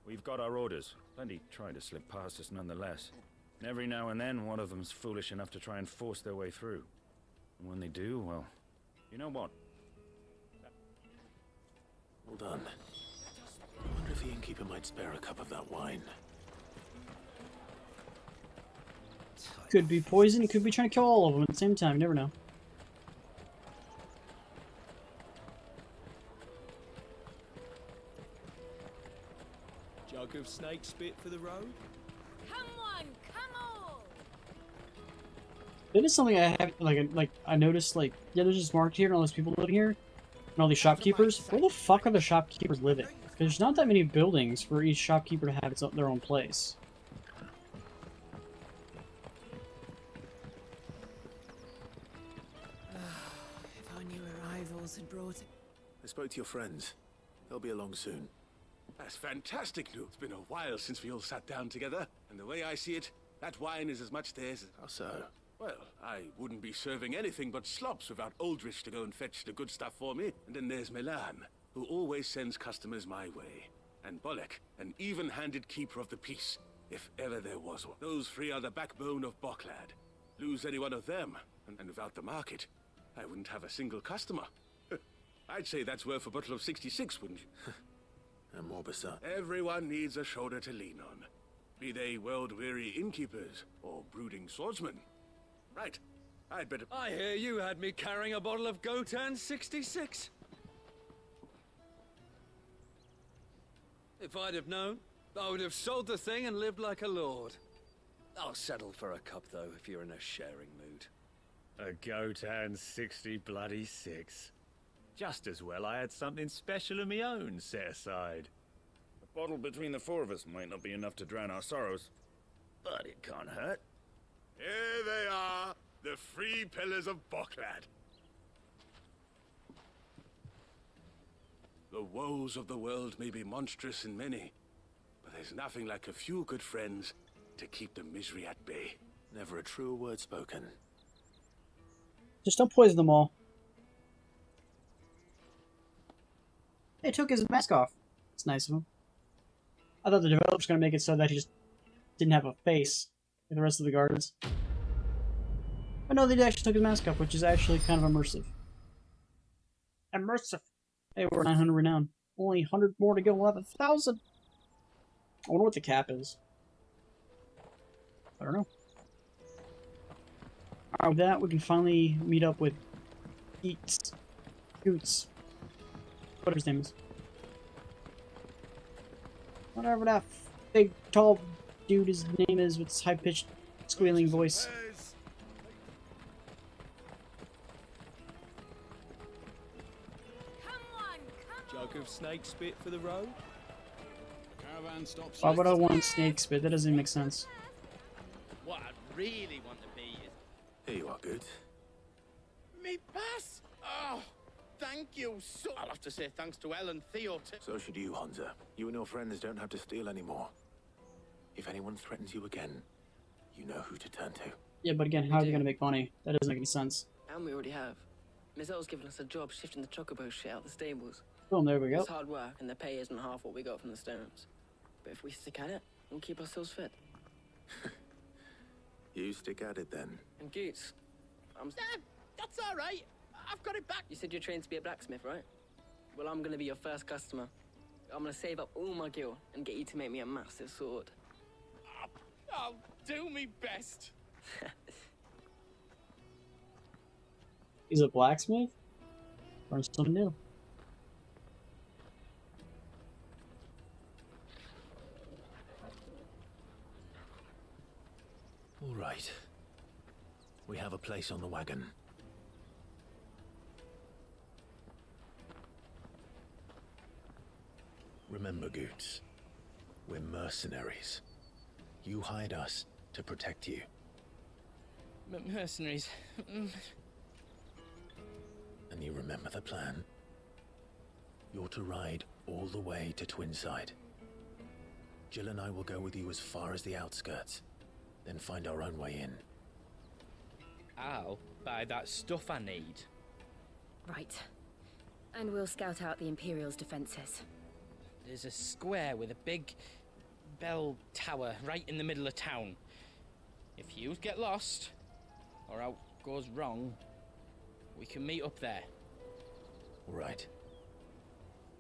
we've got our orders. Plenty try to slip past us nonetheless. And every now and then, one of them's foolish enough to try and force their way through. And when they do, well, you know what? Well done. I wonder if the innkeeper might spare a cup of that wine. Could be poison, could be trying to kill all of them at the same time, never know. Jug of snake spit for the road? Come on, come on! It is something I have, like I noticed, like, yeah, there's this market here and all these people living here, and all these shopkeepers. Where the fuck are the shopkeepers living? Because there's not that many buildings for each shopkeeper to have their own place. If I knew arrivals had brought it. I spoke to your friends. They'll be along soon. That's fantastic news. It's been a while since we all sat down together, and the way I see it, that wine is as much theirs as... How so? Well, I wouldn't be serving anything but slops without Aldrich to go and fetch the good stuff for me. And then there's Milan, who always sends customers my way. And Bolek, an even-handed keeper of the peace, if ever there was one. Those three are the backbone of Boklad. Lose any one of them, and without the market, I wouldn't have a single customer. I'd say that's worth a bottle of 66, wouldn't you? And more beside. Everyone needs a shoulder to lean on. Be they world-weary innkeepers or brooding swordsmen. Right. I'd better... I hear you had me carrying a bottle of Gotan 66. If I'd have known, I would have sold the thing and lived like a lord. I'll settle for a cup, though, if you're in a sharing mood. A Gotan 60 bloody 6. Just as well I had something special of my own set aside. A bottle between the four of us might not be enough to drown our sorrows, but it can't hurt. Here they are, the three pillars of Boklad. The woes of the world may be monstrous in many, but there's nothing like a few good friends to keep the misery at bay. Never a truer word spoken. Just don't poison them all. They took his mask off. It's nice of him. I thought the developers were going to make it so that he just didn't have a face like the rest of the guards. But no, they actually took his mask off, which is actually kind of immersive. Immersive! Hey, we're 900 renown. Only 100 more to go, 11,000! I wonder what the cap is. I don't know. Alright, with that, we can finally meet up with Goots. Whatever his name is. Whatever that big, tall dude his name is with his high-pitched, squealing voice. Jug of snake spit for the road? Caravan stops. Why would I want snake spit? That doesn't make sense. What I really want to be is... Here you are, good. Me pass? Oh, thank you so... I'll have to say thanks to Elle and Theo too. So should you, Honza. You and your friends don't have to steal anymore. If anyone threatens you again, you know who to turn to. Yeah, but again, how are they going to make money? That doesn't make any sense. And we already have. Mizelle's given us a job shifting the chocobo shit out the stables. Boom, there we go. It's hard work, and the pay isn't half what we got from the stones. But if we stick at it, we'll keep ourselves fit. You stick at it then. And Goots, That's all right. I've got it back. You said you're trained to be a blacksmith, right? Well, I'm gonna be your first customer. I'm gonna save up all my gil and get you to make me a massive sword. I'll do me best. He's a blacksmith? Learn something new. All right. We have a place on the wagon. Remember, Goots, we're mercenaries. You hired us to protect you. Mercenaries. And you remember the plan? You're to ride all the way to Twinside. Jill and I will go with you as far as the outskirts, then find our own way in. I'll buy that stuff I need. Right. And we'll scout out the Imperial's defenses. There's a square with a big bell tower right in the middle of town. If you get lost, or out goes wrong, we can meet up there. All right.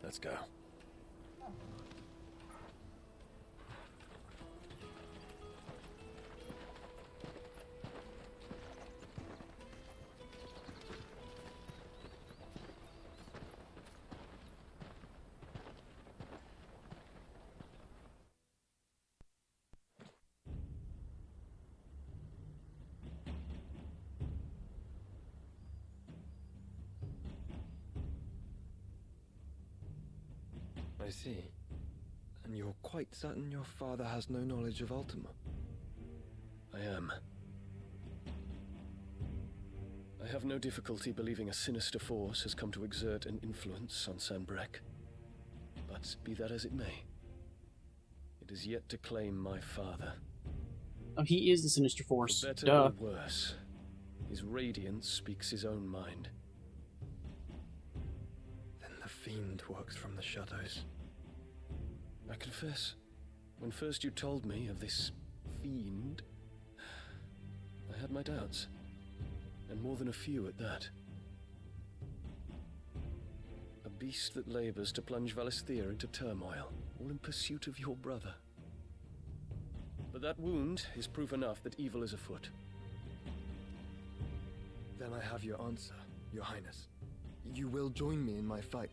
Let's go. I see. And you're quite certain your father has no knowledge of Ultima? I am. I have no difficulty believing a sinister force has come to exert an influence on Sanbreque. But be that as it may, it is yet to claim my father. Oh, he is the Sinister Force. For better Duh. or worse, his radiance speaks his own mind. Then the Fiend works from the shadows. I confess, when first you told me of this fiend, I had my doubts, and more than a few at that. A beast that labors to plunge Valisthea into turmoil, all in pursuit of your brother. But that wound is proof enough that evil is afoot. Then I have your answer, Your Highness. You will join me in my fight.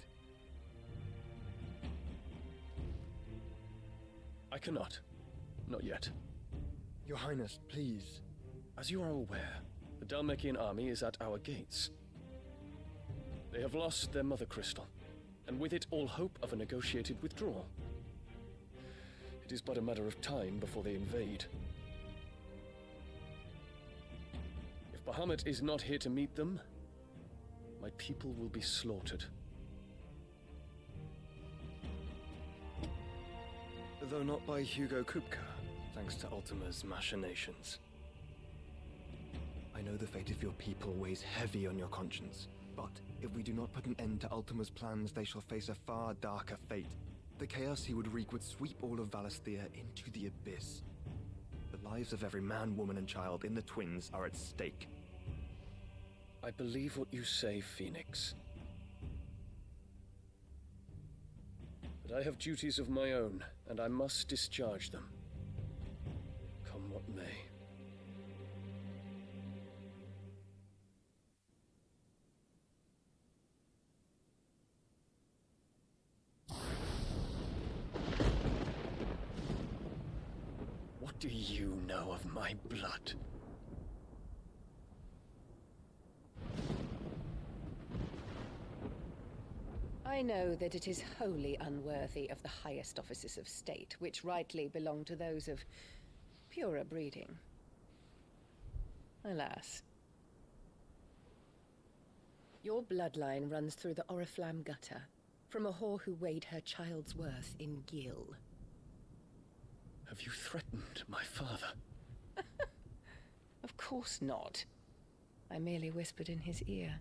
I cannot. Not yet. Your Highness, please. As you are aware, the Dhalmekian army is at our gates. They have lost their mother crystal, and with it all hope of a negotiated withdrawal. It is but a matter of time before they invade. If Bahamut is not here to meet them, my people will be slaughtered. Though not by Hugo Kupka, thanks to Ultima's machinations. I know the fate of your people weighs heavy on your conscience, but if we do not put an end to Ultima's plans, they shall face a far darker fate. The chaos he would wreak would sweep all of Valisthea into the abyss. The lives of every man, woman, and child in the Twins are at stake. I believe what you say, Phoenix. But I have duties of my own, and I must discharge them. Come what may. What do you know of my blood? I know that it is wholly unworthy of the highest offices of state, which rightly belong to those of purer breeding. Alas. Your bloodline runs through the Oriflamme gutter, from a whore who weighed her child's worth in gil. Have you threatened my father? Of course not. I merely whispered in his ear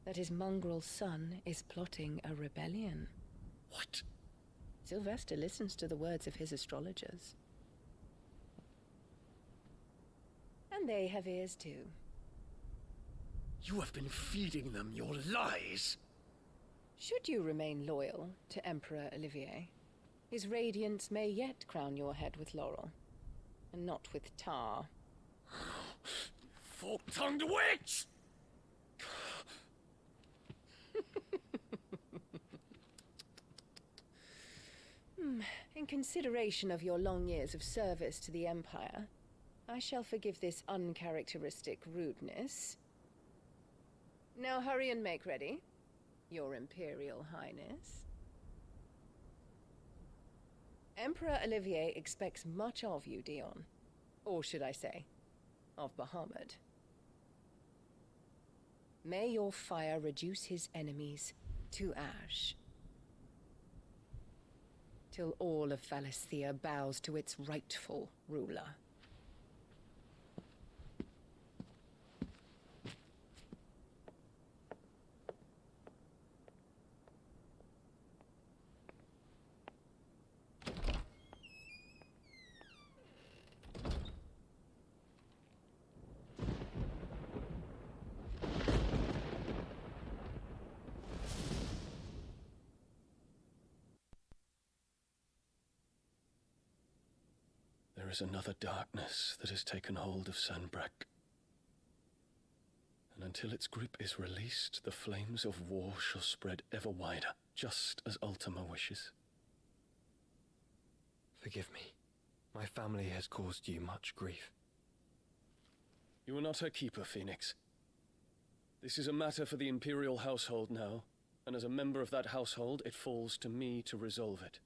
that his mongrel son is plotting a rebellion. What? Sylvester listens to the words of his astrologers. And they have ears too. You have been feeding them your lies! Should you remain loyal to Emperor Olivier, his radiance may yet crown your head with laurel, and not with tar. Fork-tongued witch! In consideration of your long years of service to the Empire, I shall forgive this uncharacteristic rudeness. Now hurry and make ready, Your Imperial Highness. Emperor Olivier expects much of you, Dion. Or should I say, of Bahamut. May your fire reduce his enemies to ash. Till all of Valisthea bows to its rightful ruler. There is another darkness that has taken hold of Sanbreque. And until its grip is released, the flames of war shall spread ever wider, just as Ultima wishes. Forgive me. My family has caused you much grief. You are not her keeper, Phoenix. This is a matter for the Imperial household now, and as a member of that household, it falls to me to resolve it.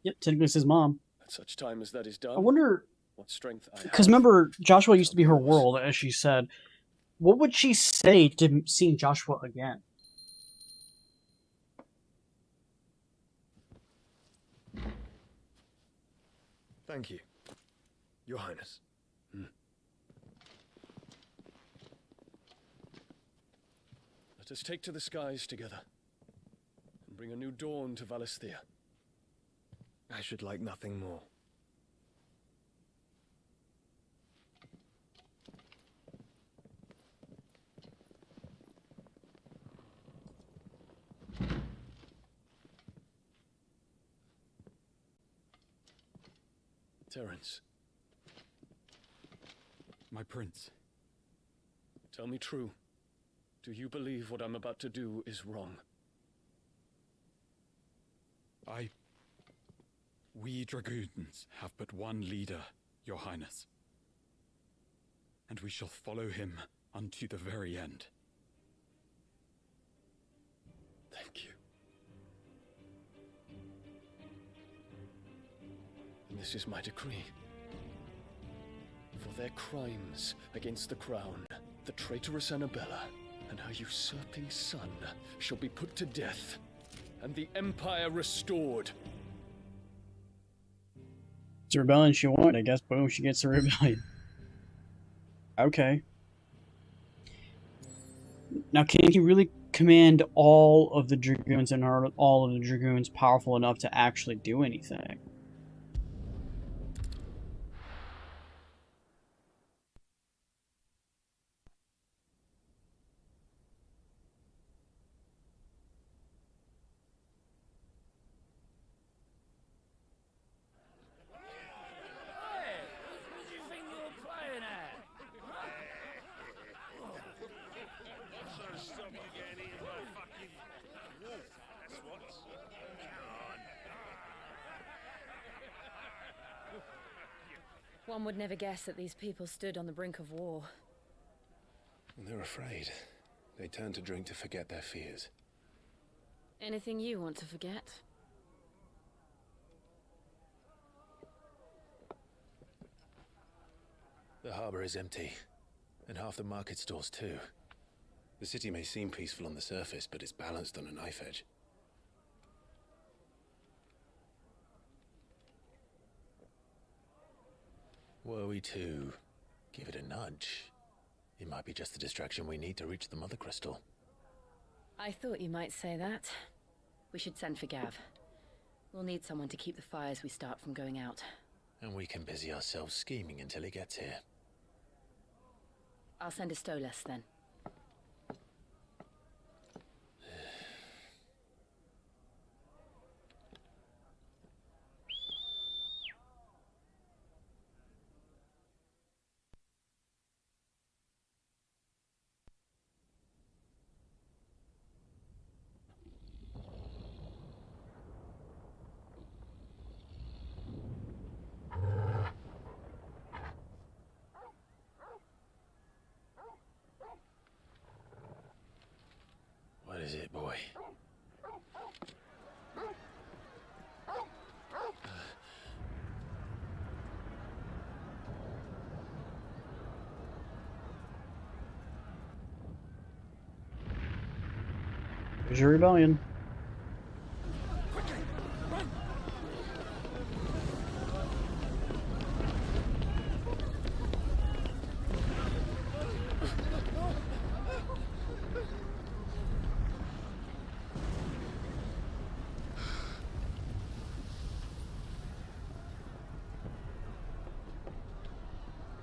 Yep, technically it's his mom. At such time as that is done, I wonder, what strength I have. because remember, Joshua used to be her world, as she said. What would she say to seeing Joshua again? Thank you, Your Highness. Let us take to the skies together, and bring a new dawn to Valisthea. I should like nothing more. Terence. My prince. Tell me true. Do you believe what I'm about to do is wrong? We dragoons have but one leader, Your Highness. And we shall follow him unto the very end. Thank you. And this is my decree. For their crimes against the crown, the traitorous Annabella and her usurping son shall be put to death, and the Empire restored. It's a rebellion she wanted, I guess. Boom, she gets a rebellion. Okay. Now, can he really command all of the dragoons and are all of the dragoons powerful enough to actually do anything? One would never guess that these people stood on the brink of war. They're afraid. They turn to drink to forget their fears. Anything you want to forget? The harbor is empty, and half the market stalls too. The city may seem peaceful on the surface, but it's balanced on a knife edge. Were we to give it a nudge, it might be just the distraction we need to reach the Mother Crystal. I thought you might say that. We should send for Gav. We'll need someone to keep the fires we start from going out. And we can busy ourselves scheming until he gets here. I'll send a Stolas then. Here's your rebellion.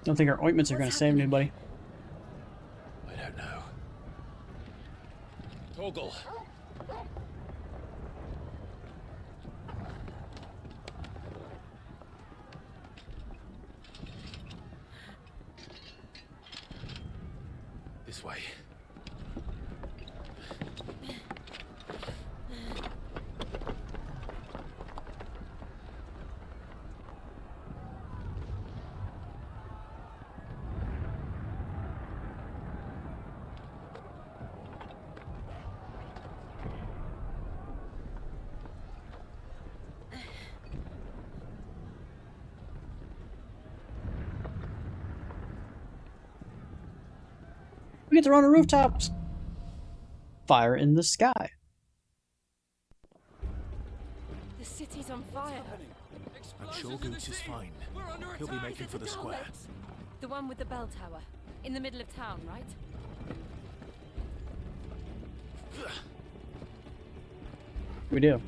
Don't think our ointments are going to save anybody. I don't know. Torgal. This way. We get to run on rooftops. Fire in the sky. The city's on fire. I'm sure Goots is fine. He'll be making for the square. The one with the bell tower. In the middle of town, right? We do.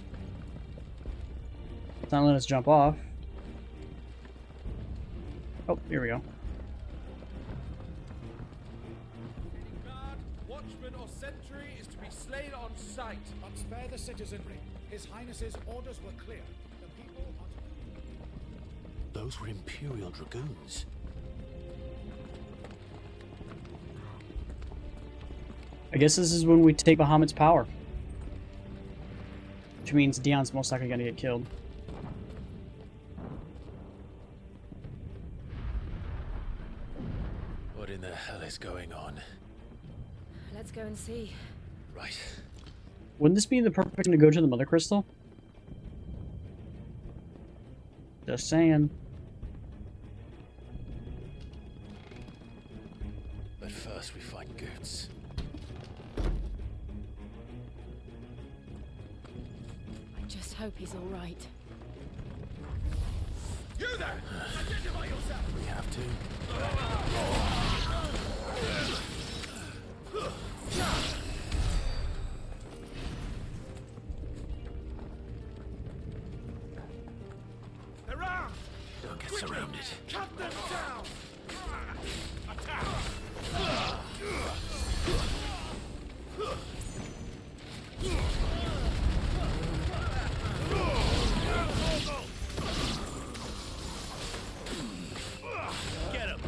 It's not letting us jump off. Oh, here we go. Watchman or sentry is to be slain on sight. But spare the citizenry. His Highness's orders were clear. The people are to... Those were Imperial Dragoons. I guess this is when we take Bahamut's power. Which means Dion's most likely gonna get killed. What in the hell is going on? Let's go and see. Right. Wouldn't this be the perfect time to go to the Mother Crystal? Just saying. But first we find Goots. I just hope he's all right. You there! Identify yourself! We have to. They're armed! Don't get surrounded. Cut them down! Attack! Get him!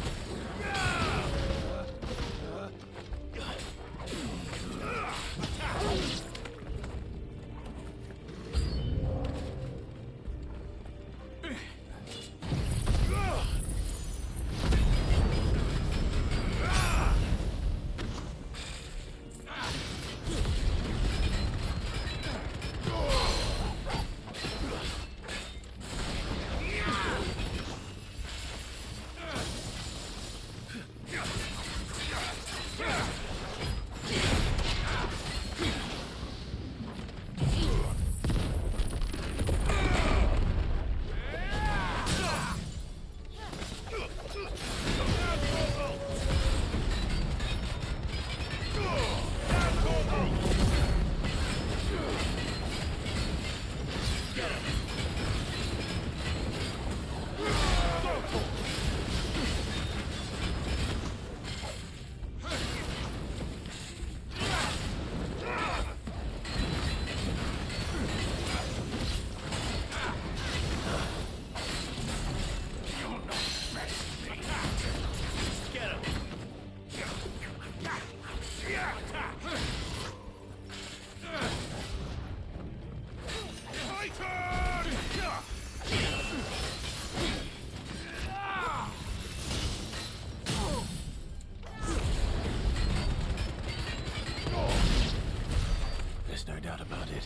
There's no doubt about it.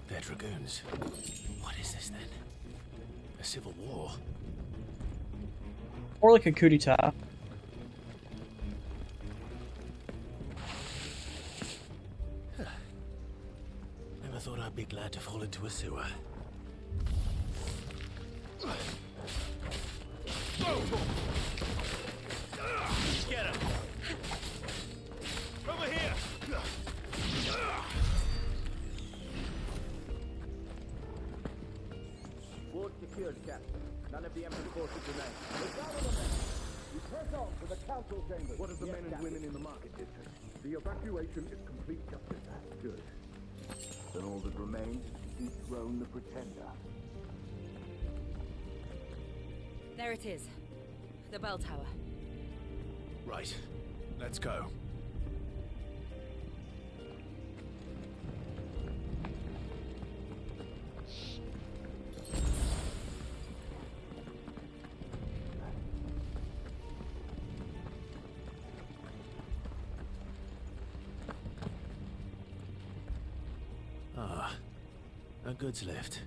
They're Dragoons. What is this then? A civil war? Or like a coup d'etat. to fall into a sewer. Get him! Over here! Fort secured, Captain. None of the Emperor's forces remain. We press on to the council chambers. What of the men and women in the market district? The evacuation is complete, Captain. Good. Then all that remains is to dethrone the Pretender. There it is. The bell tower. Right. Let's go. Ah, a goods lift.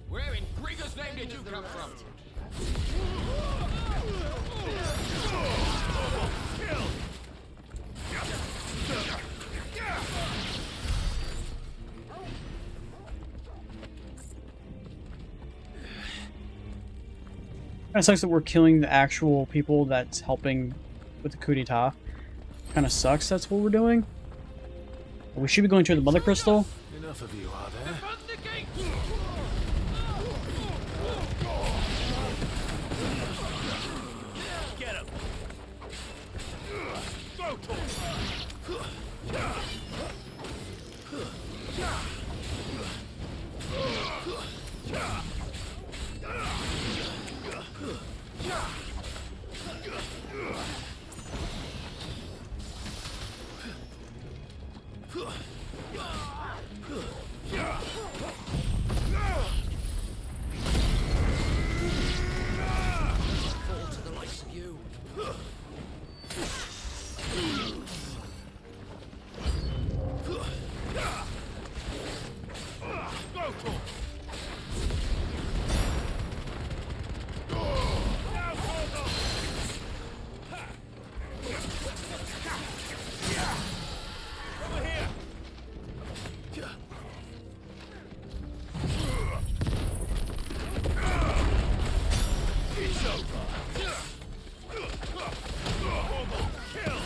Where in Grieger's name did you come from? Kind of sucks that we're killing the actual people that's helping with the coup d'etat. Kind of sucks that's what we're doing. We should be going to the Mother Crystal. Enough of you, are there? Get him! Go to fall to the likes of you. Go to over here. It's over. Kill.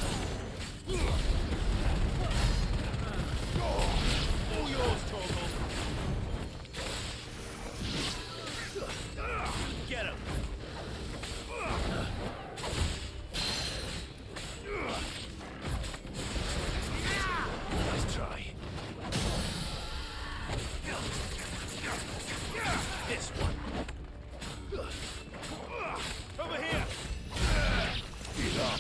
All yours, Torgal. Get him. Nice try. This one. Over here. Get up.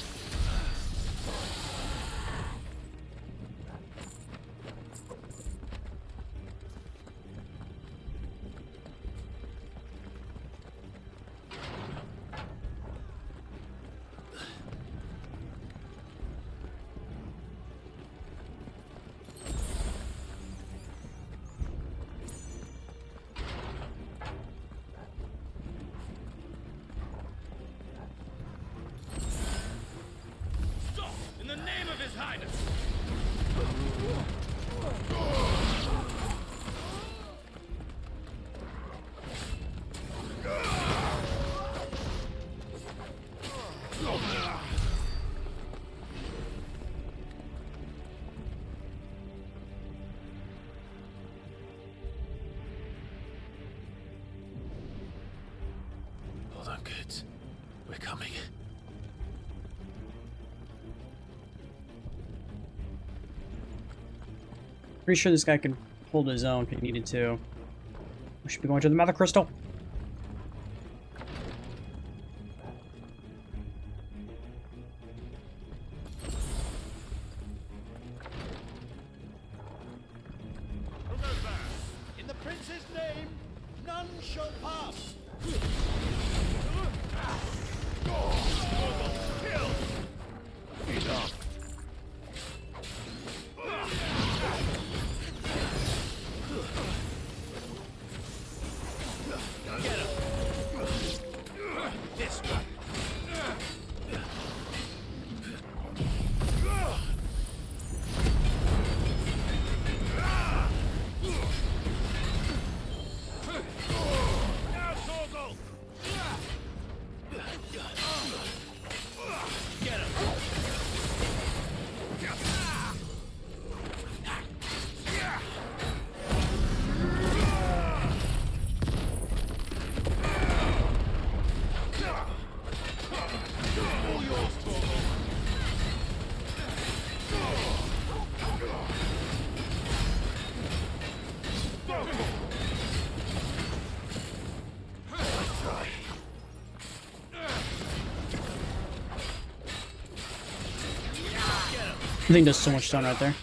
Stop! In the name of His Highness! Hold on, kids. We're coming. Pretty sure this guy could hold his own if he needed to. We should be going to the Mother Crystal. Who goes there? In the prince's name, none shall pass. Kill! Get up. I think there's so much stone right there.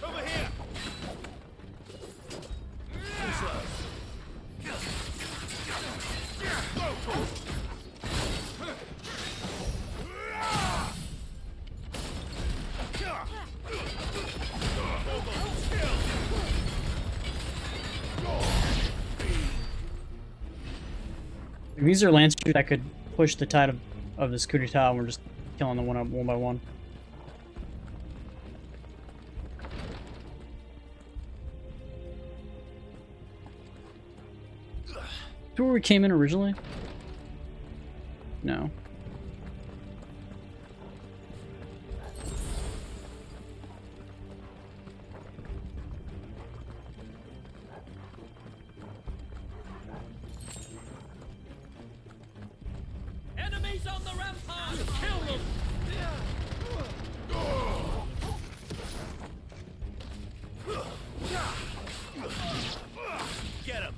These are lancers that could push the tide of this coup d'etat, and we're just killing them one by one. Where we came in originally? No. Enemies on the rampart! Kill them! Get him!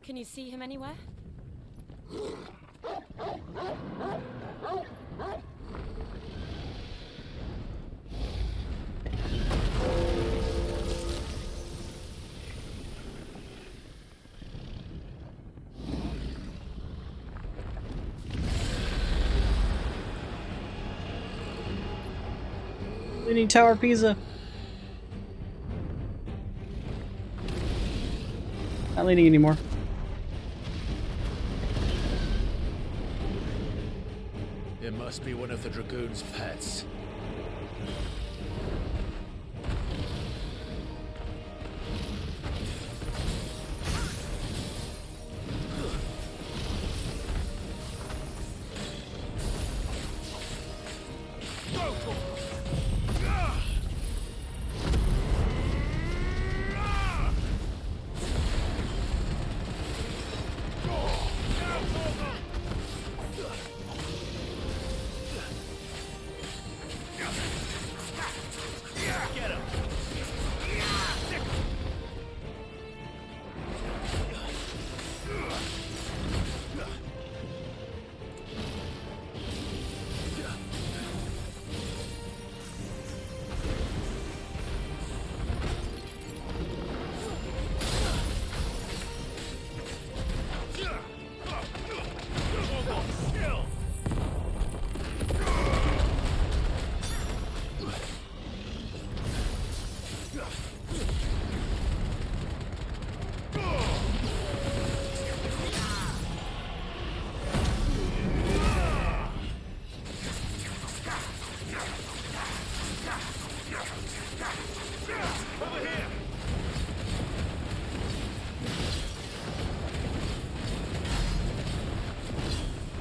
Can you see him anywhere? Leaning Tower Pisa. Not leaning anymore. It must be one of the Dragoon's pets.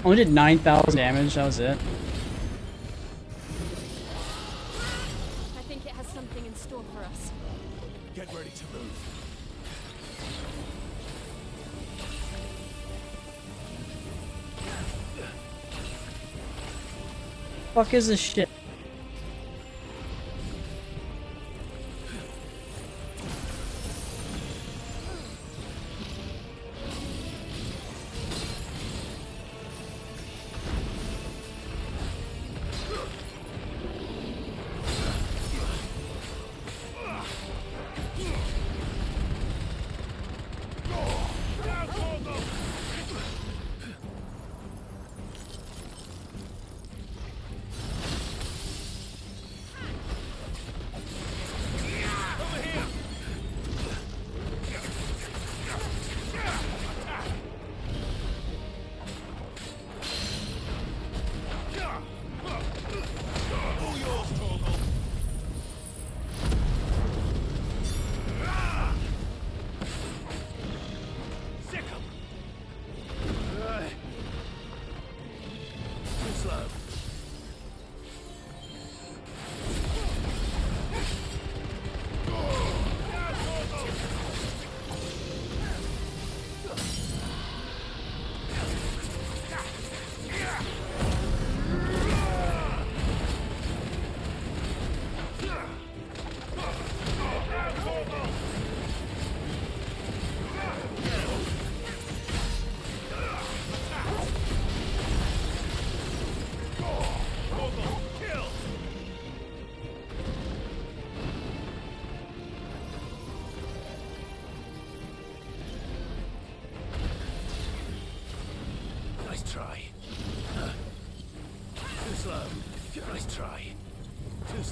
Only did 9,000 damage, that was it. I think it has something in store for us. Get ready to move. Fuck is this shit?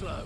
slow.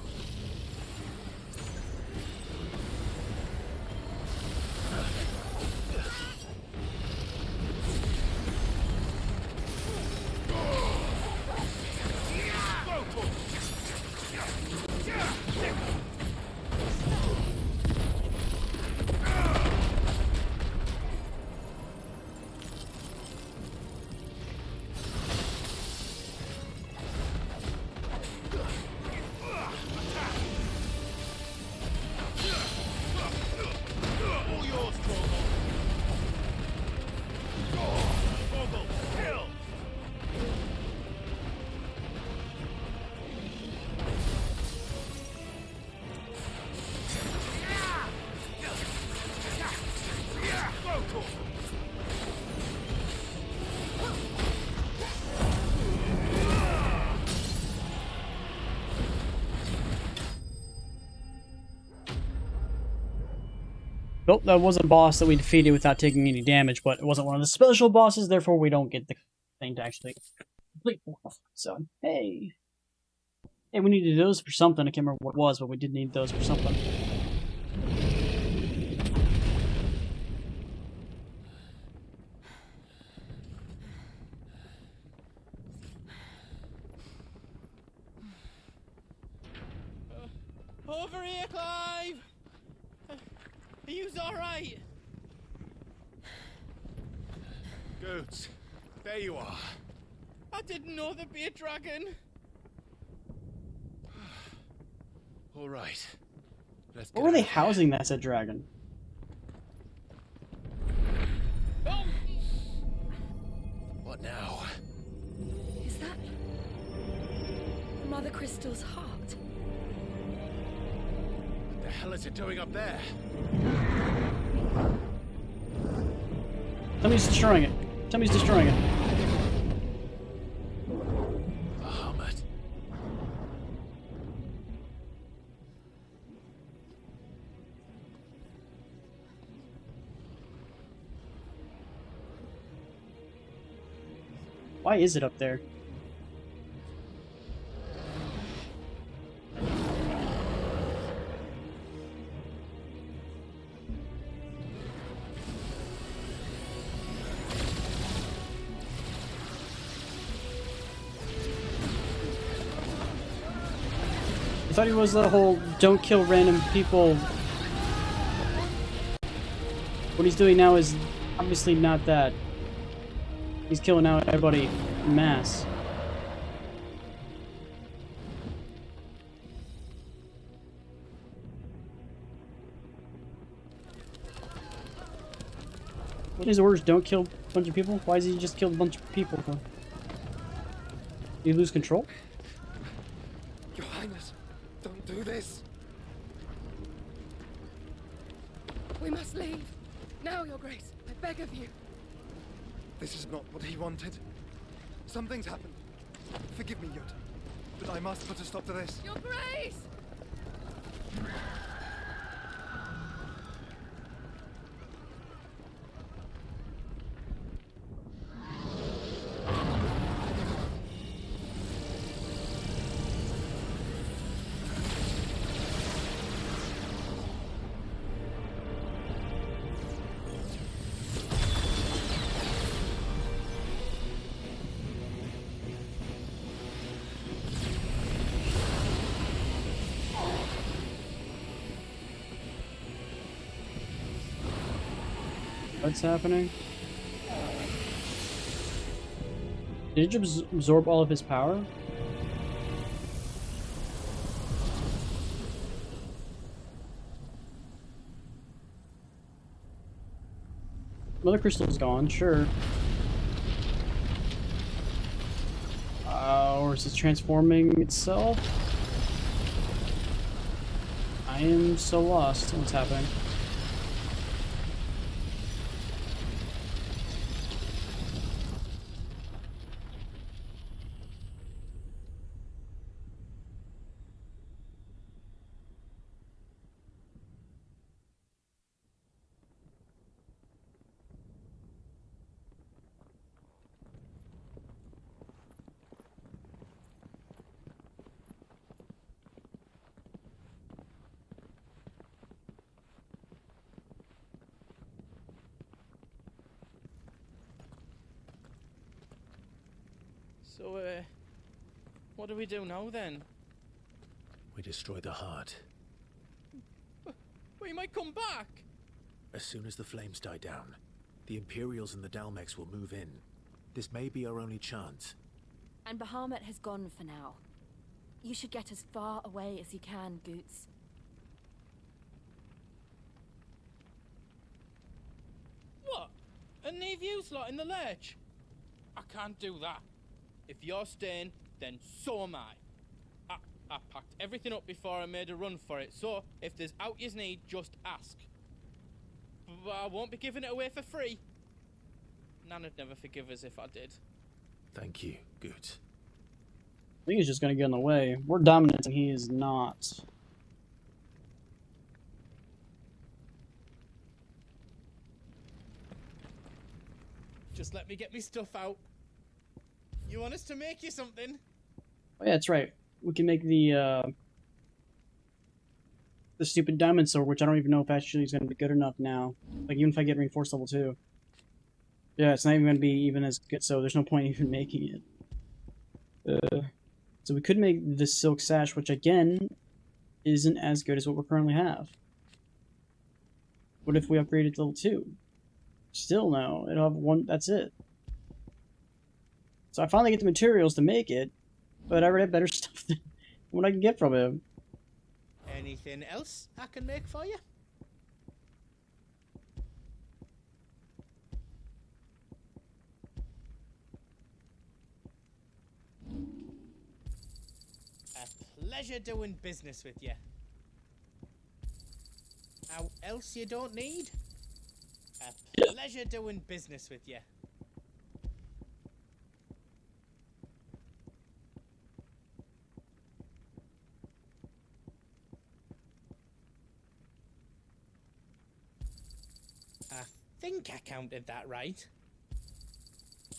Nope, that was a boss that we defeated without taking any damage, but it wasn't one of the special bosses, therefore we don't get the thing to actually complete. So, hey. Hey, we needed those for something. I can't remember what it was, but we did need those for something. Over here, Clive! Are you alright? Goats, there you are. I didn't know there'd be a dragon. All right. Let's What were they housing that said dragon? What now? Is that Mother Crystal's heart? What the hell is it doing up there? Somebody's destroying it. Somebody's destroying it. Bahamut. Why is it up there? I thought he was the whole don't kill random people. What he's doing now is obviously not that. He's killing out everybody en masse. What is orders? Don't kill a bunch of people? Why does he just kill a bunch of people for? You lose control? Your Highness, don't do this. We must leave. Now, Your Grace. I beg of you. This is not what he wanted. Something's happened. Forgive me, Yut, but I must put a stop to this. Your Grace! What's happening? Did you absorb all of his power? Mother Crystal's gone, sure. Or is it transforming itself? I am so lost. What's happening? So, what do we do now then? We destroy the heart. We might come back! As soon as the flames die down, the Imperials and the Dalmex will move in. This may be our only chance. And Bahamut has gone for now. You should get as far away as you can, Goots. What? And leave you lot in the lurch? I can't do that. If you're staying, then so am I. I packed everything up before I made a run for it, so if there's out you need, just ask. But I won't be giving it away for free. Nana'd never forgive us if I did. Thank you, Goots. I think he's just gonna get in the way. We're dominant and he is not. Just let me get me stuff out. You want us to make you something? Oh yeah, that's right. We can make the stupid diamond sword, which I don't even know if actually is gonna be good enough now. Like even if I get reinforced level 2. Yeah, it's not even gonna be even as good, so there's no point even making it. So we could make the silk sash, which again isn't as good as what we currently have. What if we upgrade it to level 2? Still no, it'll have one, that's it. So I finally get the materials to make it, but I already have better stuff than what I can get from him. Anything else I can make for you? A pleasure doing business with you. How else you don't need? A pleasure doing business with you. I think I counted that right.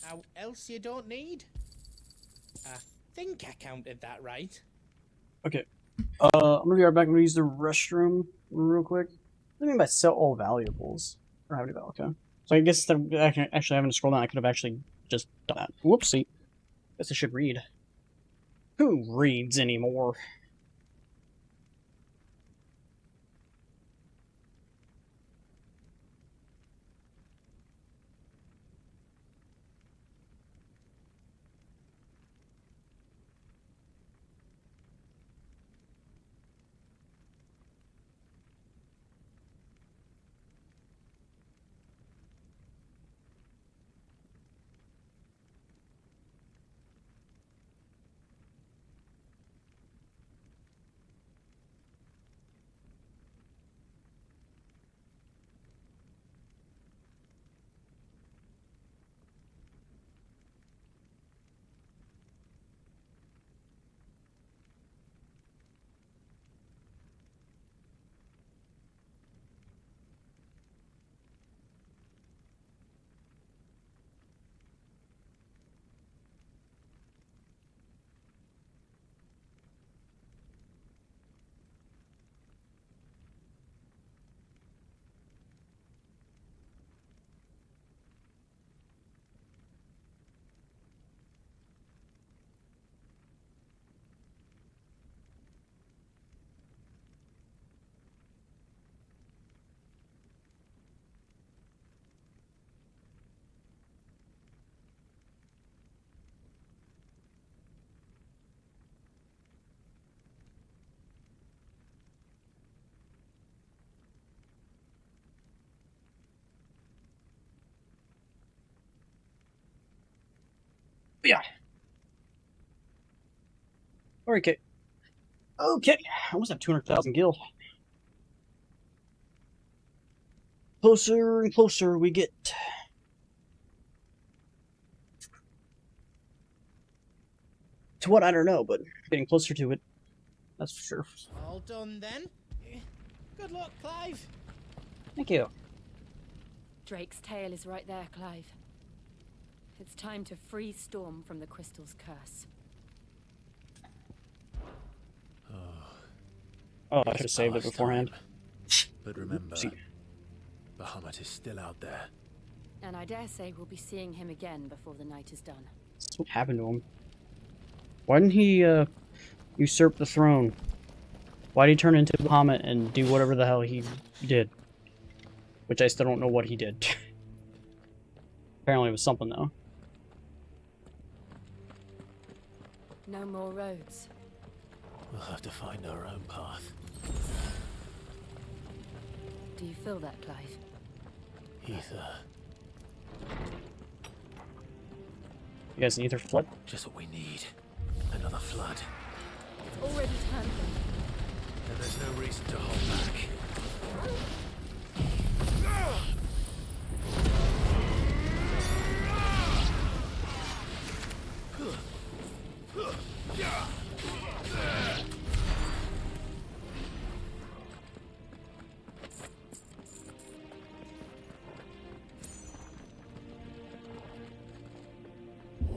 How else you don't need? I think I counted that right. Okay. I'm gonna be right back. I'm gonna use the restroom real quick. What do you mean by sell all valuables? Or how do you okay. So I guess instead of actually having to scroll down, I could have actually just done that. Whoopsie. Guess I should read. Who reads anymore? Yeah. Okay. Okay. I almost have 200,000 gil. Closer and closer we get. To what, I don't know, but getting closer to it. That's for sure. All done then. Good luck, Clive. Thank you. Drake's tail is right there, Clive. It's time to free Storm from the Crystal's curse. Oh, I should have saved it beforehand. But remember, Bahamut is still out there. And I dare say we'll be seeing him again before the night is done. That's what happened to him. Why didn't he usurp the throne? Why did he turn into Bahamut and do whatever the hell he did? Which I still don't know what he did. Apparently it was something though. No more roads. We'll have to find our own path. Do you feel that, Clive? Ether. You guys need ether flood? Just what we need. Another flood. It's already turned them. And there's no reason to hold back.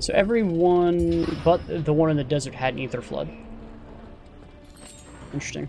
So everyone but the one in the desert had an ether flood. Interesting.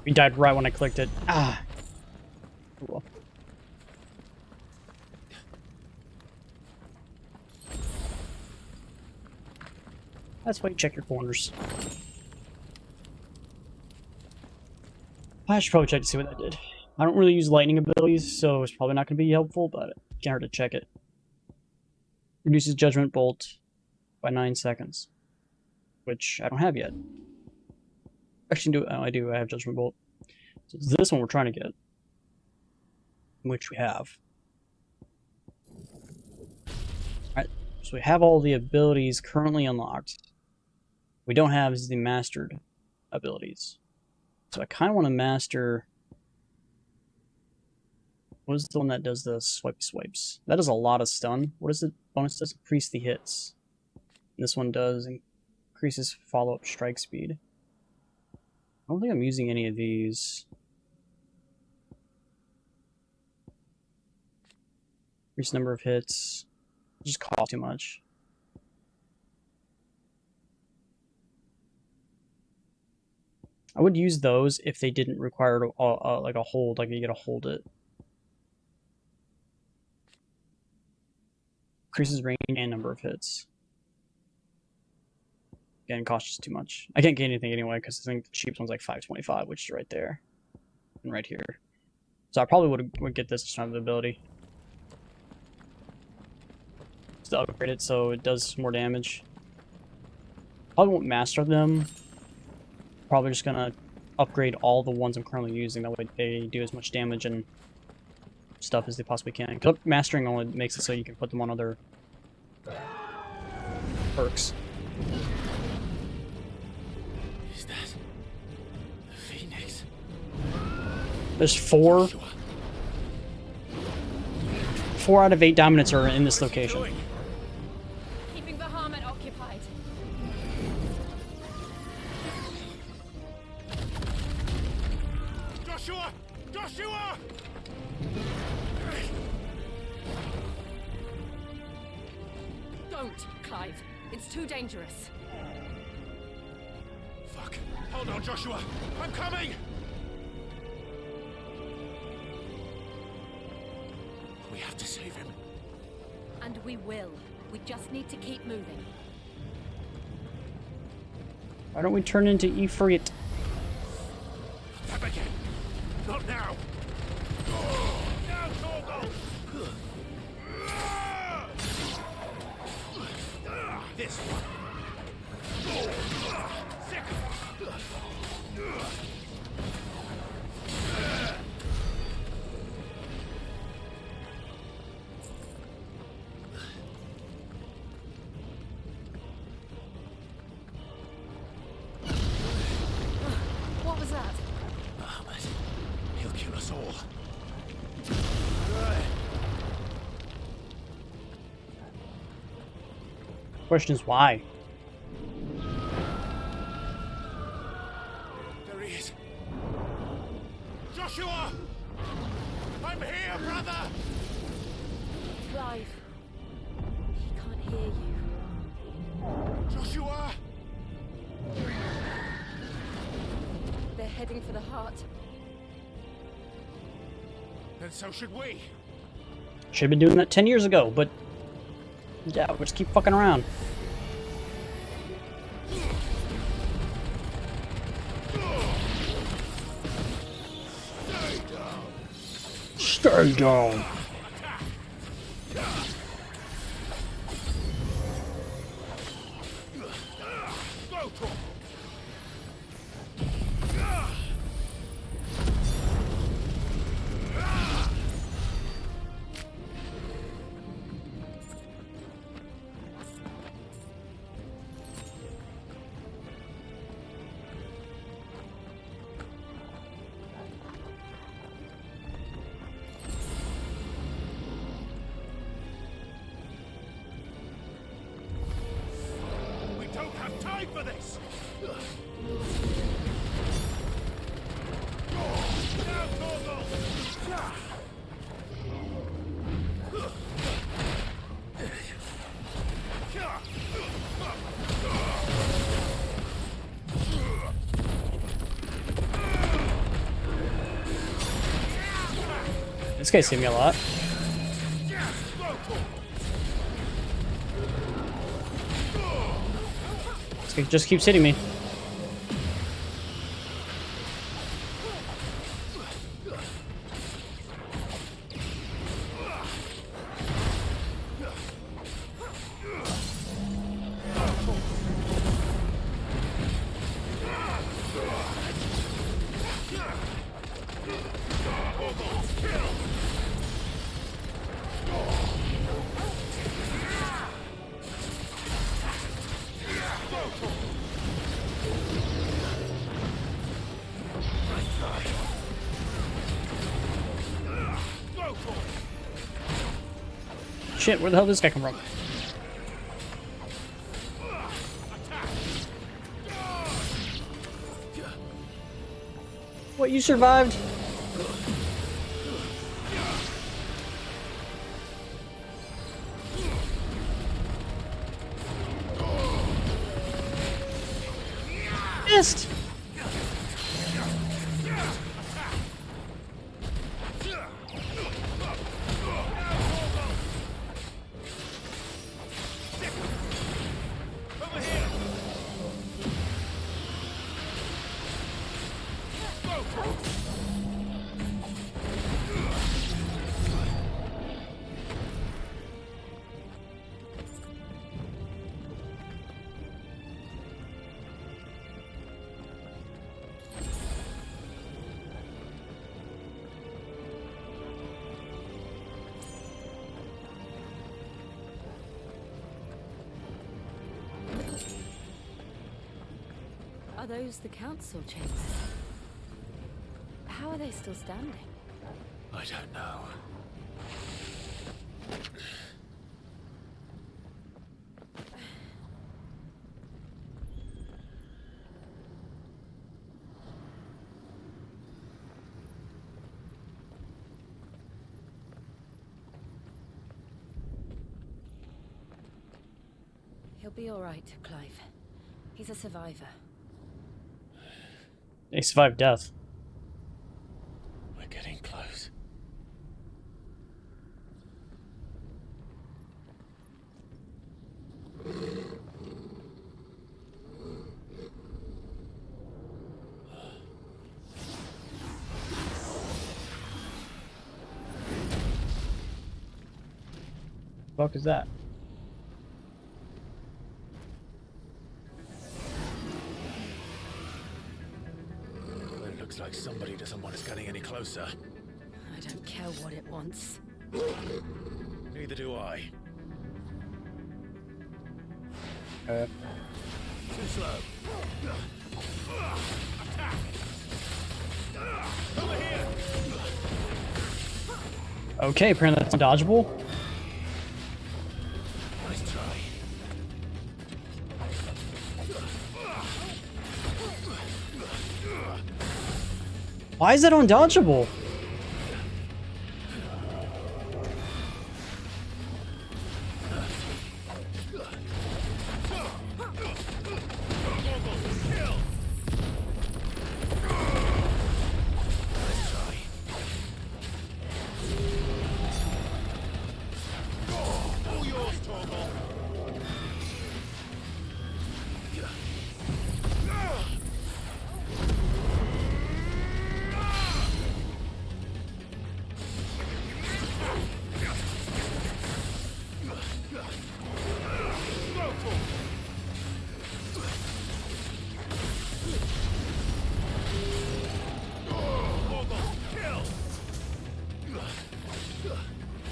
He died right when I clicked it. Ah. Cool. That's why you check your corners. I should probably check to see what that did. I don't really use lightning abilities, so it's probably not going to be helpful, but it can't hurt to check it. Reduces Judgment Bolt by 9 seconds, which I don't have yet. Actually, I do. I have Judgment Bolt. So it's this one we're trying to get, which we have. Alright, so we have all the abilities currently unlocked. We don't have is the mastered abilities. So I kind of want to master... What is the one that does the swipes? That does a lot of stun. What is the bonus? Does increase the hits. And this one does increases follow-up strike speed. I don't think I'm using any of these. Increase number of hits. It just cost too much. I would use those if they didn't require like a hold, like you gotta hold it. Increases range and number of hits. Again, costs just too much. I can't gain anything anyway because I think the cheapest one's like 525, which is right there and right here. So I probably would get this kind of ability. Just to upgrade it so it does more damage. Probably won't master them. Probably just gonna upgrade all the ones I'm currently using. That way they do as much damage and stuff as they possibly can. Because mastering only makes it so you can put them on other perks. Is that the Phoenix? There's 4. 4 out of 8 dominants are in this location. Keeping Bahamut occupied. Joshua! Joshua! Clive. It's too dangerous. Fuck. Hold on, Joshua. I'm coming! We have to save him. And we will. We just need to keep moving. Why don't we turn into Ifrit? Up again. Not now. Now, Torgal! This one. Second. What was that? Ahmed. He'll kill us all. Question is why? There he is. Joshua! I'm here, brother! Clive. He can't hear you. Joshua! They're heading for the heart. Then so should we. Should have been doing that 10 years ago, but yeah, we'll just keep fucking around. Stay down. We don't have time for this! Now, Torgal! This guy's saved me a lot. This guy just keeps hitting me. Shit, where the hell did this guy come from? What, you survived? Missed! Are those the council chambers? How are they still standing? I don't know. be all right, Clive. He's a survivor. They survived death. We're getting close. Fuck is that? Well, it looks like somebody doesn't want us getting any closer. I don't care what it wants. Neither do I. Too slow. Attack! Over here! Okay, apparently that's undodgeable. Nice try. Why is that undodgeable?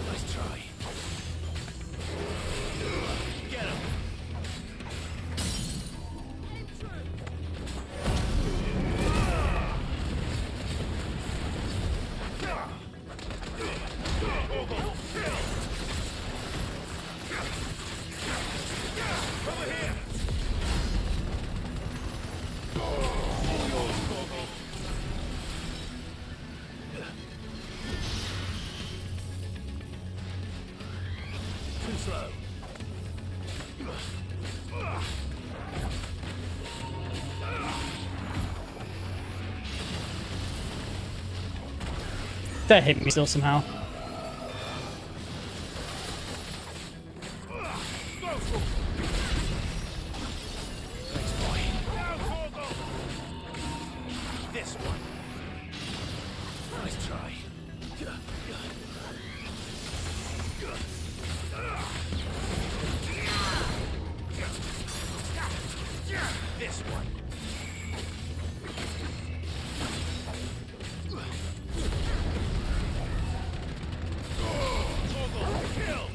Nice try. Get him. Over here. Too slow. That hit me still somehow. Thanks, boy. This one. Nice try. This one. Kill.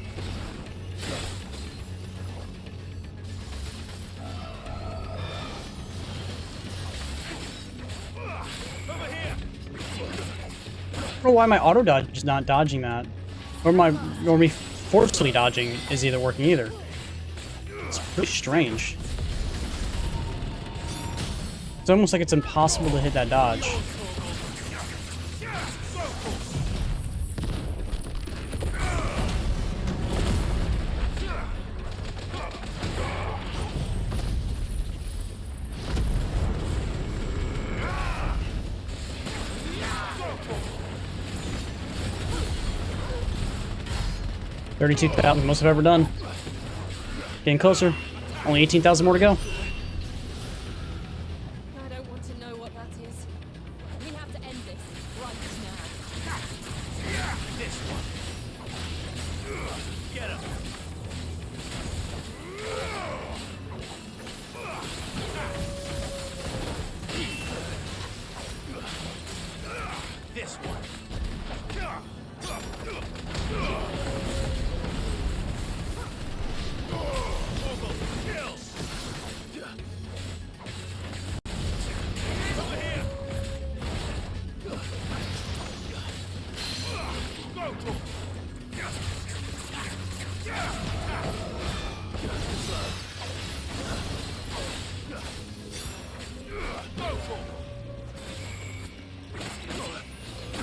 Over here. I don't know why my auto dodge is not dodging that. Or me forcefully dodging is either working either. It's pretty strange. It's almost like it's impossible to hit that dodge. $32,000, most I've ever done. Getting closer. Only 18,000 more to go. I don't want to know what that is. We have to end this right now. This one. Get him. This one. Over here.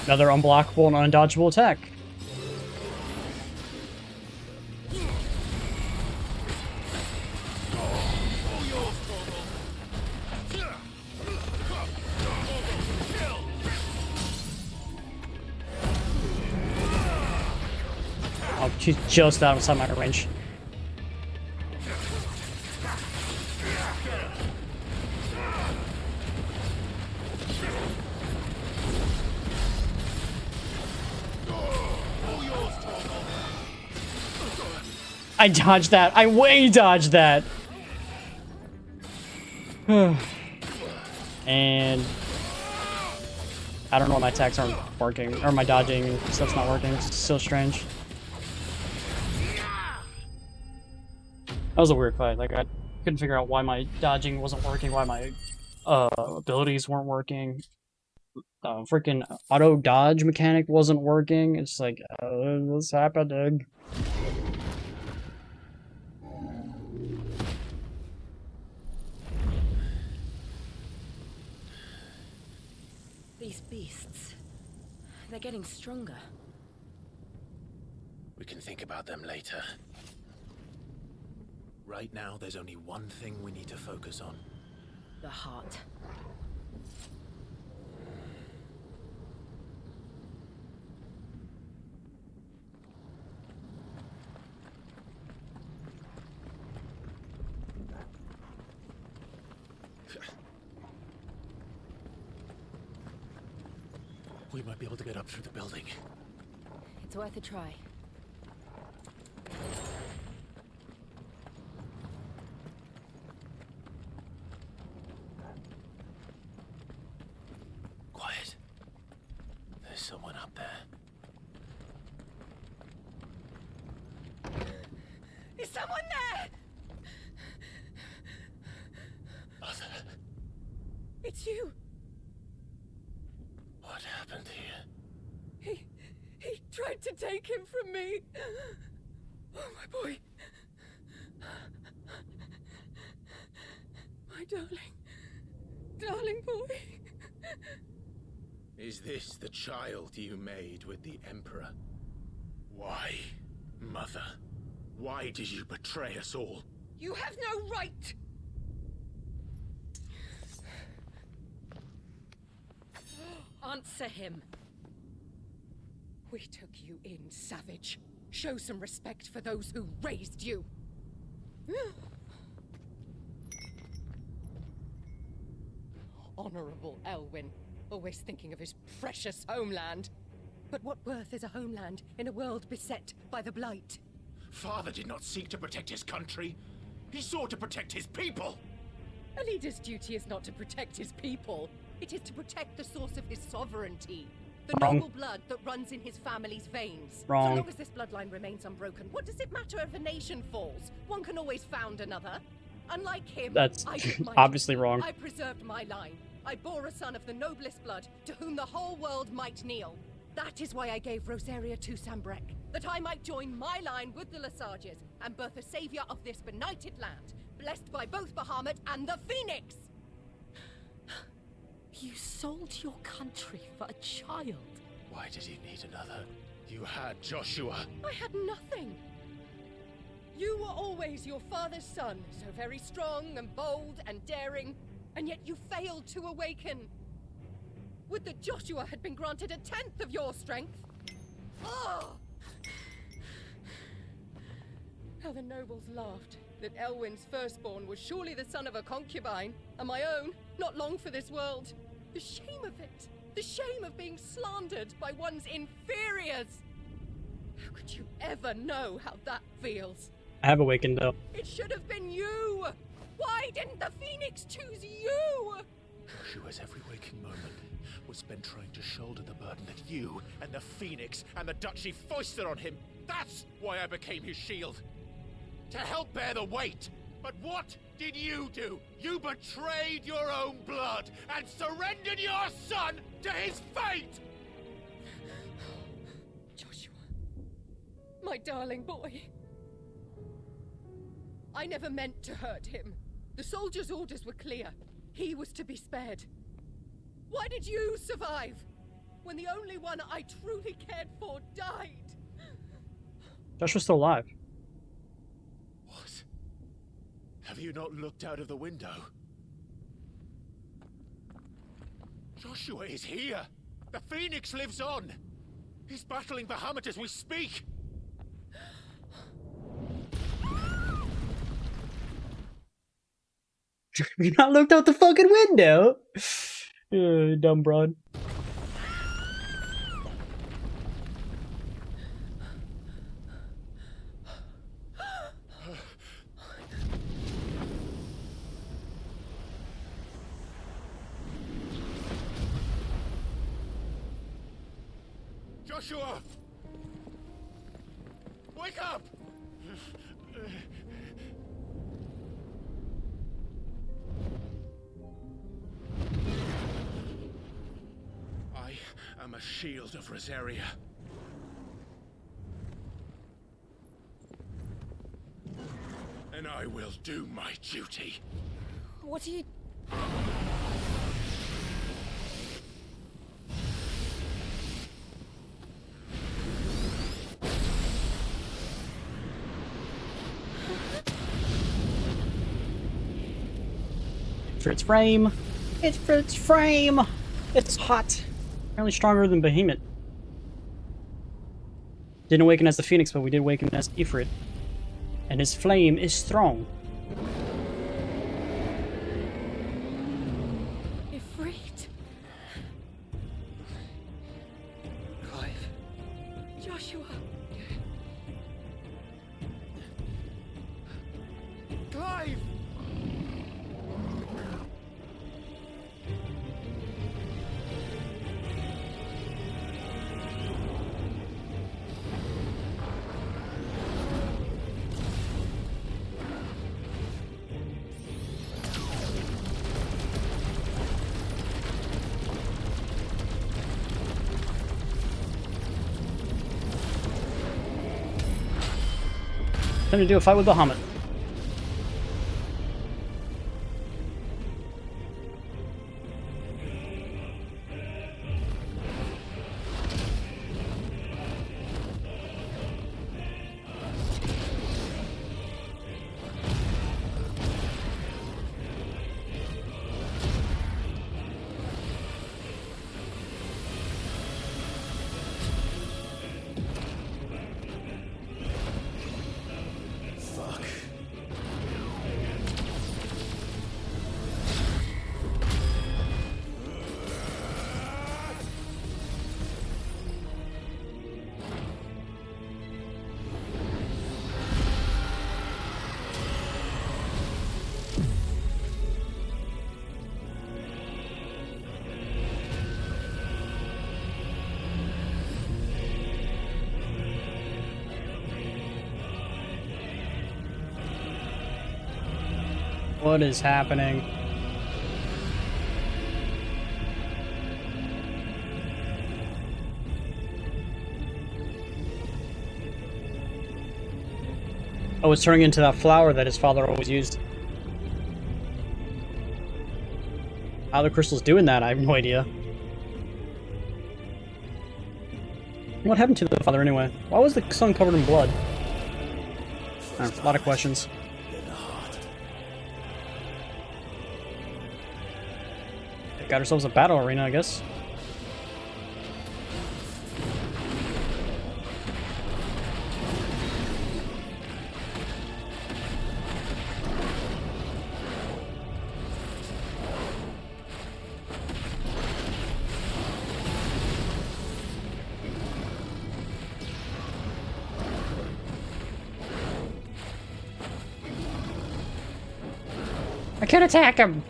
Another unblockable and undodgeable attack. She's just outside my range. I dodged that. I way dodged that. And I don't know why my attacks aren't working, or my dodging stuff's not working. It's so strange. That was a weird fight. Like, I couldn't figure out why my dodging wasn't working, why my abilities weren't working. Freaking auto dodge mechanic wasn't working. It's like, what's happening? These beasts, they're getting stronger. We can think about them later. Right now, there's only one thing we need to focus on. The heart. We might be able to get up through the building. It's worth a try. Quiet. There's someone up there. Is someone there? Mother. It's you. What happened here? He tried to take him from me. Oh, my boy. My darling boy. Is this the child you made with the Emperor? Why, Mother? Why did you betray us all? You have no right. Answer him. We took you in, savage. Show some respect for those who raised you. Honorable Elwyn, always thinking of his precious homeland. But what worth is a homeland in a world beset by the Blight? Father did not seek to protect his country. He sought to protect his people. A leader's duty is not to protect his people. It is to protect the source of his sovereignty. The Wrong. noble blood that runs in his family's veins. Wrong. So long as this bloodline remains unbroken, what does it matter if a nation falls? One can always found another. Unlike him, That's I did my obviously duty. wrong. I preserved my line. I bore a son of the noblest blood, to whom the whole world might kneel. That is why I gave Rosaria to Sambrek, that I might join my line with the Lesages and birth a savior of this benighted land, blessed by both Bahamut and the Phoenix. You sold your country for a child. Why did you need another? You had Joshua. I had nothing. You were always your father's son, so very strong and bold and daring, and yet you failed to awaken. Would that Joshua had been granted 1/10 of your strength? Oh! How the nobles laughed that Elwyn's firstborn was surely the son of a concubine, and my own, not long for this world. The shame of it! The shame of being slandered by one's inferiors! How could you ever know how that feels? I have awakened though. It should have been you! Why didn't the Phoenix choose you? Joshua's every waking moment was spent trying to shoulder the burden that you and the Phoenix and the Duchy foisted on him. That's why I became his shield. To help bear the weight. But what did you do? You betrayed your own blood and surrendered your son to his fate! Joshua. My darling boy. I never meant to hurt him. The soldiers' orders were clear. He was to be spared. Why did you survive? When the only one I truly cared for died? Joshua's still alive. What? Have you not looked out of the window? Joshua is here! The Phoenix lives on! He's battling Bahamut as we speak! You not looked out the fucking window? Dumb broad. Joshua! Wake up! I am a shield of Rosaria. And I will do my duty. What are you... For its frame. It's for its frame. It's hot. Apparently stronger than Behemoth. Didn't awaken as the Phoenix, but we did awaken as Ifrit. And his flame is strong. Ifrit. Clive. Joshua. Clive! Time to do a fight with Bahamut. What is happening? Oh, it's turning into that flower that his father always used. How the crystal's doing that, I have no idea. What happened to the father anyway? Why was the sun covered in blood? A lot of questions. Got ourselves a battle arena, I guess. I can't attack him!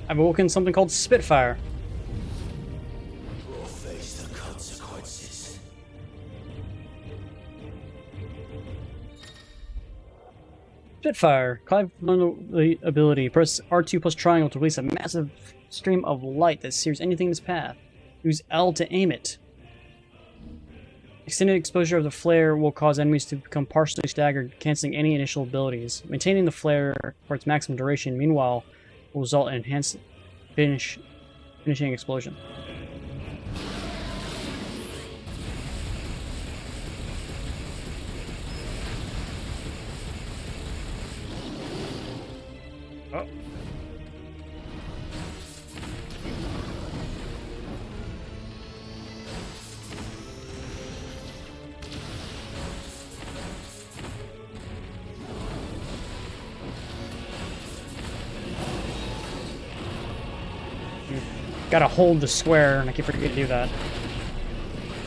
I've awoken something called Spitfire. We'll face the consequences. Spitfire. Clive learned the ability. Press R2 plus triangle to release a massive stream of light that sears anything in its path. Use L to aim it. Extended exposure of the flare will cause enemies to become partially staggered, cancelling any initial abilities. Maintaining the flare for its maximum duration, meanwhile, will result in enhanced finishing explosion. Oh. Gotta hold the square, and I keep forgetting to do that.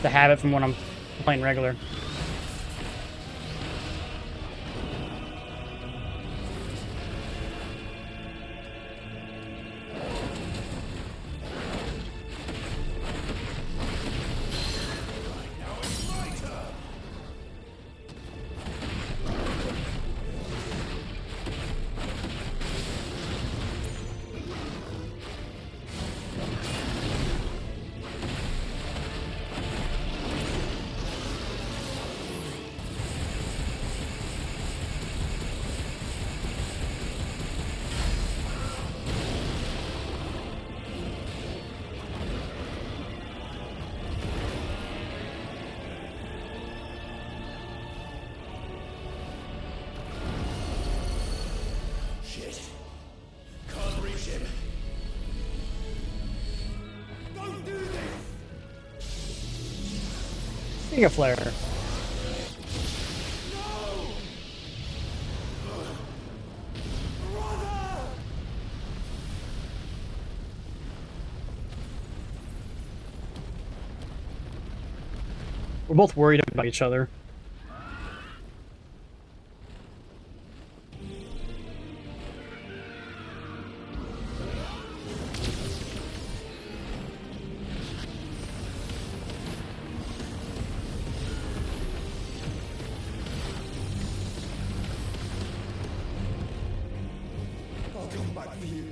The habit from when I'm playing regular. Shit. Can't reach him. Don't do this! Speaking of flare. We're both worried about each other. I'll come back for you.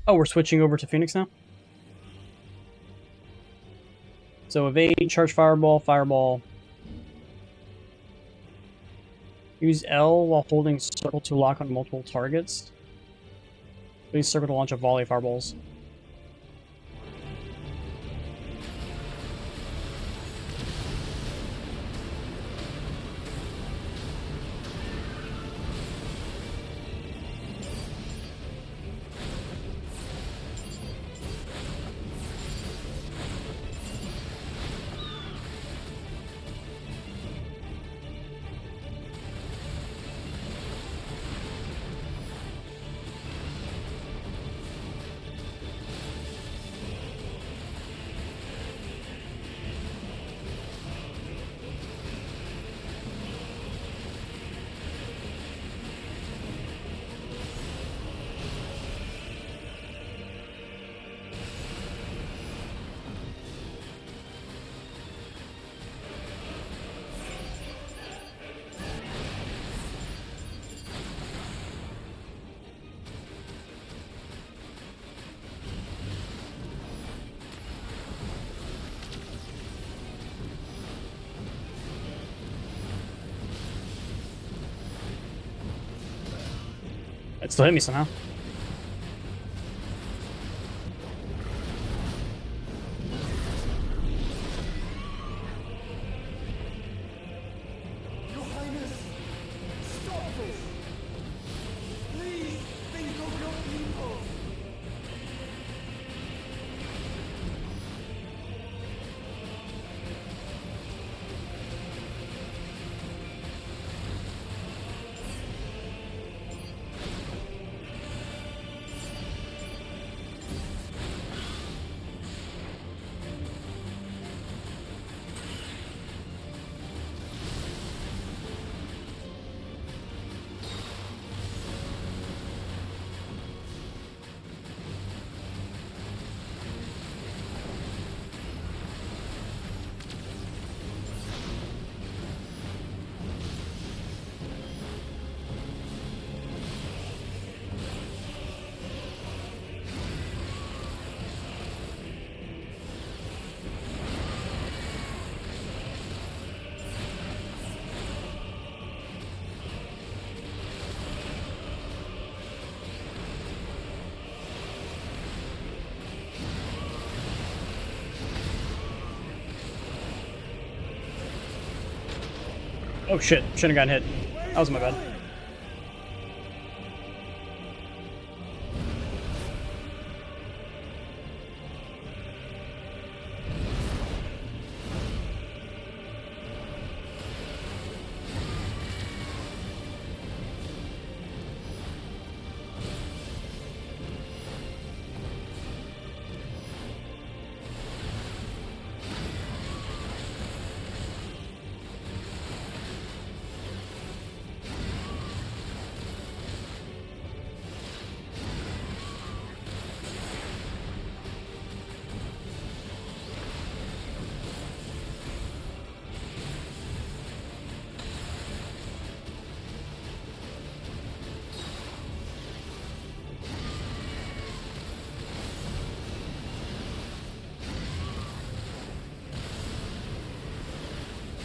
Oh, we're switching over to Phoenix now? So evade, charge fireball, fireball. Use L while holding circle to lock on multiple targets. Use circle to launch a volley of fireballs. It still hit me somehow. Your Highness, stop this! Please think of your people! Oh shit, shouldn't have gotten hit. That was my bad.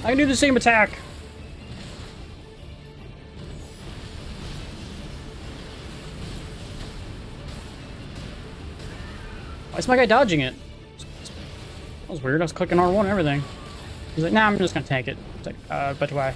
I can do the same attack. Why is my guy dodging it? That was weird. I was clicking R1 and everything. He's like, nah, I'm just gonna tank it. It's like, but why?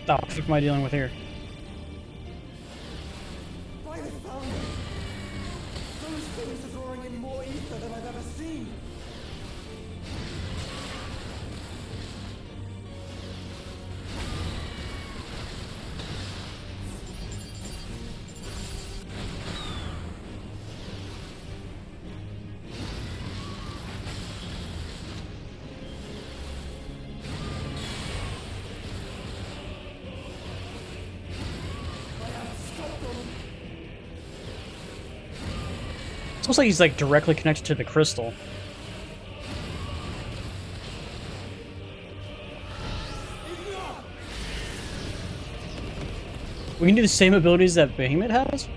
Oh, what the fuck am I dealing with here? By the thunder! Those things are drawing in more ether than I've ever seen! It's almost like he's like directly connected to the crystal. We can do the same abilities that Behemoth has?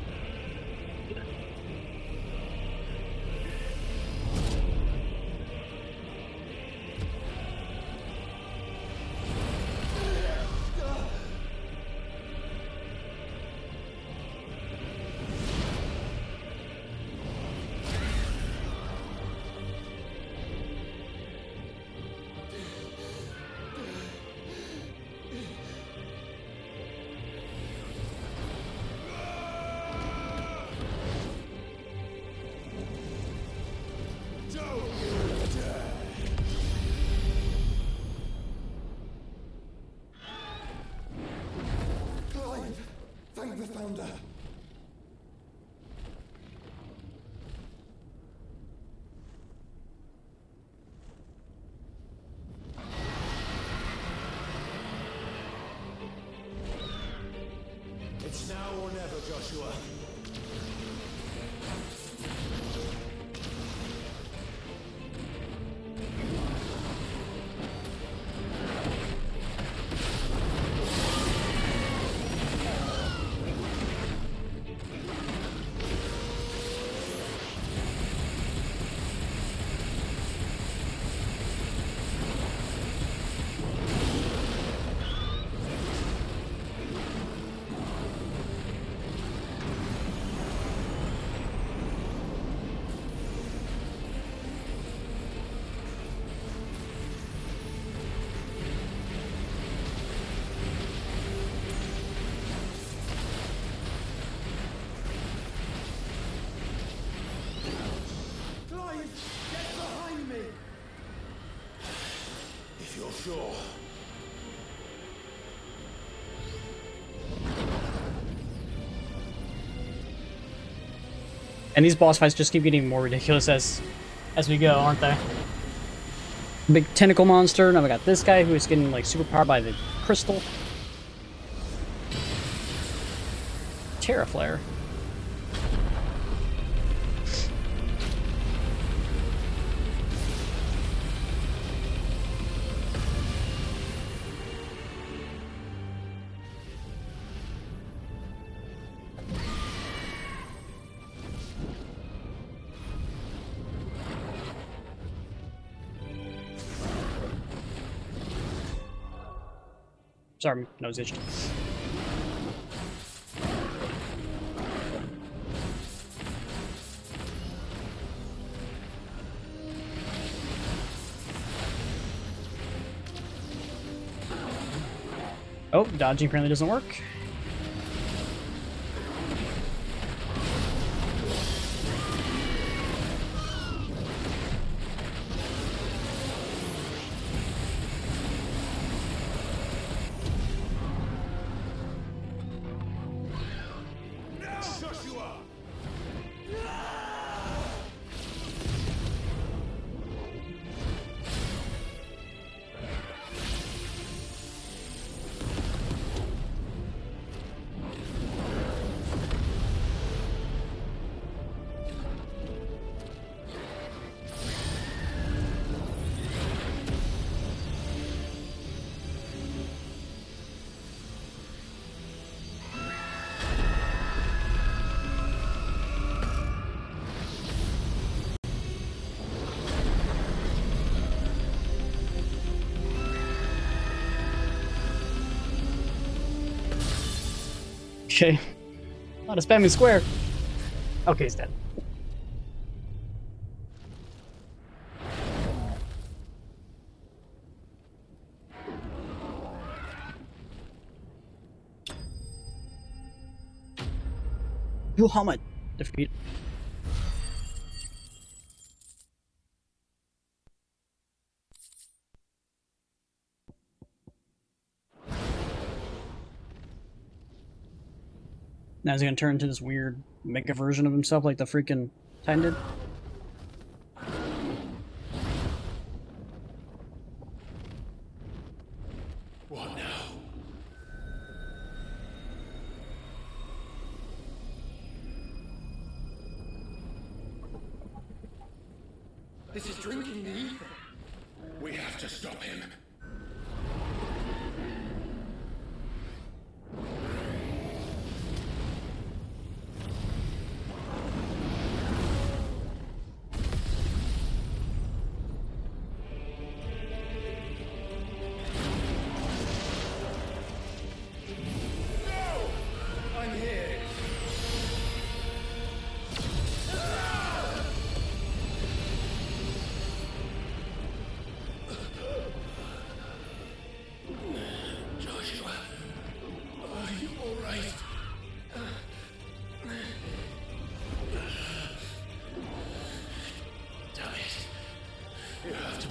Thank the founder. It's now or never, Joshua. Sure. And these boss fights just keep getting more ridiculous as we go, aren't they? Big tentacle monster. Now we got this guy who is getting like super powered by the crystal. Terra Flare. Sorry, my nose itched. Oh, dodging apparently doesn't work. Okay. Not a spamming square. Okay, he's dead. Muhammad defeat. Now he's gonna turn into this weird mega version of himself like the freaking Titan did. What now? This is drinking the ether. We have to stop him.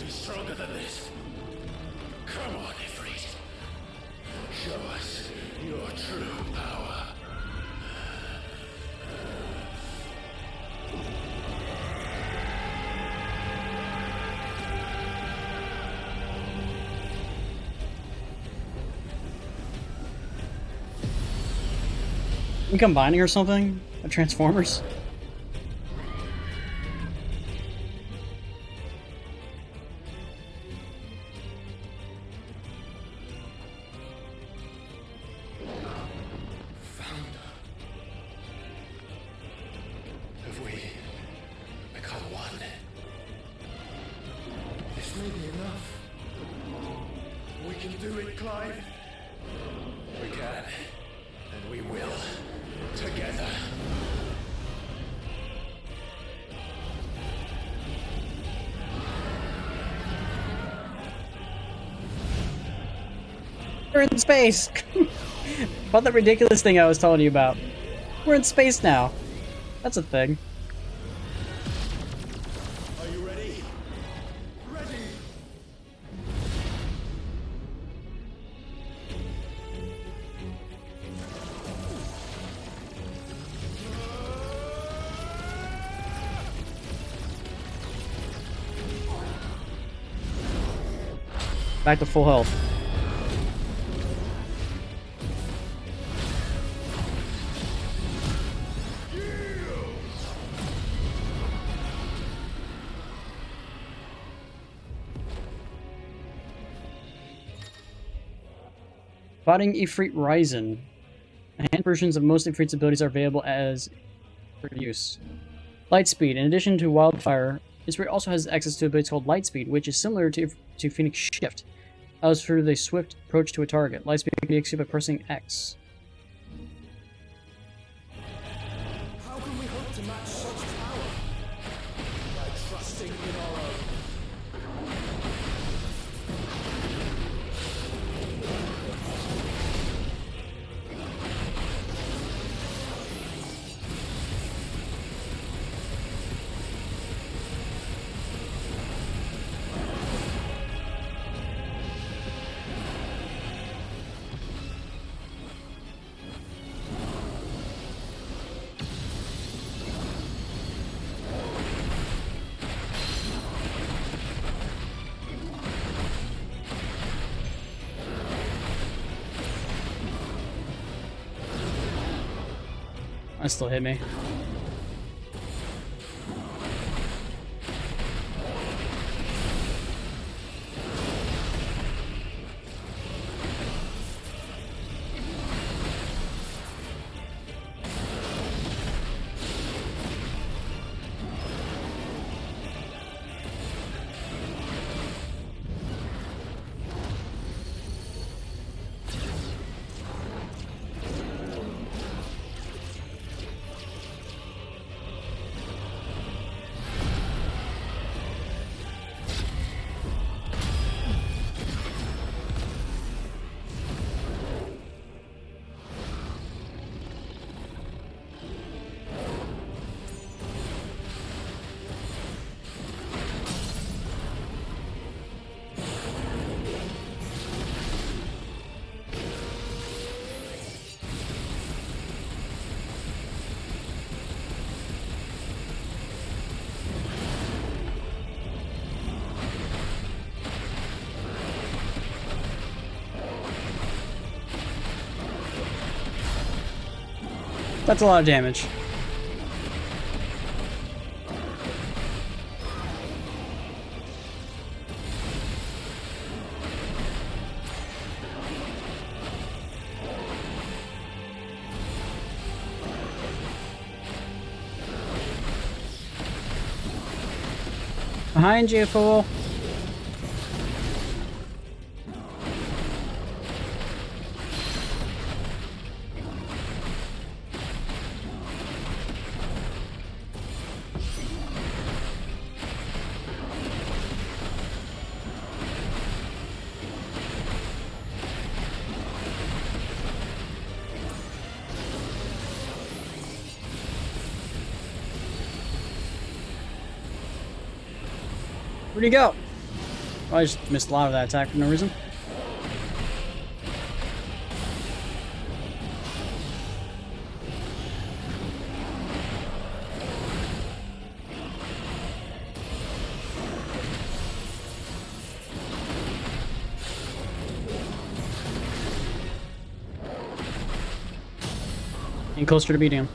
Stronger than this. Come on, Ifrit. Show us your true power. We combining or something? A Transformers? We're in space! About that ridiculous thing I was telling you about. We're in space now. That's a thing. Are you ready? Ready! Back to full health. Fighting Ifrit Ryzen. Hand versions of most Ifrit's abilities are available as for use. Lightspeed. In addition to Wildfire, Ifrit also has access to abilities called Lightspeed, which is similar to Phoenix Shift. allows for the swift approach to a target. Light speed can be exceeded by pressing X. How can we hope to match such power? By trusting in our own. That still hit me. That's a lot of damage. Behind you, fool. Where'd he go? Oh, I just missed a lot of that attack for no reason. Getting closer to beating him.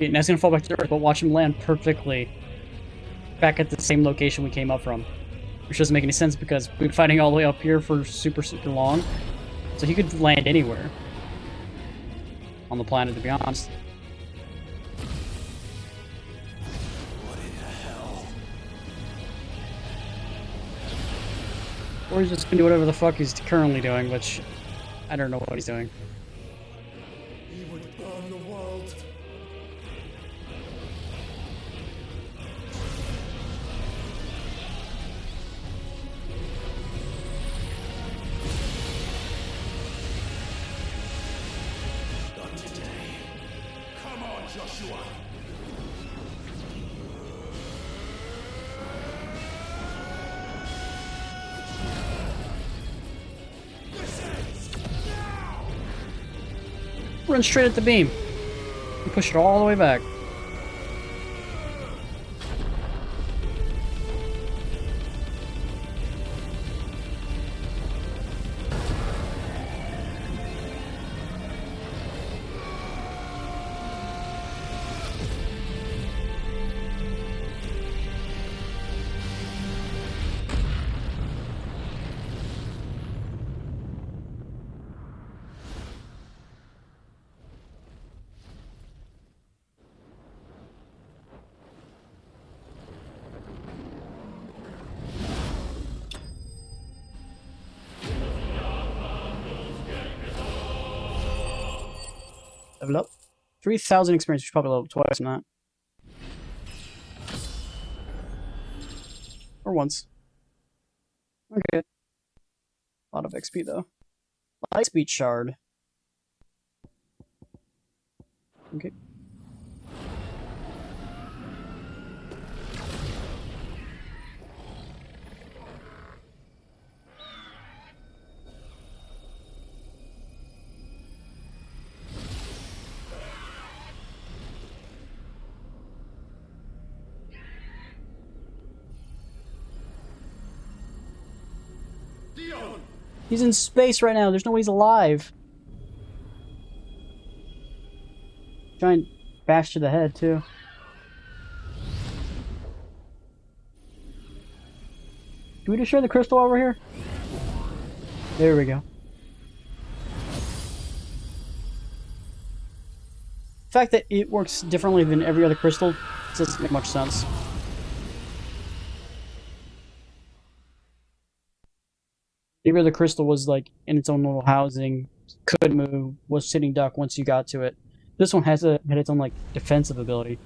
Now he's gonna fall back to earth, but watch him land perfectly back at the same location we came up from. Which doesn't make any sense because we've been fighting all the way up here for super long. So he could land anywhere on the planet, to be honest. What in the hell? Or he's just gonna do whatever the fuck he's currently doing, which I don't know what he's doing. He would burn the world. Not today. Come on, Joshua. Run straight at the beam. And push it all the way back. 3,000 experience, which is probably level twice in that. Or once. Okay. A lot of XP though. Light speed shard. Okay. He's in space right now. There's no way he's alive. Try and bash to the head, too. Do we destroy the crystal over here? There we go. The fact that it works differently than every other crystal doesn't make much sense. Maybe the crystal was like in its own little housing, could move, was sitting duck once you got to it. This one had its own like defensive ability.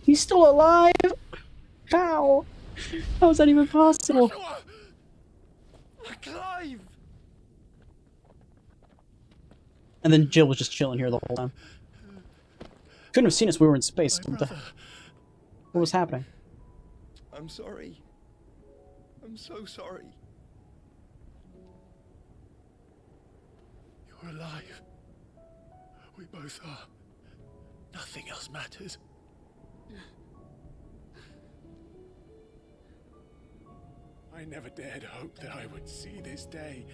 He's still alive? How? How is that even possible? Clive! And then Jill was just chilling here the whole time. Couldn't have seen us, we were in space. What was happening? I'm sorry. I'm so sorry. You're alive. We both are. Nothing else matters. I never dared hope that I would see this day.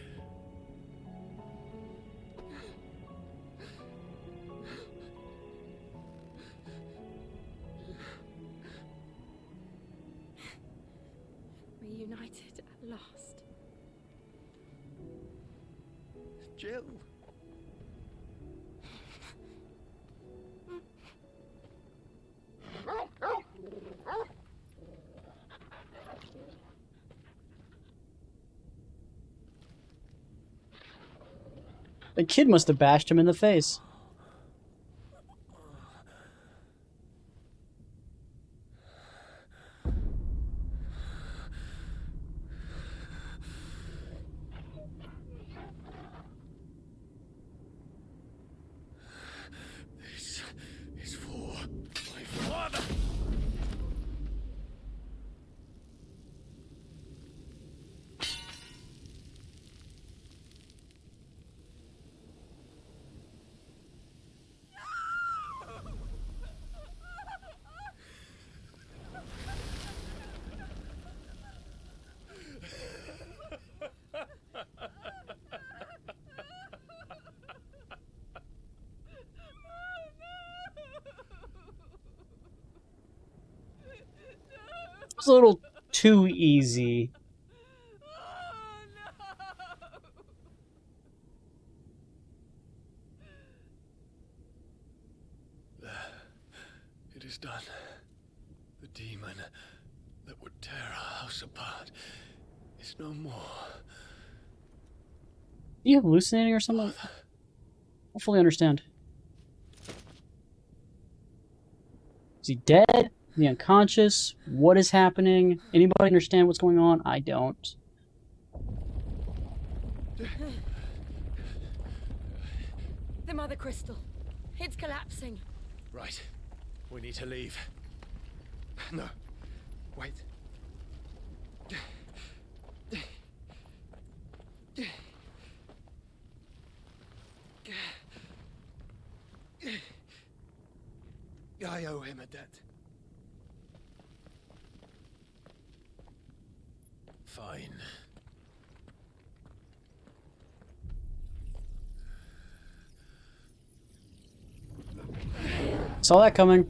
Reunited at last. Jill. The kid must have bashed him in the face. This is for my father. It was a little too easy. There. It is done. The demon that would tear our house apart is no more. Are you hallucinating or something? I don't fully understand. Is he dead? Is he unconscious? What is happening? Anybody understand what's going on? I don't. The Mother Crystal. It's collapsing. Right. We need to leave. No. Wait. I owe him a debt. Fine. Saw that coming.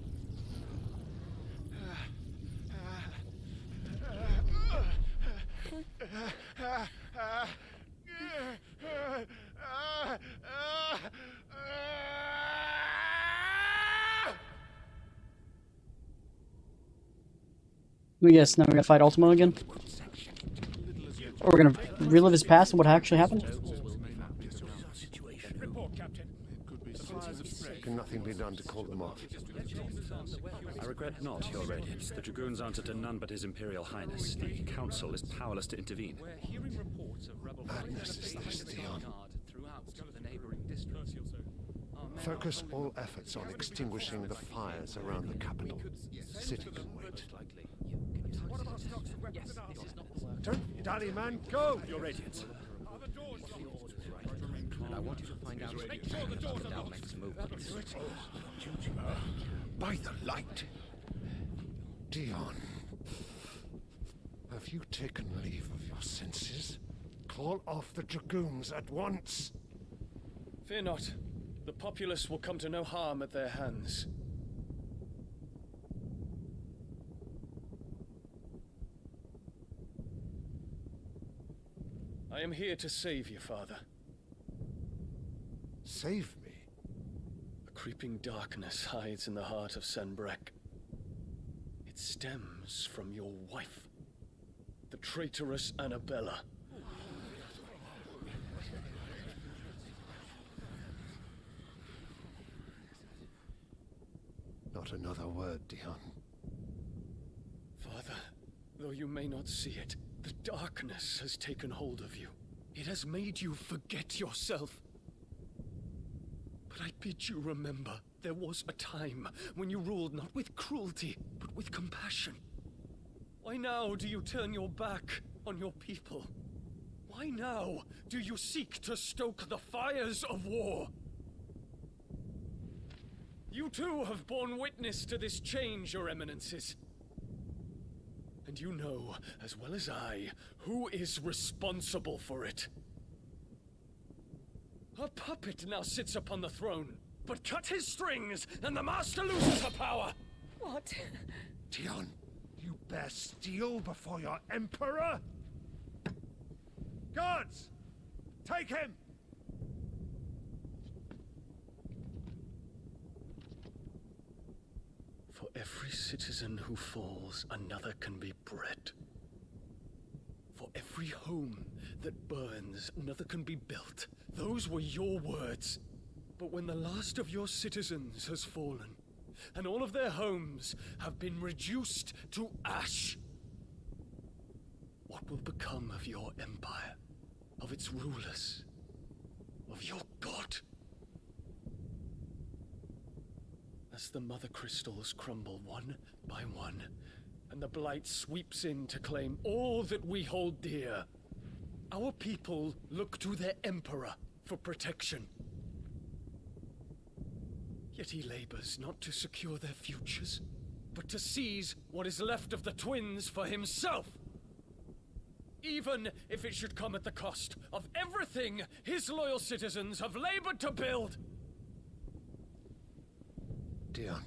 We guess now we're gonna fight Ultimo again? Or we're gonna relive his past and what actually happened? Can nothing be done to call them off? I regret not, Your Radiance. The Dragoons answer to none but His Imperial Highness. The Council is powerless to intervene. Madness is this, Dion. Focus all efforts on extinguishing the fires around the capital. The city can wait. Don't dally, man, go! Your Radiance. And I want you to find out Dalmec's movements. By the light! Dion, have you taken leave of your senses? Call off the Dragoons at once! Fear not. The populace will come to no harm at their hands. I am here to save you, Father. Save me? A creeping darkness hides in the heart of Sanbreque. It stems from your wife, the traitorous Annabella. Not another word, Dion. Father, though you may not see it, the darkness has taken hold of you. It has made you forget yourself. But I bid you remember, there was a time when you ruled not with cruelty, but with compassion. Why now do you turn your back on your people? Why now do you seek to stoke the fires of war? You too have borne witness to this change, Your Eminences. And you know, as well as I, who is responsible for it. A puppet now sits upon the throne, but cut his strings, and the Master loses her power! What? Dion, you bear steel before your Emperor? Guards! Take him! For every citizen who falls, another can be bred. For every home that burns, another can be built. Those were your words. But when the last of your citizens has fallen, and all of their homes have been reduced to ash, what will become of your empire, of its rulers, of your god? As the Mother Crystals crumble one by one, and the Blight sweeps in to claim all that we hold dear, our people look to their Emperor for protection. Yet he labors not to secure their futures, but to seize what is left of the twins for himself. Even if it should come at the cost of everything his loyal citizens have labored to build. Dion,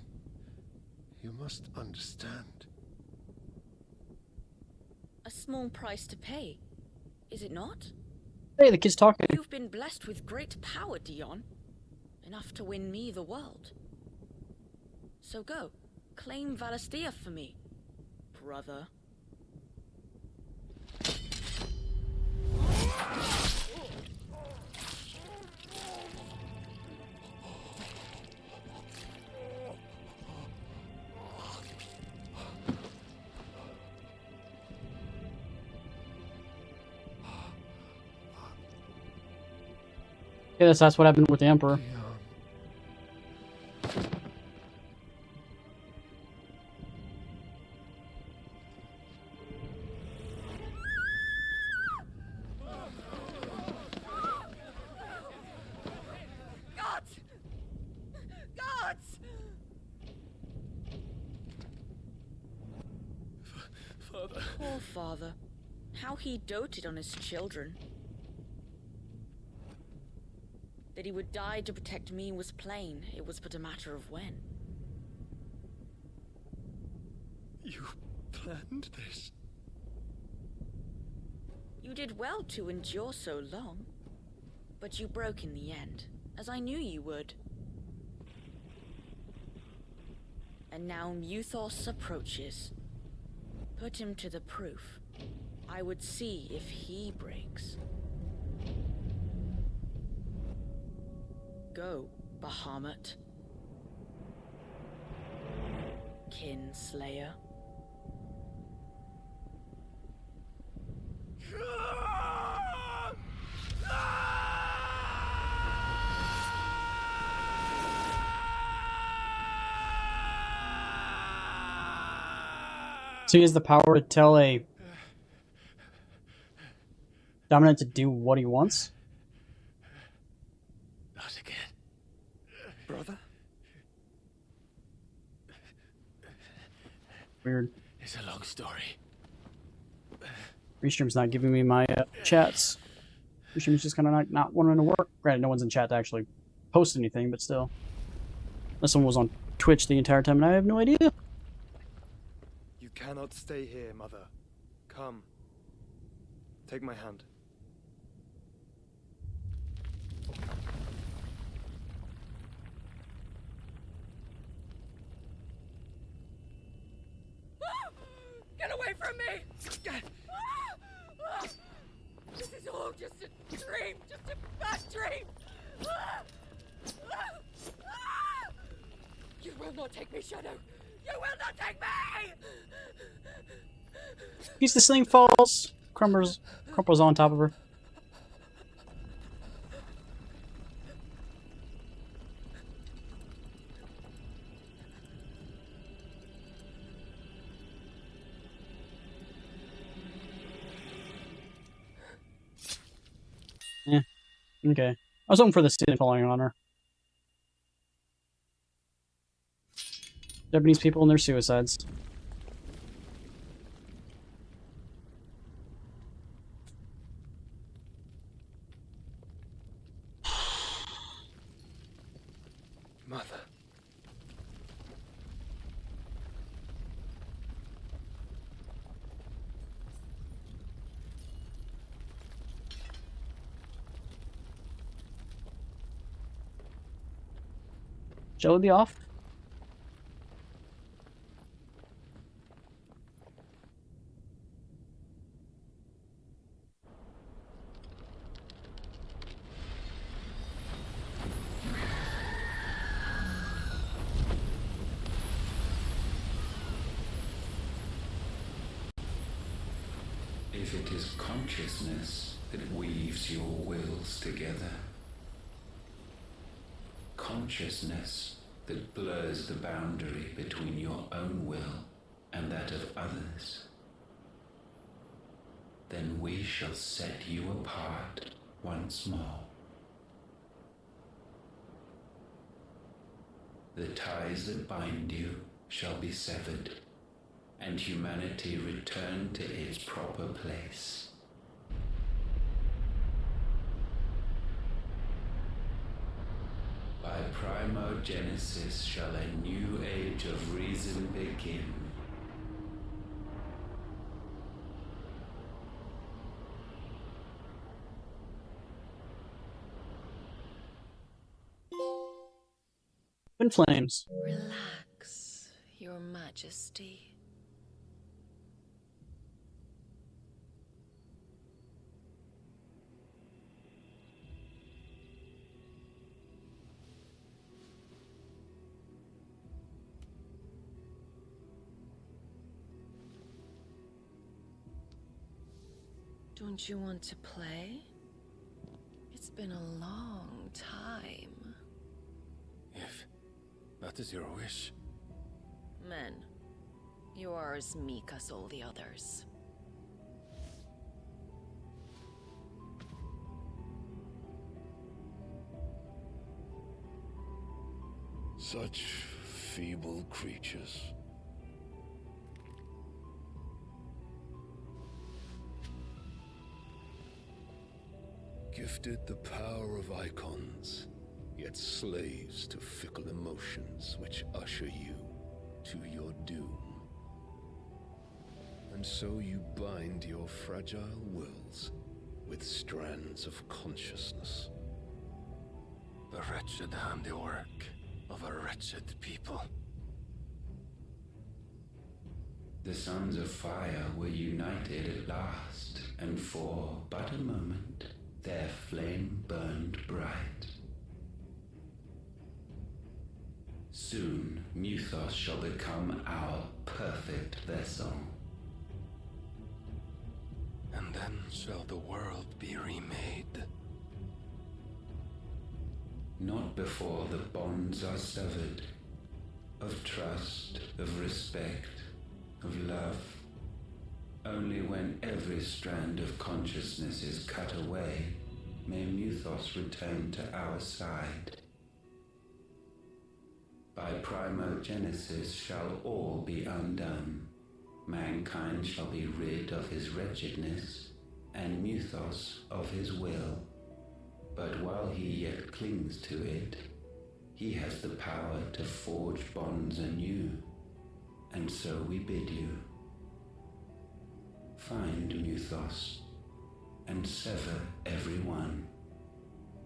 you must understand. A small price to pay, is it not? Hey, the kid's talking. You've been blessed with great power, Dion. Enough to win me the world. So go, claim Valisthea for me, brother. Yes, that's what happened with the Emperor. Gods! Gods! Father. Poor father. How he doted on his children. That he would die to protect me was plain. It was but a matter of when. You planned this? You did well to endure so long. But you broke in the end, as I knew you would. And now Muthos approaches. Put him to the proof. I would see if he breaks. Go, Bahamut. Kinslayer. So he has the power to tell a dominant to do what he wants? Not again. Brother? Weird. It's a long story. Restream's not giving me my chats. Restream's just kind of not wanting to work. Granted, no one's in chat to actually post anything, but still. Unless someone was on Twitch the entire time and I have no idea. You cannot stay here, Mother. Come. Take my hand. Get away from me! This is all just a dream, just a bad dream! You will not take me, Shadow! You will not take me! Piece the ceiling falls. Crumples on top of her. Yeah. Okay. I was hoping for the ceiling falling on her. Japanese people and their suicides. Mother. Shall it be off? If it is consciousness that weaves your wills together, consciousness that blurs the boundary between your own will and that of others, then we shall set you apart once more. The ties that bind you shall be severed, and humanity return to its proper place. By primogenesis shall a new age of reason begin. In flames. Relax, Your Majesty. Don't you want to play? It's been a long time. If that is your wish. Men, you are as meek as all the others. Such feeble creatures. Gifted the power of icons, yet slaves to fickle emotions which usher you to your doom. And so you bind your fragile wills with strands of consciousness. The wretched handiwork of a wretched people. The Sons of Fire were united at last, and for but a moment their flame burned bright. Soon Muthos shall become our perfect vessel. And then shall the world be remade. Not before the bonds are severed, of trust, of respect, of love. Only when every strand of consciousness is cut away, may Muthos return to our side. By primogenesis shall all be undone. Mankind shall be rid of his wretchedness, and Muthos of his will. But while he yet clings to it, he has the power to forge bonds anew, and so we bid you. Find Muthos, and sever every one.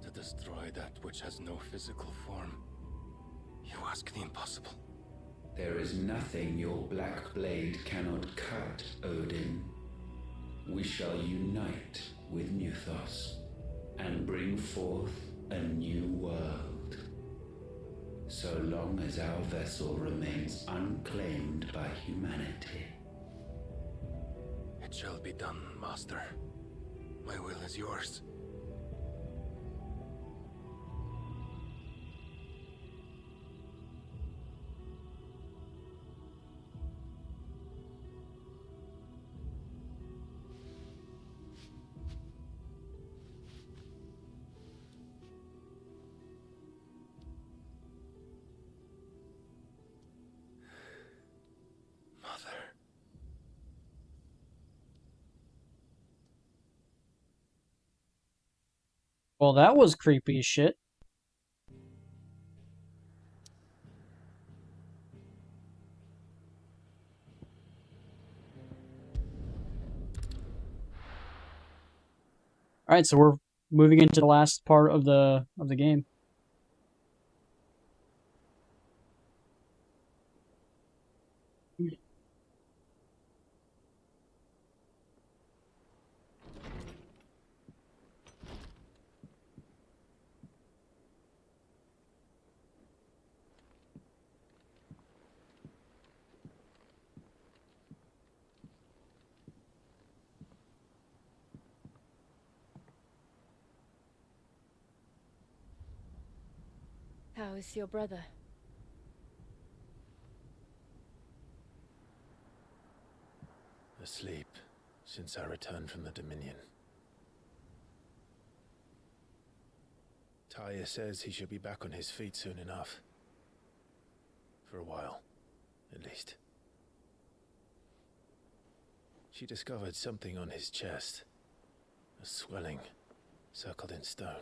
To destroy that which has no physical form, you ask the impossible. There is nothing your black blade cannot cut, Odin. We shall unite with Muthos, and bring forth a new world. So long as our vessel remains unclaimed by humanity. It shall be done, Master. My will is yours. Well, that was creepy as shit. All right, so we're moving into the last part of the game. How is your brother? Asleep since I returned from the Dominion. Taya says he should be back on his feet soon enough. For a while, at least. She discovered something on his chest. A swelling, circled in stone.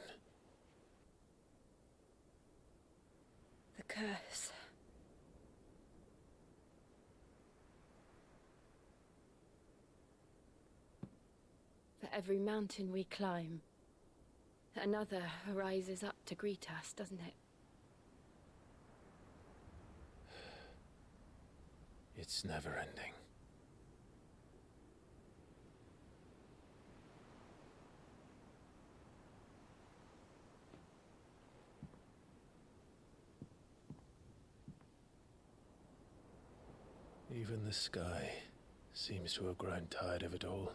The curse. For every mountain we climb, another rises up to greet us, doesn't it? It's never ending. Even the sky seems to have grown tired of it all.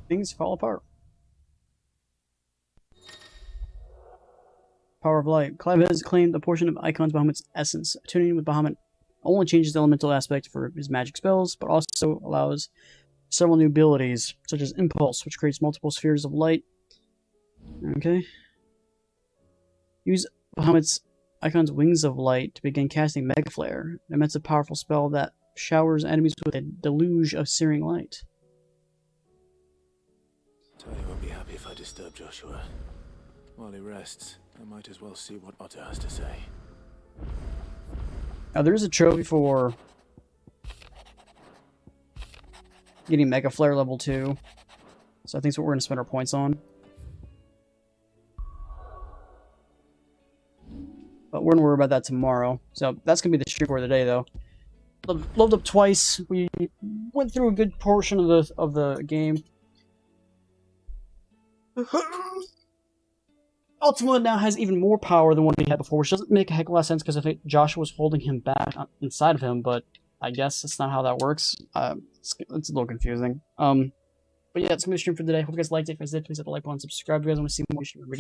Things fall apart. Power of Light. Clive has claimed a portion of Icon's Bahamut's essence. Tuning with Bahamut only changes the elemental aspect for his magic spells, but also allows several new abilities, such as Impulse, which creates multiple spheres of light. Okay. Use Bahamut's Icon's Wings of Light to begin casting Mega Flare, an immensely powerful spell that showers enemies with a deluge of searing light. Taya won't be happy if I disturb Joshua. While he rests, I might as well see what Otto has to say. Now, there is a trophy for getting Mega Flare level 2. So I think that's what we're going to spend our points on. But we're going to worry about that tomorrow. So that's going to be the stream for the day, though. Leveled up twice. We went through a good portion of the game. Ultima now has even more power than what he had before, which doesn't make a heck of a lot of sense because I think Joshua was holding him back inside of him, but I guess that's not how that works. It's a little confusing. But yeah, it's going to be the stream for today. Hope you guys liked it. If you guys did, please hit the like button, subscribe if you guys want to see more stream every day.